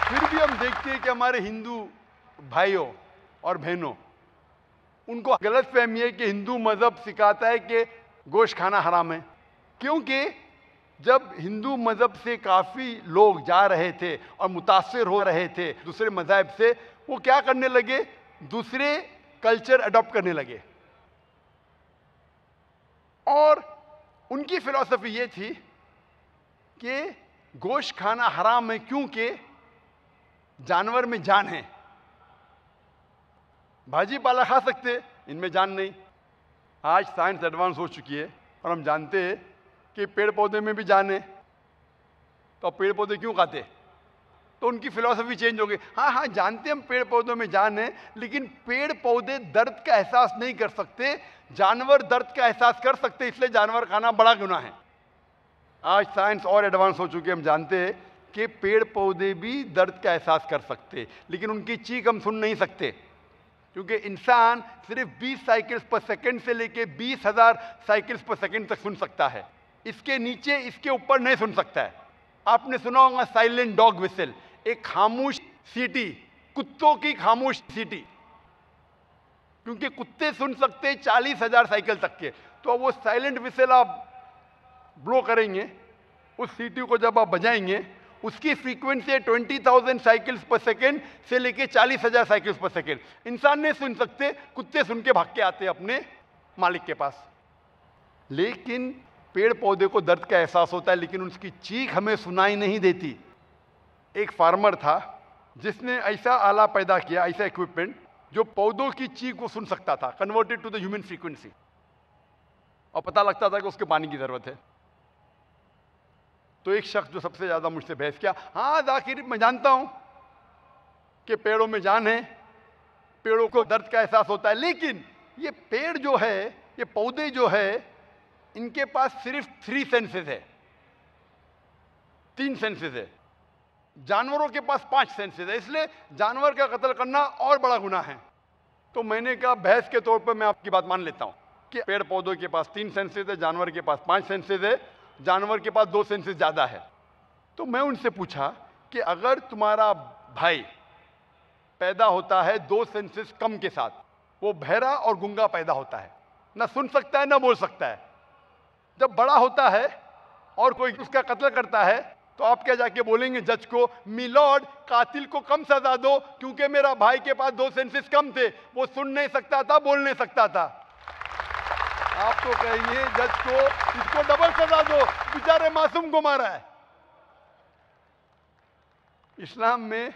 फिर भी हम देखते हैं कि हमारे हिंदू भाइयों और बहनों, उनको गलत फहमी है कि हिंदू मजहब सिखाता है कि गोश्त खाना हराम है। क्योंकि जब हिंदू मजहब से काफ़ी लोग जा रहे थे और मुतासिर हो रहे थे दूसरे मजहब से, वो क्या करने लगे? दूसरे कल्चर अडॉप्ट करने लगे। और उनकी फिलॉसफी ये थी कि गोश्त खाना हराम है क्योंकि जानवर में जान है। भाजी पाला खा सकते, इनमें जान नहीं। आज साइंस एडवांस हो चुकी है और हम जानते हैं कि पेड़ पौधे में भी जान है, तो पेड़ पौधे क्यों खाते? तो उनकी फिलॉसफी चेंज हो गई। हाँ, जानते हम पेड़ पौधों में जान है, लेकिन पेड़ पौधे दर्द का एहसास नहीं कर सकते, जानवर दर्द का एहसास कर सकते, इसलिए जानवर खाना बड़ा गुनाह है। आज साइंस और एडवांस हो चुकी है, हम जानते हैं कि पेड़ पौधे भी दर्द का एहसास कर सकते, लेकिन उनकी चीख हम सुन नहीं सकते, क्योंकि इंसान सिर्फ 20 साइकिल्स पर सेकंड से लेके 20,000 साइकिल्स पर सेकंड तक सुन सकता है। इसके नीचे, इसके ऊपर नहीं सुन सकता है। आपने सुना होगा साइलेंट डॉग विसल, एक खामोश सीटी, कुत्तों की खामोश सीटी, क्योंकि कुत्ते सुन सकते 40,000 साइकिल तक के। तो वो साइलेंट विसल आप ब्लो करेंगे, उस सीटी को जब आप बजाएंगे, उसकी फ्रीक्वेंसी 20,000 साइकिल्स पर सेकेंड से लेके 40,000 साइकिल्स पर सेकेंड। इंसान नहीं सुन सकते, कुत्ते सुन के भाग के आते अपने मालिक के पास। लेकिन पेड़ पौधे को दर्द का एहसास होता है, लेकिन उसकी चीख हमें सुनाई नहीं देती। एक फार्मर था जिसने ऐसा आला पैदा किया, ऐसा इक्विपमेंट जो पौधों की चीख को सुन सकता था, converted to the human frequency, और पता लगता था कि उसके पानी की जरूरत है। तो एक शख्स जो सबसे ज्यादा मुझसे बहस किया, हाँ जाकिर, मैं जानता हूं कि पेड़ों में जान है, पेड़ों को दर्द का एहसास होता है, लेकिन ये पेड़ जो है, ये पौधे जो है, इनके पास सिर्फ 3 सेंसेस है, 3 सेंसेस है। जानवरों के पास 5 सेंसेस है, इसलिए जानवर का कत्ल करना और बड़ा गुनाह है। तो मैंने कहा बहस के तौर पर मैं आपकी बात मान लेता हूं कि पेड़ पौधों के पास 3 सेंसेस है, जानवर के पास 5 सेंसेस है, जानवर के पास 2 सेंसेस ज्यादा है। तो मैं उनसे पूछा कि अगर तुम्हारा भाई पैदा होता है 2 सेंसेस कम के साथ, वो बहरा और गूंगा पैदा होता है, ना सुन सकता है ना बोल सकता है, जब बड़ा होता है और कोई उसका कत्ल करता है, तो आप क्या जाके बोलेंगे जज को, मिलॉर्ड कातिल को कम सजा दो क्योंकि मेरा भाई के पास 2 सेंसेस कम थे, वो सुन नहीं सकता था, बोल नहीं सकता था? आप तो कहेंगे जज को इसको डबल सजा दो, बेचारे मासूम को मारा है। इस्लाम में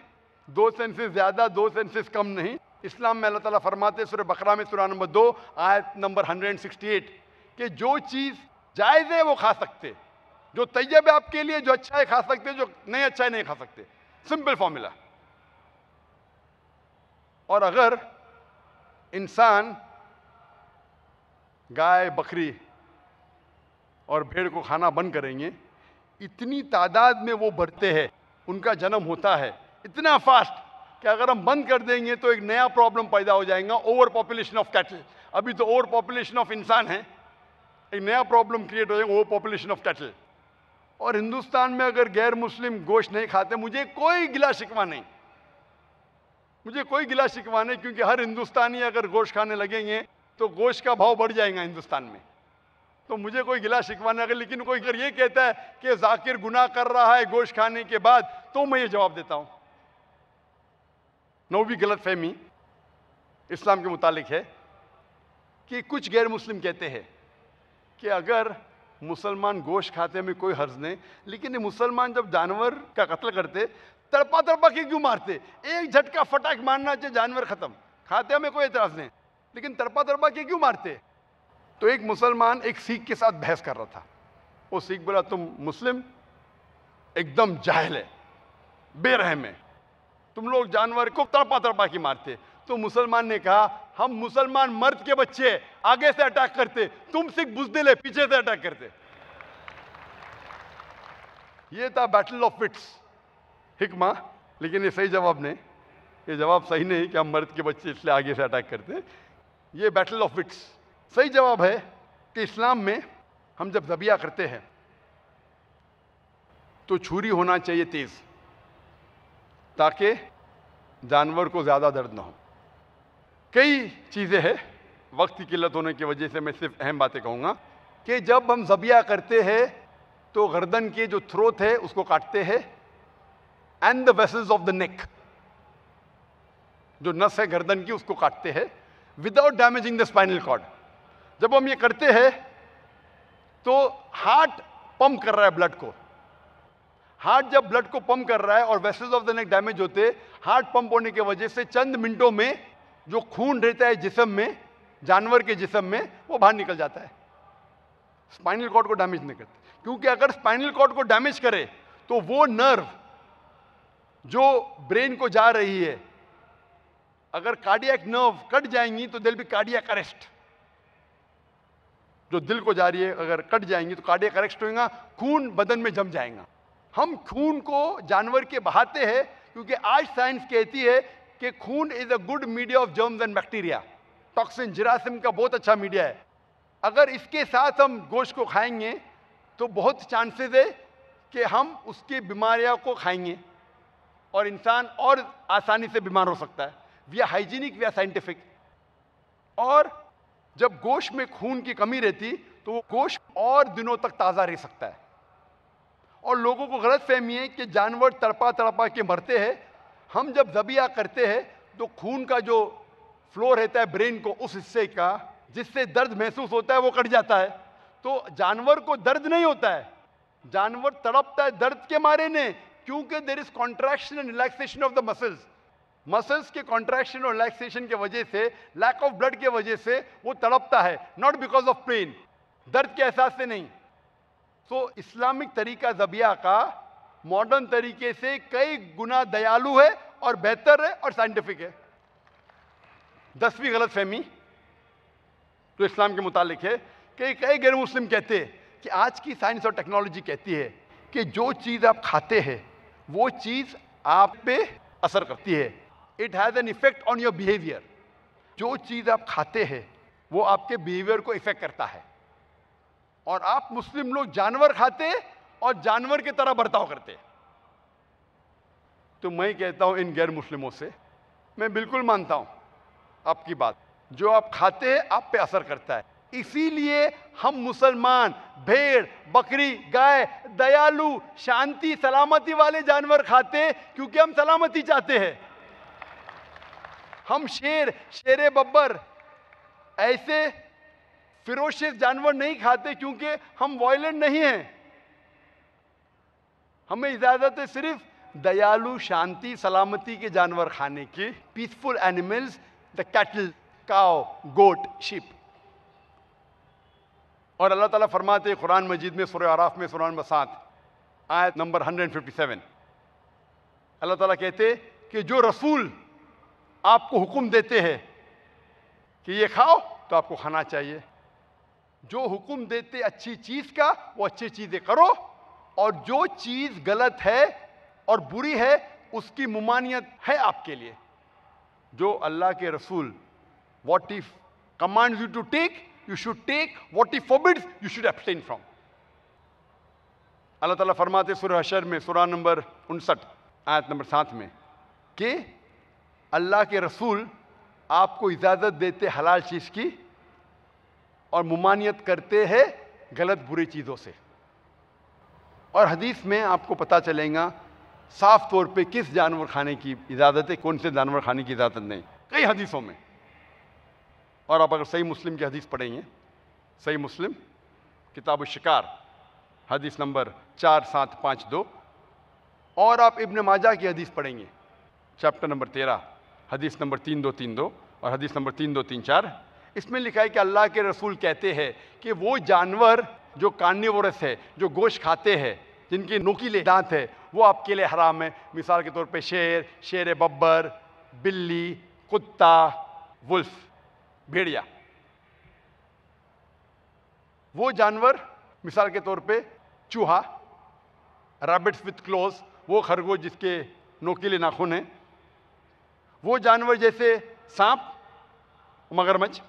2 सेंसेस ज्यादा, 2 सेंसेस कम नहीं। इस्लाम में अल्लाह ताला फरमाते सूरह बकरा में सूरह नंबर 2 आयत नंबर 168 कि जो चीज जायज है वो खा सकते, जो तैयब है आपके लिए, जो अच्छा है खा सकते, जो नहीं अच्छा है नहीं खा सकते। Simple formula. और अगर इंसान गाय, बकरी और भेड़ को खाना बंद करेंगे, इतनी तादाद में वो बढ़ते हैं, उनका जन्म होता है इतना फास्ट कि अगर हम बंद कर देंगे तो एक नया प्रॉब्लम पैदा हो जाएगा, ओवर पॉपुलेशन ऑफ कैटल। अभी तो ओवर पॉपुलेशन ऑफ इंसान है, एक नया प्रॉब्लम क्रिएट हो जाएगा, ओवर पॉपुलेशन ऑफ कैटल। और हिंदुस्तान में अगर गैर मुस्लिम गोश्त नहीं खाते, मुझे कोई गिला शिकवा नहीं, मुझे कोई गिला शिकवा नहीं, क्योंकि हर हिंदुस्तानी अगर गोश्त खाने लगेंगे तो गोश्त का भाव बढ़ जाएगा हिंदुस्तान में। तो मुझे कोई गिला शिकवा नहीं। अगर लेकिन कोई अगर ये कहता है कि जाकिर गुनाह कर रहा है गोश्त खाने के बाद, तो मैं ये जवाब देता हूं, नौवीं गलत फहमी इस्लाम के मुतालिक है कि कुछ गैर मुस्लिम कहते हैं कि अगर मुसलमान गोश्त खाते में कोई हर्ज नहीं, लेकिन ये मुसलमान जब जानवर का कत्ल करते तड़पा तड़पा के क्यों मारते? एक झटका फटाक मारना चाहिए, जानवर खत्म, खाते हमें कोई एतराज नहीं, लेकिन तड़पा तड़पा के क्यों मारते? तो एक मुसलमान एक सिख के साथ बहस कर रहा था। वो सिख बोला, तुम मुस्लिम एकदम जाहिल है, बेरहम है, तुम लोग जानवर को तड़पा तड़पा के मारते। तो मुसलमान ने कहा, हम मुसलमान मर्द के बच्चे आगे से अटैक करते, तुम सिख बुज़दिल है पीछे से अटैक करते। ये था बैटल ऑफ विट्स, हिकमा। लेकिन ये सही जवाब नहीं, ये जवाब सही नहीं कि हम मर्द के बच्चे इसलिए आगे से अटैक करते हैं। ये बैटल ऑफ विट्स। सही जवाब है कि इस्लाम में हम जब ज़बिया करते हैं तो छुरी होना चाहिए तेज, ताकि जानवर को ज़्यादा दर्द ना हो। कई चीज़ें हैं, वक्त की किल्लत होने की वजह से मैं सिर्फ अहम बातें कहूँगा कि जब हम ज़बिया करते हैं तो गर्दन के जो थ्रोट है उसको काटते हैं, and the vessels of the neck, जो नस है गर्दन की उसको काटते हैं, without damaging the spinal cord. जब हम ये करते हैं तो हार्ट पंप कर रहा है ब्लड को। हार्ट जब ब्लड को पंप कर रहा है और vessels of the neck damage होते, हार्ट पंप होने की वजह से चंद मिनटों में जो खून रहता है जिस्म में, जानवर के जिस्म में, वो बाहर निकल जाता है। स्पाइनल कॉर्ड को डैमेज नहीं करते, क्योंकि अगर स्पाइनल कॉर्ड को डैमेज करे तो वो नर्व जो ब्रेन को जा रही है, अगर कार्डियक नर्व कट जाएंगी तो there will be cardiac arrest. जो दिल को जा रही है अगर कट जाएंगी तो कार्डियक अरेस्ट होगा, खून बदन में जम जाएगा। हम खून को जानवर के बहाते हैं क्योंकि आज साइंस कहती है कि खून is a good media of germs and bacteria. Toxin, जिरासिम का बहुत अच्छा मीडिया है। अगर इसके साथ हम गोश्त को खाएंगे तो बहुत चांसेस है कि हम उसकी बीमारियों को खाएंगे और इंसान और आसानी से बीमार हो सकता है। We are hygienic, we are scientific. और जब गोश्त में खून की कमी रहती तो वो गोश्त और दिनों तक ताज़ा रह सकता है। और लोगों को गलत फहमी है कि जानवर तड़पा तड़पा के मरते हैं। हम जब ज़बिया करते हैं तो खून का जो फ्लो रहता है ब्रेन को, उस हिस्से का जिससे दर्द महसूस होता है वो कट जाता है। तो जानवर को दर्द नहीं होता है, जानवर तड़पता है दर्द के मारे नहीं, क्योंकि there is contraction and relaxation of the muscles. Muscles के कॉन्ट्रैक्शन और रिलैक्सेशन की वजह से, लैक ऑफ ब्लड की वजह से वो तड़पता है, नॉट बिकॉज ऑफ पेन, दर्द के एहसास से नहीं। तो इस्लामिक तरीका ज़बिया का मॉडर्न तरीके से कई गुना दयालु है और बेहतर है और साइंटिफिक है। 10वीं गलत फहमी जो इस्लाम के मुतालिक है कि कई गैर मुस्लिम कहते हैं कि आज की साइंस और टेक्नोलॉजी कहती है कि जो चीज़ आप खाते हैं वो चीज़ आप पे असर करती है। It has an effect on your behaviour. जो चीज़ आप खाते हैं वो आपके बिहेवियर को इफेक्ट करता है। और आप मुस्लिम लोग जानवर खाते और जानवर की तरह बर्ताव करते। तो मैं कहता हूं इन गैर मुस्लिमों से, मैं बिल्कुल मानता हूं आपकी बात, जो आप खाते हैं आप पे असर करता है। इसीलिए हम मुसलमान भेड़, बकरी, गाय, दयालु, शांति, सलामती वाले जानवर खाते, क्योंकि हम सलामती चाहते हैं। हम शेर, शेरे बब्बर ऐसे फिरोशियस जानवर नहीं खाते क्योंकि हम वॉयलेंट नहीं हैं। हमें इजाजत है सिर्फ दयालु, शांति, सलामती के जानवर खाने की। Peaceful animals, the cattle, cow, goat, sheep. और अल्लाह ताला फरमाते हैं कुरान मजीद में सूरह आराफ में सूरह नंबर 7 आयत नंबर 157, अल्लाह ताला कहते कि जो रसूल आपको हुक्म देते हैं कि ये खाओ तो आपको खाना चाहिए। जो हुक्म देते अच्छी चीज का वो अच्छी चीजें करो, और जो चीज गलत है और बुरी है उसकी मुमानियत है आपके लिए। जो अल्लाह के रसूल what he commands you to take you should take, what he forbids you should abstain from. अल्लाह ताला फरमाते सूरह हशर में सूरह नंबर 59 आयत नंबर 7 में कि अल्लाह के रसूल आपको इजाजत देते हलाल चीज की और मुमानियत करते हैं गलत बुरी चीज़ों से। और हदीस में आपको पता चलेगा साफ तौर पे किस जानवर खाने की इजाज़त है, कौन से जानवर खाने की इजाज़त नहीं, कई हदीसों में। और आप अगर सही मुस्लिम की हदीस पढ़ेंगे, सही मुस्लिम किताब शिकार हदीस नंबर 4752, और आप इब्न माजा की हदीस पढ़ेंगे, चैप्टर नंबर 13, हदीस नंबर 3232 और हदीस नंबर 3234, इसमें लिखा है कि अल्लाह के रसूल कहते हैं कि वो जानवर जो कार्निवोरस है, जो गोश्त खाते हैं, जिनके नोकीले दांत है, वो आपके लिए हराम है। मिसाल के तौर पे शेर, शेर बब्बर, बिल्ली, कुत्ता, वुल्फ, भेड़िया। वो जानवर मिसाल के तौर पे चूहा, रैबिट्स विथ क्लोज, वो खरगोश जिसके नोकीले नाखून हैं, वो जानवर जैसे सांप, मगरमच्छ,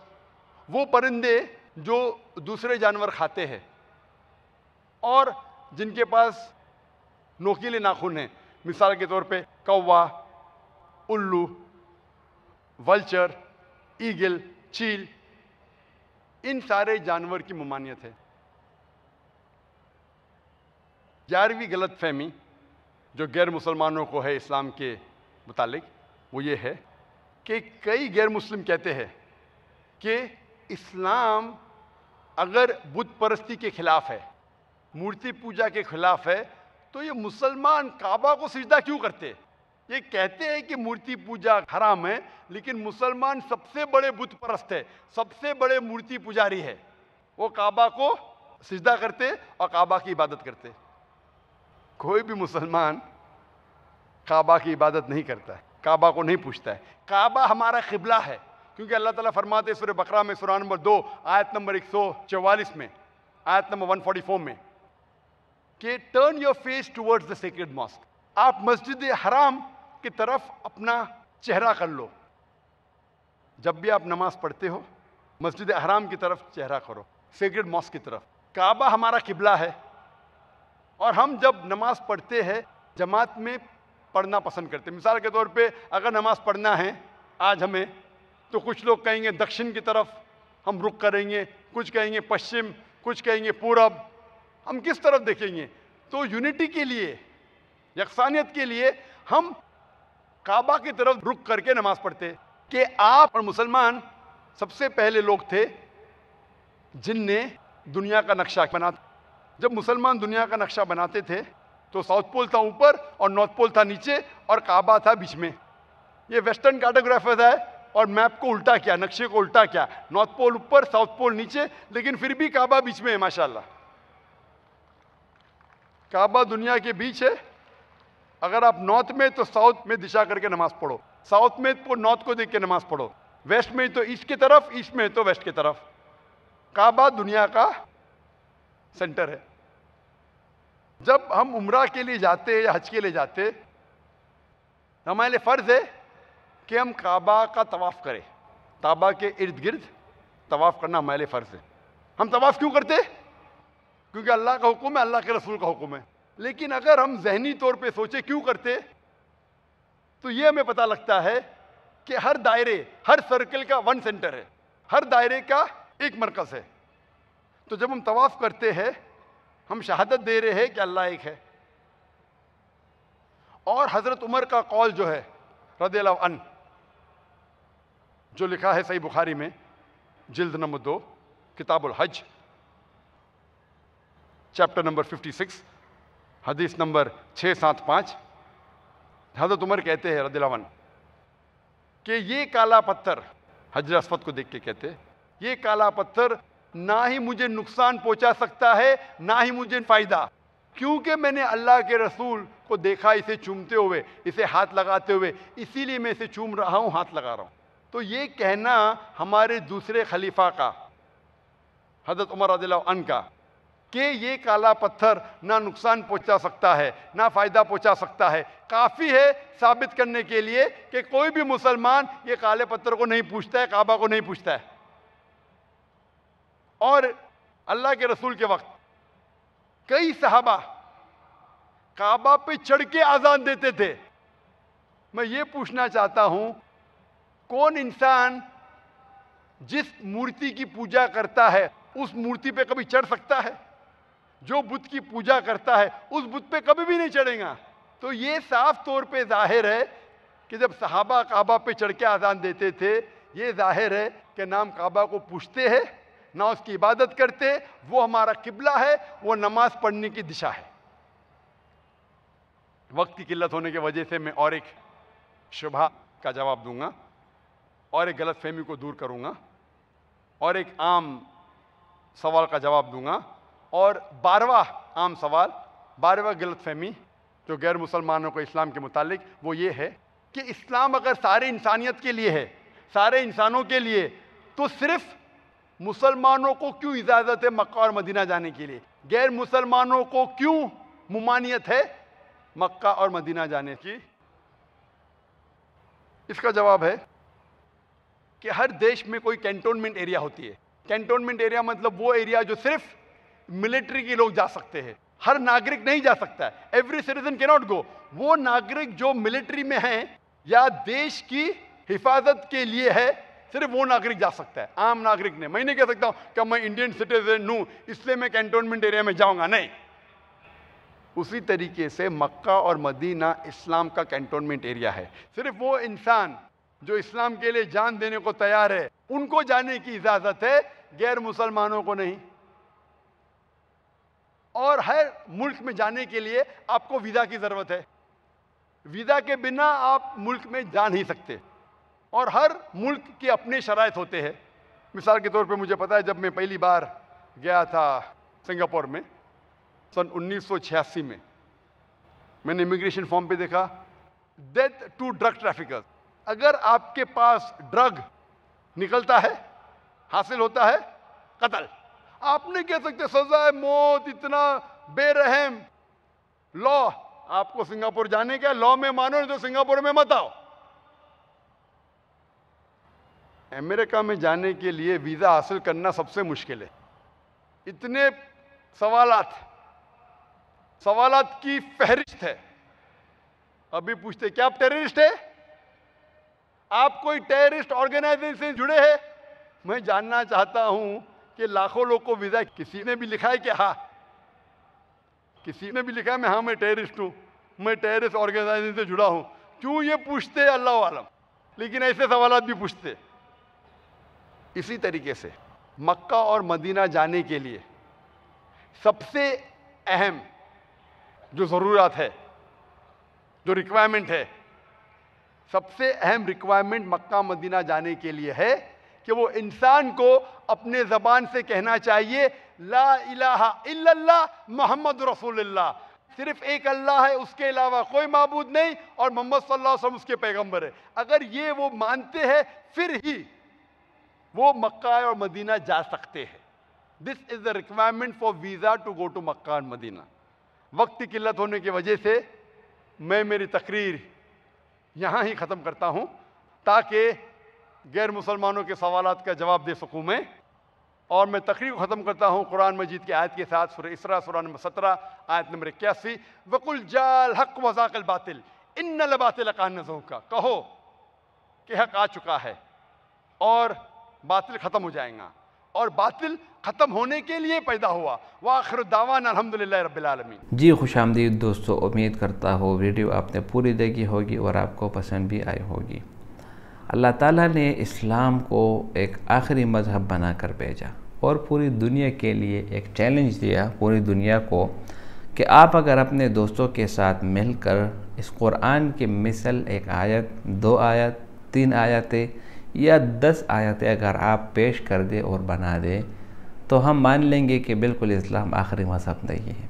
वो परिंदे जो दूसरे जानवर खाते हैं और जिनके पास नोकीले नाखून हैं, मिसाल के तौर पे कौवा, उल्लू, वल्चर, ईगल, चील, इन सारे जानवर की ममानियत है। 11वीं गलतफहमी जो गैर मुसलमानों को है इस्लाम के मुतालिक, वो ये है कि कई गैर मुस्लिम कहते हैं कि इस्लाम अगर बुत परस्ती के खिलाफ है, मूर्ति पूजा के खिलाफ है, तो ये मुसलमान काबा को सिजदा क्यों करते? ये कहते हैं कि मूर्ति पूजा हराम है, लेकिन मुसलमान सबसे बड़े बुत परस्त है, सबसे बड़े मूर्ति पुजारी है, वो काबा को सिजदा करते और काबा की इबादत करते। कोई भी मुसलमान काबा की इबादत नहीं करता है, काबा को नहीं पूछता है। काबा हमारा क़िबला है, क्योंकि अल्लाह ताला फरमाते सूरह बकरा में सूरह नंबर 2 आयत नंबर 144 में, आयत नंबर 144 में कि turn your face towards the sacred mosque, आप मस्जिद हराम की तरफ अपना चेहरा कर लो। जब भी आप नमाज पढ़ते हो, मस्जिद हराम की तरफ चेहरा करो, सेक्रेड मॉस्क की तरफ। काबा हमारा क़िबला है और हम जब नमाज पढ़ते हैं जमात में पढ़ना पसंद करते हैं। मिसाल के तौर पे अगर नमाज पढ़ना है आज हमें, तो कुछ लोग कहेंगे दक्षिण की तरफ हम रुख करेंगे, कुछ कहेंगे पश्चिम, कुछ कहेंगे पूरब। हम किस तरफ देखेंगे? तो यूनिटी के लिए, यकसानियत के लिए हम काबा की तरफ रुख करके नमाज पढ़ते। कि आप और मुसलमान सबसे पहले लोग थे जिनने दुनिया का नक्शा बना। जब मुसलमान दुनिया का नक्शा बनाते थे तो साउथ पोल था ऊपर और नॉर्थ पोल था नीचे और काबा था बीच में। ये वेस्टर्न कार्टोग्राफर है और मैप को उल्टा किया, नक्शे को उल्टा किया, नॉर्थ पोल ऊपर, साउथ पोल नीचे, लेकिन फिर भी काबा बीच में है। माशाल्लाह, काबा दुनिया के बीच है। अगर आप नॉर्थ में तो साउथ में दिशा करके नमाज पढ़ो, साउथ में तो नॉर्थ को देख के नमाज पढ़ो, वेस्ट में तो ईस्ट की तरफ, ईस्ट में तो वेस्ट की तरफ। काबा दुनिया का सेंटर है। जब हम उम्रा के लिए जाते या हज के लिए जाते, हमारे लिए फर्ज है कि हम काबा का तवाफ करें। काबा के इर्द गिर्द तवाफ करना हमारे लिए फर्ज है। हम तवाफ क्यों करते? क्योंकि अल्लाह का हुक्म है, अल्लाह के रसूल का हुक्म है। लेकिन अगर हम जहनी तौर पे सोचे क्यों करते, तो ये हमें पता लगता है कि हर दायरे, हर सर्कल का वन सेंटर है, हर दायरे का एक मरकज है। तो जब हम तवाफ करते हैं, हम शहादत दे रहे हैं कि अल्लाह एक है। और हजरत उमर का कौल जो है रदियल्लाहु अन्हु, जो लिखा है सही बुखारी में जिल्द नंबर 2 किताबुल हज, चैप्टर नंबर 56, हदीस नंबर 675, हजरत उमर कहते हैं रदियल्लाहु अन्हु कि ये काला पत्थर, हजर अस्वद को देख के कहते हैं, ये काला पत्थर ना ही मुझे नुकसान पहुंचा सकता है ना ही मुझे फायदा, क्योंकि मैंने अल्लाह के रसूल को देखा इसे चूमते हुए, इसे हाथ लगाते हुए, इसीलिए मैं इसे चूम रहा हूं, हाथ लगा रहा हूं। तो ये कहना हमारे दूसरे खलीफा का, हजरत उमर रज़ियल्लाहु अन्हु का, कि ये काला पत्थर ना नुकसान पहुंचा सकता है ना फायदा पहुंचा सकता है, काफी है साबित करने के लिए कि कोई भी मुसलमान ये काले पत्थर को नहीं पूछता है, काबा को नहीं पूछता है। और अल्लाह के रसूल के वक्त कई सहाबा काबा पे चढ़ के आजान देते थे। मैं ये पूछना चाहता हूं, कौन इंसान जिस मूर्ति की पूजा करता है उस मूर्ति पे कभी चढ़ सकता है? जो बुत की पूजा करता है उस बुत पे कभी भी नहीं चढ़ेगा। तो ये साफ तौर पे जाहिर है कि जब सहाबा काबा पे चढ़ के आजान देते थे, ये जाहिर है कि नाम काबा को पूछते हैं, ना उसकी इबादत करते, वो हमारा किबला है, वो नमाज पढ़ने की दिशा है। वक्त की किल्लत होने की वजह से मैं और एक शुबहा का जवाब दूंगा और एक गलत फहमी को दूर करूंगा और एक आम सवाल का जवाब दूंगा और 12वां आम सवाल, 12वां गलत फहमी जो गैर मुसलमानों को इस्लाम के मुतालिक, वो ये है कि इस्लाम अगर सारे इंसानियत के लिए है, सारे इंसानों के लिए, तो सिर्फ मुसलमानों को क्यों इजाज़त है मक्का और मदीना जाने के लिए? गैर मुसलमानों को क्यों मुमानियत है मक्का और मदीना जाने की? इसका जवाब है कि हर देश में कोई कैंटोनमेंट एरिया होती है। कैंटोनमेंट एरिया मतलब वो एरिया जो सिर्फ मिलिट्री के लोग जा सकते हैं, हर नागरिक नहीं जा सकता है। Every citizen can not go. वो नागरिक जो मिलिट्री में हैं या देश की हिफाजत के लिए है, सिर्फ वो नागरिक जा सकता है, आम नागरिक नहीं। मैं नहीं कह सकता हूं कि मैं इंडियन सिटीजन हूं इसलिए मैं कैंटोनमेंट एरिया में जाऊंगा, नहीं। उसी तरीके से मक्का और मदीना इस्लाम का कैंटोनमेंट एरिया है। सिर्फ वो इंसान जो इस्लाम के लिए जान देने को तैयार है उनको जाने की इजाजत है, गैर मुसलमानों को नहीं। और हर मुल्क में जाने के लिए आपको वीजा की जरूरत है, वीजा के बिना आप मुल्क में जा नहीं सकते। और हर मुल्क के अपने शराइत होते हैं। मिसाल के तौर पे मुझे पता है, जब मैं पहली बार गया था सिंगापुर में सन 1986 में, मैंने इमिग्रेशन फॉर्म पे देखा डेथ टू ड्रग ट्रैफिकर्स। अगर आपके पास ड्रग निकलता है, हासिल होता है, कत्ल। आप नहीं कह सकते सजा मौत, इतना बेरहम लॉ। आपको सिंगापुर जाने का लॉ में मानो, नहीं तो सिंगापुर में मत आओ। अमेरिका में जाने के लिए वीजा हासिल करना सबसे मुश्किल है। इतने सवालात की फहरिस्त है। अभी पूछते क्या आप टेररिस्ट है, आप कोई टेररिस्ट ऑर्गेनाइजेशन से जुड़े हैं? मैं जानना चाहता हूं कि लाखों लोग को वीजा, किसी ने भी लिखा है कि हाँ, किसी ने भी लिखा है मैं हाँ मैं टेररिस्ट हूं, मैं टेररिस्ट ऑर्गेनाइजेशन से जुड़ा हूं? क्यों ये पूछते अल्लाह आलम, लेकिन ऐसे सवालात भी पूछते। इसी तरीके से मक्का और मदीना जाने के लिए सबसे अहम जो ज़रूरत है, जो रिक्वायरमेंट है, सबसे अहम रिक्वायरमेंट मक्का मदीना जाने के लिए है कि वो इंसान को अपने ज़बान से कहना चाहिए ला इलाहा इल्लल्लाह मुहम्मद रसूलुल्लाह। सिर्फ एक अल्लाह है, उसके अलावा कोई माबूद नहीं, और मोहम्मद सल्लल्लाहु अलैहि वसल्लम उसके पैगंबर है। अगर ये वो मानते हैं फिर ही वो मक्का और मदीना जा सकते हैं। This is the requirement for visa to go to Mecca और मदीना। वक्त की किल्लत होने की वजह से मैं मेरी तकरीर यहाँ ही ख़त्म करता हूँ ताकि गैर मुसलमानों के सवालात का जवाब दे सकूँ मैं। और मैं तकरीर को ख़त्म करता हूँ कुरान मजीद की आयत के साथ, सूरह इसरा सूरह नंबर 17 आयत नंबर 81, वकुल जाल हक वज़ाक़ल बातिल इन्नल बातिल कान ज़हूक़ा। कहो कि हक आ चुका है और बातिल ख़त्म हो जाएगा, और बातिल ख़त्म होने के लिए पैदा हुआ। वाखिर दावाना अल्हम्दुलिल्लाहि रब्बिल आलमीन। जी खुशामदीद दोस्तों, उम्मीद करता हो वीडियो आपने पूरी देखी होगी और आपको पसंद भी आई होगी। अल्लाह ताला ने इस्लाम को एक आखिरी मज़हब बना कर भेजा और पूरी दुनिया के लिए एक चैलेंज दिया, पूरी दुनिया को, कि आप अगर अपने दोस्तों के साथ मिलकर इस कुरान के मिसल एक आयत, 2 आयत, 3 आयतें या 10 आयतें अगर आप पेश कर दे और बना दे तो हम मान लेंगे कि बिल्कुल इस्लाम आखिरी मज़हब नहीं है।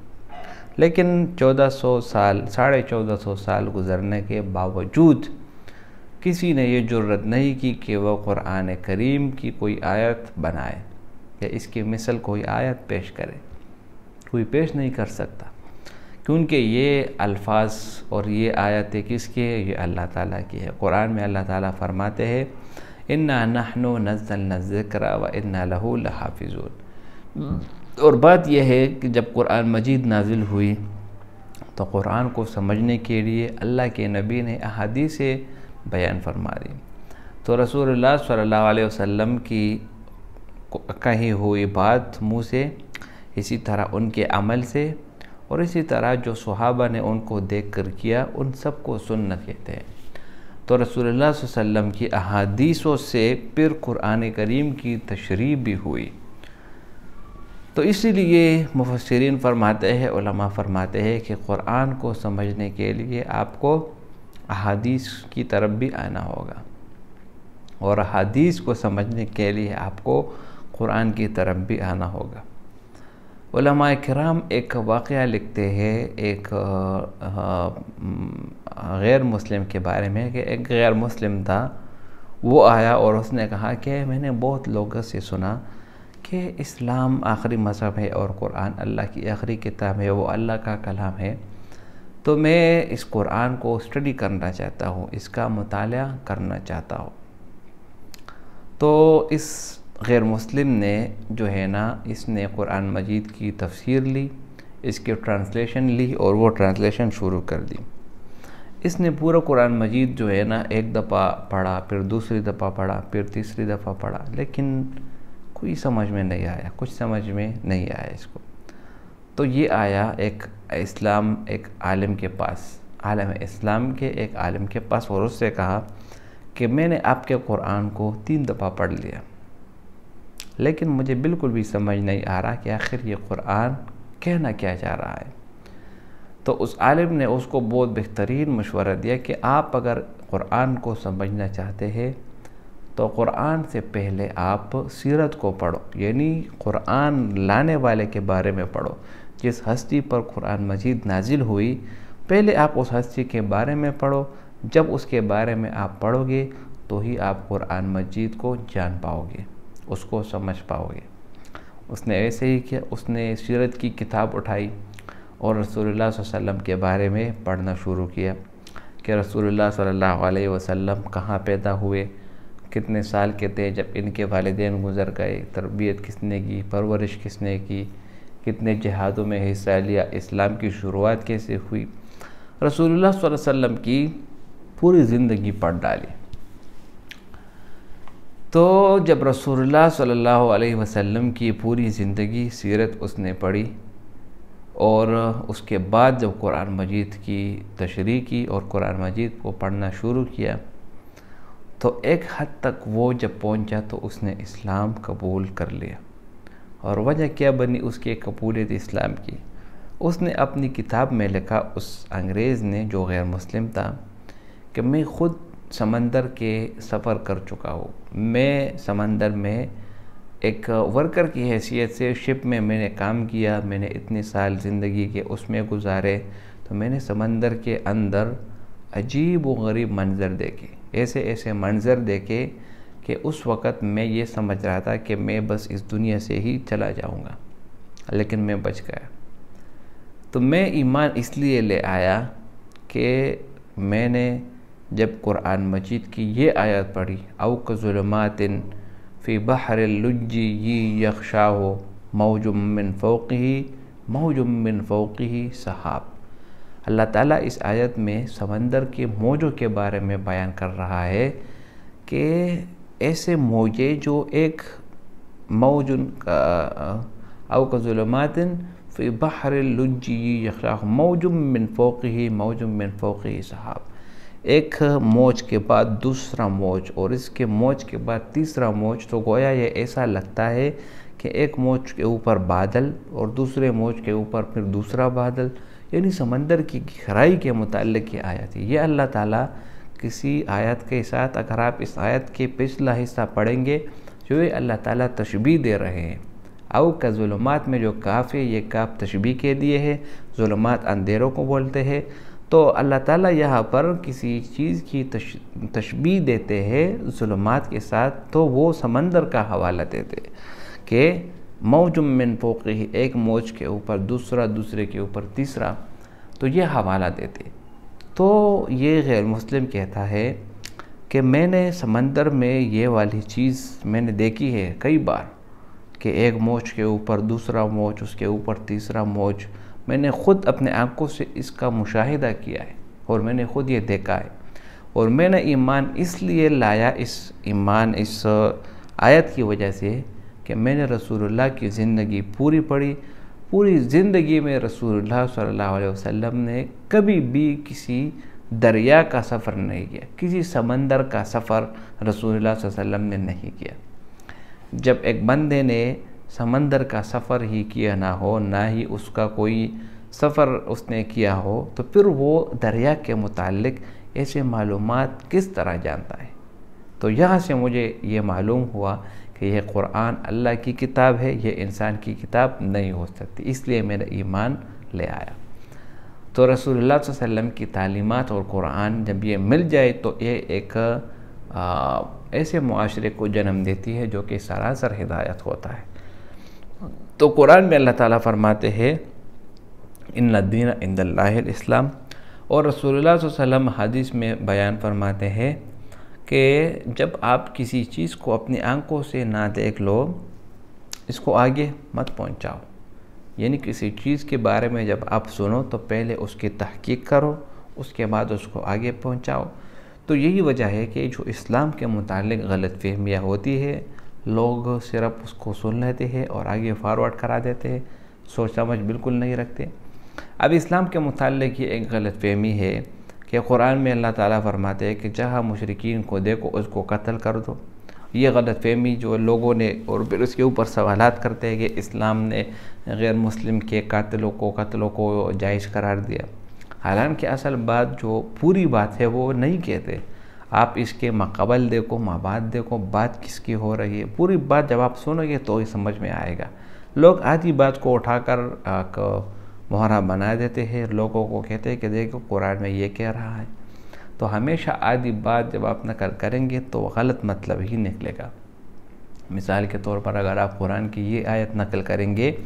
लेकिन 1400 साल, 1450 साल गुज़रने के बावजूद किसी ने ये जुर्रत नहीं की कि वह कुरान करीम की कोई आयत बनाए या इसकी मिसल कोई आयत पेश करे। कोई पेश नहीं कर सकता, क्योंकि ये अल्फाज और ये आयतें किसकी है? ये अल्लाह ताला की है। कुरान में अल्लाह ताला फरमाते हैं इन्ना नहनु नज़्ज़लना ज़िक्रा व इन्ना लहू लहाफ़िज़ून। और बात यह है कि जब कुरान मजीद नाजिल हुई तो कुरान को समझने के लिए अल्लाह के नबी ने अहादीस से बयान फरमा दी। तो रसूलुल्लाह सल्लल्लाहु अलैहि वसल्लम की कही हुई बात मुँह से, इसी तरह उनके अमल से, और इसी तरह जो सहाबा ने उनको देख कर किया, उन सब को सुन्नत कहते हैं। तो रसूलुल्लाह सल्लल्लाहु अलैहि वसल्लम की अहादीसों से फिर कुरान करीम की तशरीह भी हुई। तो तो इसीलिए मुफस्सिरीन फरमाते हैं, उलमा फरमाते हैं कि क़ुरान को समझने के लिए आपको अहादीस की तरफ भी आना होगा, और अहादीस को समझने के लिए आपको क़ुरान की तरफ भी आना होगा। उलमा किराम एक वाक़या लिखते हैं एक गैर मुस्लिम के बारे में, कि एक गैर मुस्लिम था, वो आया और उसने कहा कि मैंने बहुत लोगों से सुना कि इस्लाम आखिरी मज़हब है और क़ुरान अल्लाह की आखिरी किताब है, वो अल्लाह का कलाम है, तो मैं इस क़ुरान को स्टडी करना चाहता हूँ, इसका मुताला करना चाहता हूँ। तो इस गैर मुस्लिम ने जो है ना, इसने क़ुरान मजीद की तफसीर ली, इसके ट्रांसलेशन ली और वो ट्रांसलेशन शुरू कर दी। इसने पूरा क़ुरान मजीद जो है ना एक दफ़ा पढ़ा, फिर दूसरी दफ़ा पढ़ा, फिर तीसरी दफ़ा पढ़ा, लेकिन कोई समझ में नहीं आया, कुछ समझ में नहीं आया इसको। तो ये आया एक आलिम के पास, आलिम इस्लाम के एक आलिम के पास, और उससे कहा कि मैंने आपके क़ुरान को 3 दफ़ा पढ़ लिया, लेकिन मुझे बिल्कुल भी समझ नहीं आ रहा कि आखिर ये क़ुरान कहना क्या चाह रहा है। तो उस आलिम ने उसको बहुत बेहतरीन मशवरा दिया कि आप अगर क़ुरान को समझना चाहते हैं तो क़ुरान से पहले आप सीरत को पढ़ो, यानी क़ुरान लाने वाले के बारे में पढ़ो, जिस हस्ती पर क़ुरान मजीद नाजिल हुई, पहले आप उस हस्ती के बारे में पढ़ो। जब उसके बारे में आप पढ़ोगे तो ही आप क़ुरान मजीद को जान पाओगे, उसको समझ पाओगे। उसने ऐसे ही किया, उसने सीरत की किताब उठाई और रसूलुल्लाह सल्लल्लाहु अलैहि वसल्लम के बारे में पढ़ना शुरू किया कि रसूलुल्लाह सल्लल्लाहु अलैहि वसल्लम कहाँ पैदा हुए, कितने साल के थे जब इनके वालिदैन गुज़र गए, तरबियत किसने की, परवरिश किसने की, कितने जिहादों में हिस्सा लिया, इस्लाम की शुरुआत कैसे हुई। रसूलुल्लाह सल्लल्लाहु अलैहि वसल्लम की पूरी ज़िंदगी पढ़ डाली। तो जब रसूलुल्लाह सल्लल्लाहु अलैहि वसल्लम की पूरी ज़िंदगी सीरत उसने पढ़ी और उसके बाद जब कुरान मजीद की तशरीह की और कुरान मजीद को पढ़ना शुरू किया, तो एक हद तक वो जब पहुंचा तो उसने इस्लाम कबूल कर लिया। और वजह क्या बनी उसकी कबूलियत इस्लाम की? उसने अपनी किताब में लिखा, उस अंग्रेज़ ने जो गैर मुस्लिम था, कि मैं ख़ुद समंदर के सफ़र कर चुका हूँ। मैं समंदर में एक वर्कर की हैसियत से शिप में मैंने काम किया, मैंने इतने साल ज़िंदगी के उसमें गुजारे, तो मैंने समंदर के अंदर अजीब व गरीब मंज़र देखे, ऐसे ऐसे मंज़र देखे कि उस वक़्त मैं ये समझ रहा था कि मैं बस इस दुनिया से ही चला जाऊंगा, लेकिन मैं बच गया। तो मैं ईमान इसलिए ले आया कि मैंने जब कुरान मजीद की ये आयत पढ़ी, औ कज़ुलुमातिन फ़ी बहरिल लुज्जी यग़शाहु मौजुम मिन फ़ौक़िही सहाब। अल्लाह ताला इस आयत में समंदर के मौजों के बारे में बयान कर रहा है कि ऐसे मौजे जो एक मौजुन औ कज़ुलुमातिन फ़ी बहरिल लुज्जी यग़शाहु मौजुम मिन फ़ौक़िही सहाब। एक मौज के बाद दूसरा मौज और इसके मौज के बाद तीसरा मौज, तो गोया ये ऐसा लगता है कि एक मौज के ऊपर बादल और दूसरे मौज के ऊपर फिर दूसरा बादल, यानी समंदर की गहराई के मुताल्लिक़ ये आयत है। ये अल्लाह ताला किसी आयत के साथ, अगर आप इस आयत के पिछला हिस्सा पढ़ेंगे, जो ये अल्लाह ताला तशबीह दे रहे हैं। औ का ज़ुलुमात में जो काफ़ है, ये काफ़ तशबीह के लिए है, ज़ुलुमात अंधेरों को बोलते हैं। तो अल्लाह ताला यहाँ पर किसी चीज़ की तशबीह देते हैं ज़ुलुमात के साथ, तो वो समंदर का हवाला देते कि मौजुम मिन फ़ौक़िही, एक मौज के ऊपर दूसरा, दूसरे के ऊपर तीसरा, तो ये हवाला देते। तो ये गैर मुस्लिम कहता है कि मैंने समंदर में ये वाली चीज़ मैंने देखी है कई बार, कि एक मौज के ऊपर दूसरा मौज, उसके ऊपर तीसरा मौज। मैंने ख़ुद अपने आँखों से इसका मुशाहिदा किया है और मैंने ख़ुद ये देखा है। और मैंने ईमान इसलिए लाया, इस आयत की वजह से कि मैंने रसूलुल्लाह की ज़िंदगी पूरी पढ़ी। पूरी ज़िंदगी में रसूलुल्लाह सल्लल्लाहु अलैहि वसल्लम ने कभी भी किसी दरिया का सफ़र नहीं किया, किसी समंदर का सफ़र रसूलुल्लाह सल्लल्लाहु अलैहि वसल्लम ने नहीं किया। जब एक बंदे ने समंदर का सफ़र ही किया ना हो, ना ही उसका कोई सफ़र उसने किया हो, तो फिर वो दरिया के मुतालिक ऐसे मालूमात किस तरह जानता है। तो यहाँ से मुझे ये मालूम हुआ कि यह कुरान अल्लाह की किताब है, यह इंसान की किताब नहीं हो सकती, इसलिए मेरा ईमान ले आया। तो रसूलुल्लाह सल्लल्लाहु अलैहि वसल्लम की तालीमात और कुरान जब ये मिल जाए तो ये एक ऐसे मुआशरे को जन्म देती है जो कि सरासर हिदायत होता है। तो कुरान में अल्लाह ताला फरमाते हैं इन्ना दीन इंदल्लाहिल इस्लाम, और रसूलुल्लाह सल्लल्लाहु अलैहि वसल्लम हदीस में बयान फरमाते हैं कि जब आप किसी चीज़ को अपनी आंखों से ना देख लो, इसको आगे मत पहुंचाओ। यानी किसी चीज़ के बारे में जब आप सुनो तो पहले उसकी तहकीक करो, उसके बाद उसको आगे पहुंचाओ। तो यही वजह है कि जो इस्लाम के मुतालिक गलतफहमियाँ होती है, लोग सिर्फ उसको सुन लेते हैं और आगे फॉरवर्ड करा देते हैं, सोच समझ बिल्कुल नहीं रखते। अब इस्लाम के मुतालिक ये एक गलतफहमी है कि कुरान में अल्लाह ताला फरमाते हैं कि जहाँ मुशरिकीन को देखो उसको कत्ल कर दो। ये गलतफहमी जो लोगों ने, और फिर उसके ऊपर सवालात करते हैं कि इस्लाम ने गैर मुस्लिम के कत्लों को जायज़ करार दिया। हालांकि असल बात जो पूरी बात है वो नहीं कहते। आप इसके माक़बल देखो, माबाद देखो, बात किसकी हो रही है, पूरी बात जब आप सुनोगे तो ही समझ में आएगा। लोग आधी बात को उठाकर मुहर्रम बना देते हैं, लोगों को कहते हैं कि देखो कुरान में ये कह रहा है। तो हमेशा आधी बात जब आप नकल करेंगे तो गलत मतलब ही निकलेगा। मिसाल के तौर पर अगर आप कुरान की ये आयत नकल करेंगे,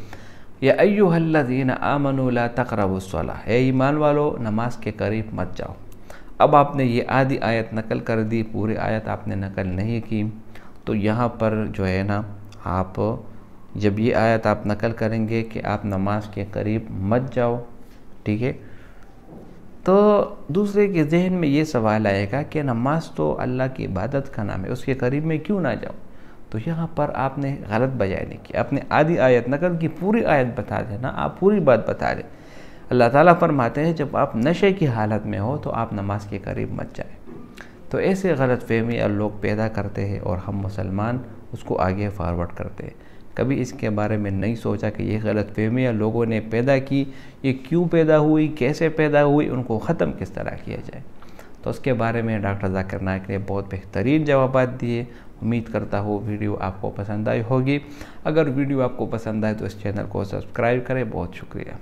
या अय्युहल्लज़ीना आमनू ला तक़रबुस्सलाह, हे ईमान वालो नमाज के करीब मत जाओ। अब आपने ये आधी आयत नकल कर दी, पूरी आयत आपने नकल नहीं की। तो यहाँ पर जो है ना, आप जब ये आयत आप नकल करेंगे कि आप नमाज के करीब मत जाओ, ठीक है, तो दूसरे के जहन में ये सवाल आएगा कि नमाज तो अल्लाह की इबादत का नाम है, उसके करीब में क्यों ना जाओ। तो यहाँ पर आपने गलत बयान नहीं की, आपने आधी आयत नकल की, पूरी आयत बता देना, आप पूरी बात बता दें। अल्लाह ताला फरमाते हैं जब आप नशे की हालत में हो तो आप नमाज के करीब मत जाए। तो ऐसे गलतफहमी लोग पैदा करते हैं और हम मुसलमान उसको आगे फॉरवर्ड करते हैं। कभी इसके बारे में नहीं सोचा कि ये गलतफहमियाँ लोगों ने पैदा की, ये क्यों पैदा हुई, कैसे पैदा हुई, उनको ख़त्म किस तरह किया जाए। तो उसके बारे में डॉक्टर ज़ाकिर नाइक ने बहुत बेहतरीन जवाब दिए। उम्मीद करता हूँ वीडियो आपको पसंद आई होगी। अगर वीडियो आपको पसंद आए तो इस चैनल को सब्सक्राइब करें। बहुत शुक्रिया।